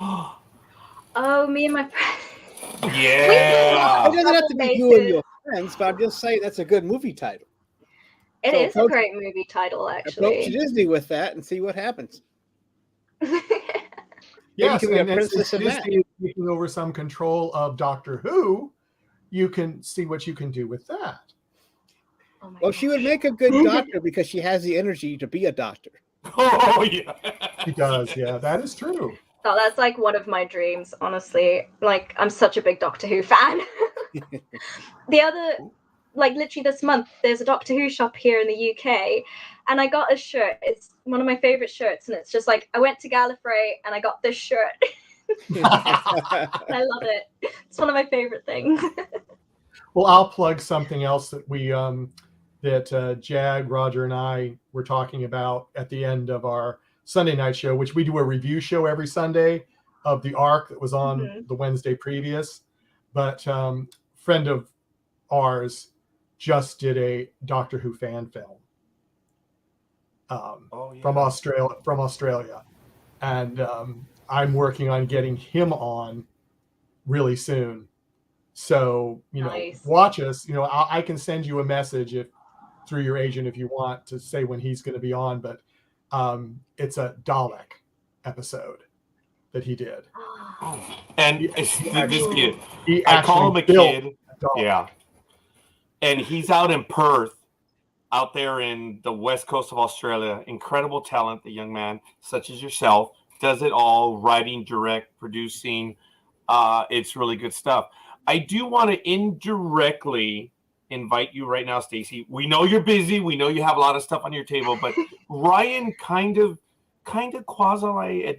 Oh, me and my friend. Yeah. It doesn't have to be you and your friends, but I'm just saying that's a good movie title. It So is a great movie title, Approach actually. Disney with that and see what happens. Yes, you can be a and since princess in that. Disney is taking over some control of Doctor Who, you can see what you can do with that. Oh my Well, she would make a good doctor because she has the energy to be a doctor. Oh yeah. She does, yeah, that is true. Oh, that's like one of my dreams, honestly. Like, I'm such a big Doctor Who fan. Literally this month, there's a Doctor Who shop here in the UK, and I got a shirt. It's one of my favorite shirts, and it's just like, I went to Gallifrey and I got this shirt. I love it. It's one of my favorite things. Well, I'll plug something else that we that Jag, Roger, and I were talking about at the end of our Sunday night show, which we do a review show every Sunday of the arc that was on the Wednesday previous. But friend of ours just did a Doctor Who fan film from Australia, and I'm working on getting him on really soon. So Nice. watch us. I can send you a message through your agent if you want to say when he's going to be on, but it's a Dalek episode that he did. And He I call him a built kid. a Dalek. Yeah. And he's out in Perth, out there in the west coast of Australia. Incredible talent, the young man, such as yourself, does it all, writing, direct, producing. It's really good stuff. I do want to indirectly invite you right now, Stacey. We know you're busy. We know you have a lot of stuff on your table, but Ryan kind of quasi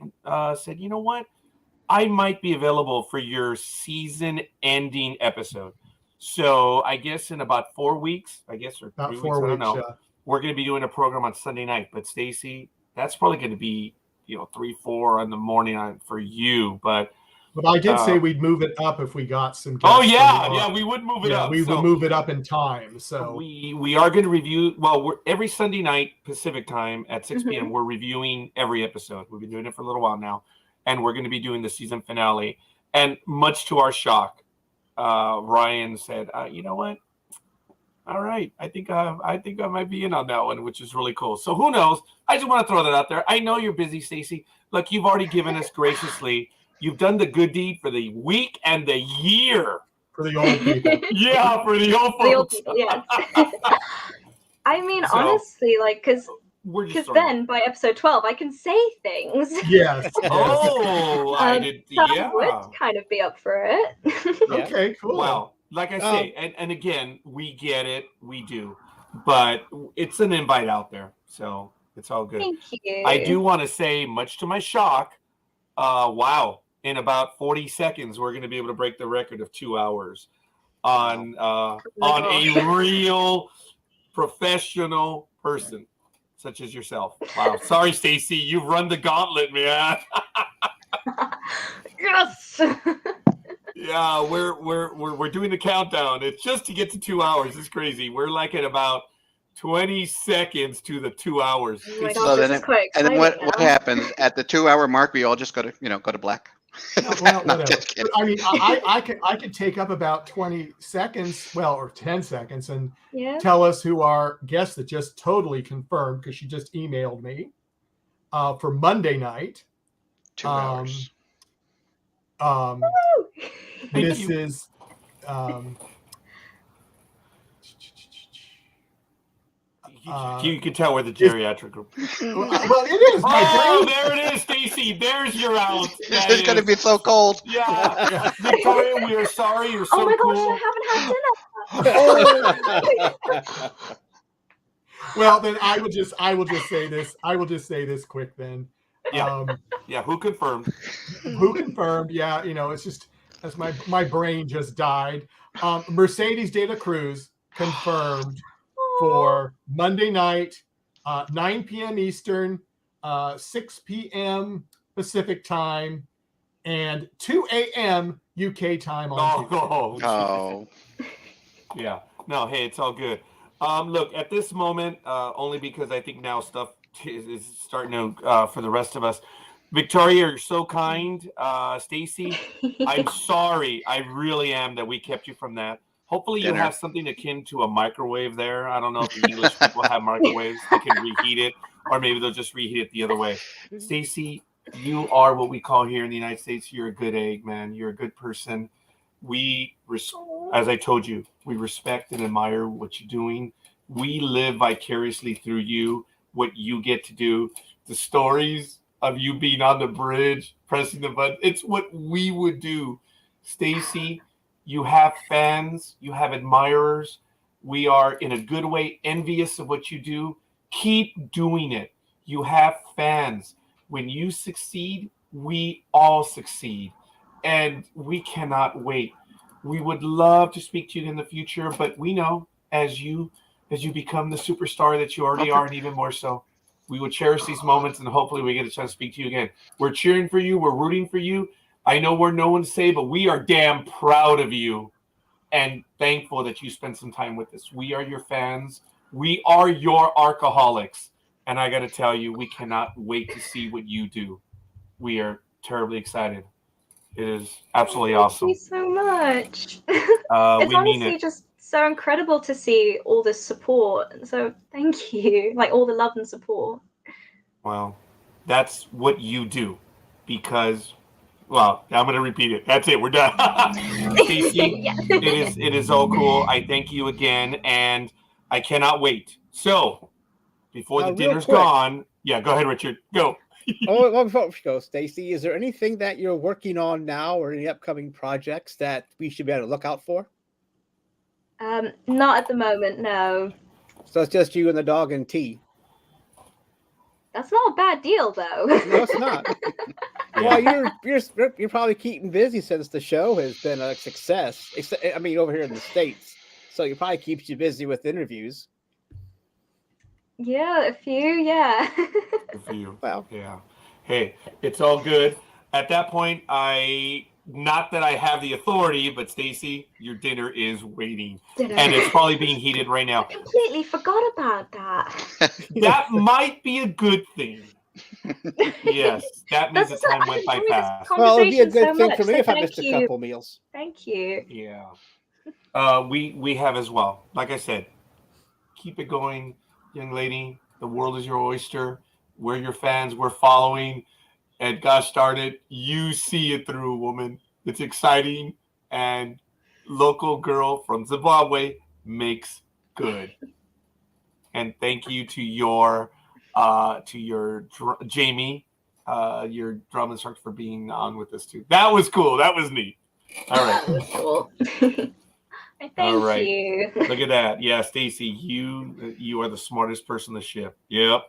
said, you know what? I might be available for your season ending episode. So I guess in about 4 weeks, or 3 weeks, I don't know. Yeah. We're going to be doing a program on Sunday night. But Stacey, that's probably going to be 3, 4 in the morning for you. But I did say we'd move it up if we got some guests. Oh yeah, we would move it up. We would move it up in time. So we are going to review. Well, we're every Sunday night Pacific time at 6 p.m. We're reviewing every episode. We've been doing it for a little while now, and we're going to be doing the season finale. And much to our shock, Ryan said, "You know what? All right, I think I might be in on that one," which is really cool. So who knows? I just want to throw that out there. I know you're busy, Stacey. Look, you've already given us graciously. You've done the good deed for the week and the year. For the old people. Yeah, for the old folks. The old people, yes. I mean, honestly, because then by episode 12, I can say things. Yes. Oh, I did. So Yeah. I would kind of be up for it. Okay, cool. Well, like I say, and again, we get it, we do, but it's an invite out there, so it's all good. Thank you. I do want to say, much to my shock, wow. In about 40 seconds, we're going to be able to break the record of 2 hours on a real professional person such as yourself. Wow. Sorry, Stacey. You've run the gauntlet, man. Yes. Yeah, we're doing the countdown. It's just to get to 2 hours. It's crazy. We're like at about 20 seconds to the 2 hours. Oh my So gosh, then this is quite and then exciting what now. happens at the 2 hour mark? We all just go to black. Well, No, whatever. just kidding. I mean, I could take up about 20 seconds, or 10 seconds, and Yeah. tell us who our guest that just totally confirmed, because she just emailed me for Monday night. 2 hours. This is you can tell we're the geriatric group. well, it is. Oh, there it is, Stacey. Stacey, there's your out. That It's going to is- be so cold. Yeah. Victoria, we are sorry. You're so Oh my gosh, cool. I haven't had dinner. Well, then I will just say this. I will just say this quick then. Yeah. Yeah, who confirmed? Who confirmed? Yeah, it's just as my brain just died. Mercedes de la Cruz confirmed for Monday night, 9 p.m. Eastern, 6 p.m. Pacific time, and 2 a.m. UK time on Tuesday. Oh. Yeah. No, hey, it's all good. Look, at this moment, only because I think now stuff is starting to, for the rest of us. Victoria, you're so kind. Stacey, I'm sorry. I really am that we kept you from that. Hopefully you Dinner. have something akin to a microwave there. I don't know if the English people have microwaves. They can reheat it, or maybe they'll just reheat it the other way. Stacey, you are what we call here in the United States. You're a good egg, man. You're a good person. As I told you, we respect and admire what you're doing. We live vicariously through you, what you get to do. The stories of you being on the bridge, pressing the button, it's what we would do. Stacey, you have fans, you have admirers. We are, in a good way, envious of what you do. Keep doing it. You have fans. When you succeed, we all succeed. And we cannot wait. We would love to speak to you in the future, but we know as you become the superstar that you already are, and even more so, we will cherish these moments, and hopefully we get a chance to speak to you again. We're cheering for you. We're rooting for you. I know we're no one to say, but we are damn proud of you and thankful that you spent some time with us. We are your fans. We are your alcoholics. And I got to tell you, we cannot wait to see what you do. We are terribly excited. It is absolutely awesome. Thank you so much. We It's mean honestly it. just so incredible to see all this support. So thank you, like all the love and support. Well, that's what you do because, well, I'm going to repeat it. That's it. We're done. Stacey, Yeah. it is all cool. I thank you again, and I cannot wait. So, before the real dinner's quick. gone, yeah, go ahead, Richard. Go. Well, before we go, Stacey, is there anything that you're working on now or any upcoming projects that we should be able to look out for? Not at the moment, no. So it's just you and the dog and tea. That's not a bad deal, though. No, it's not. Well, you're probably keeping busy since the show has been a success. I mean, over here in the States, so it probably keeps you busy with interviews. Yeah, a few, yeah. A few. Well, yeah. Hey, it's all good. At that point, not that I have the authority, but Stacey, your dinner is waiting. And it's probably being heated right now. I completely forgot about that. That might be a good thing. Yes, that means the time went by fast. well, it'd be a good so thing much, for me so if I thank missed a you. couple meals. Thank you. Yeah. We have as well. Like I said, keep it going, young lady. The world is your oyster. We're your fans. We're following. And gosh darn it, you see it through, woman. It's exciting. And local girl from Zimbabwe makes good. And thank you to your Jamie, your drum instructor, for being on with us too. That was cool. That was neat. All right. That was cool. Thank All right. you. Look at that. Yeah, Stacey, you are the smartest person on the ship. Yep.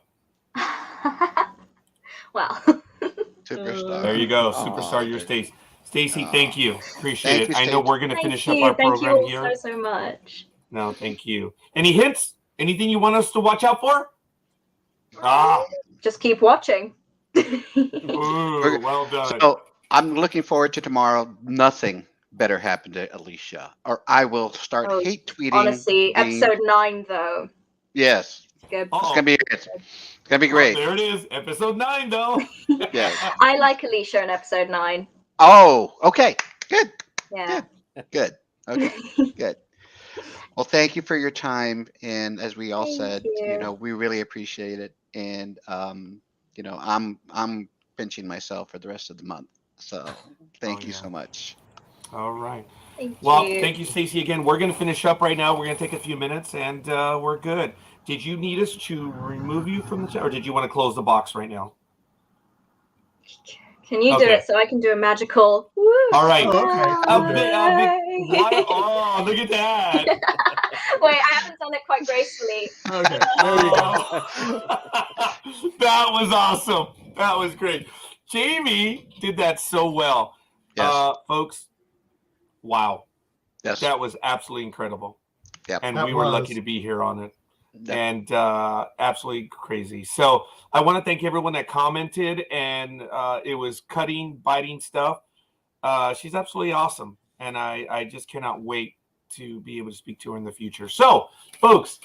Well. Superstar. There you go. Aw, Superstar, you're dude. Stacey. Stacey, thank you. Appreciate Thank it. you, I know Stacey. we're going to finish up you. our Thank program you all here. so much. No, thank you. Any hints? Anything you want us to watch out for? Just keep watching. Ooh, well done. So I'm looking forward to tomorrow. Nothing better happen to Alicia, or I will start hate tweeting. Honestly, episode 9 though. Yes. Good. Uh-oh. It's gonna be good. It's gonna be great. There it is. Episode 9, though. Yes. I like Alicia in episode 9. Oh, okay. Good. Yeah. Good. Okay. Good. Well, thank you for your time, and as we all said, we really appreciate it. And I'm pinching myself for the rest of the month. So thank you so much. All right. Thank you, Stacey. Again, we're going to finish up right now. We're going to take a few minutes, and we're good. Did you need us to remove you from the chat, or did you want to close the box right now? Can you do Okay. it so I can do a magical? Woo, All right. bye. Oh, look at that. Wait, I haven't done it quite gracefully. Okay, there you go. That was awesome. That was great. Jamie did that so well. Yes. Folks, wow. Yes. That was absolutely incredible. Yep. And That we were was. lucky to be here on it. Yep. And absolutely crazy. So I want to thank everyone that commented, and it was cutting, biting stuff. She's absolutely awesome. And I just cannot wait to be able to speak to her in the future. So, folks,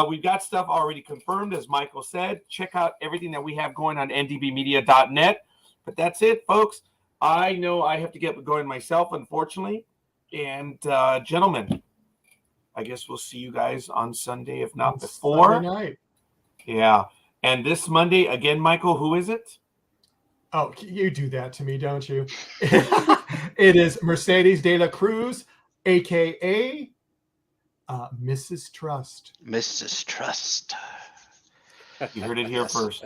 we've got stuff already confirmed, as Michael said. Check out everything that we have going on ndbmedia.net. But that's it, folks. I know I have to get going myself, unfortunately. And, gentlemen, I guess we'll see you guys on Sunday, if not before. Sunday night. Yeah. And this Monday, again, Michael, who is it? Oh, you do that to me, don't you? It is Mercedes de la Cruz, a.k.a. Mrs. Trust. Mrs. Trust. You heard it here first.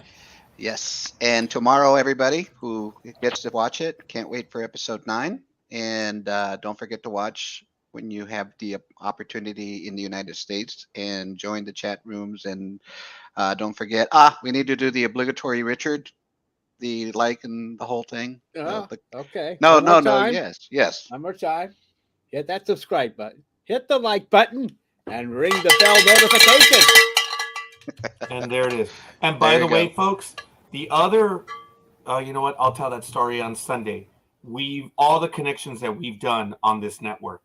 Yes. And tomorrow, everybody who gets to watch it, can't wait for episode 9. And don't forget to watch when you have the opportunity in the United States, and join the chat rooms. And don't forget, we need to do the obligatory Richard, the like and the whole thing. Okay. No, One more no, time. yes. One more time. Hit that subscribe button. Hit the like button and ring the bell notification. And there it is. And by There the you way, go. folks, the other, you know what? I'll tell that story on Sunday. All the connections that we've done on this network.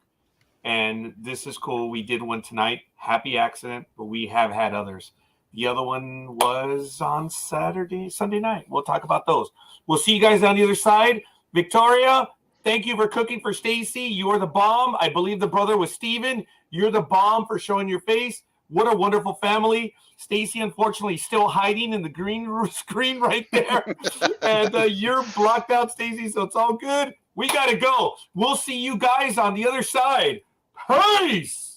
And this is cool. We did one tonight. Happy accident, but we have had others. The other one was on Sunday night. We'll talk about those. We'll see you guys on the other side. Victoria, thank you for cooking for Stacey. You are the bomb. I believe the brother was Steven. You're the bomb for showing your face. What a wonderful family. Stacey, unfortunately, still hiding in the green screen right there. And you're blocked out, Stacey, so it's all good. We got to go. We'll see you guys on the other side. Peace.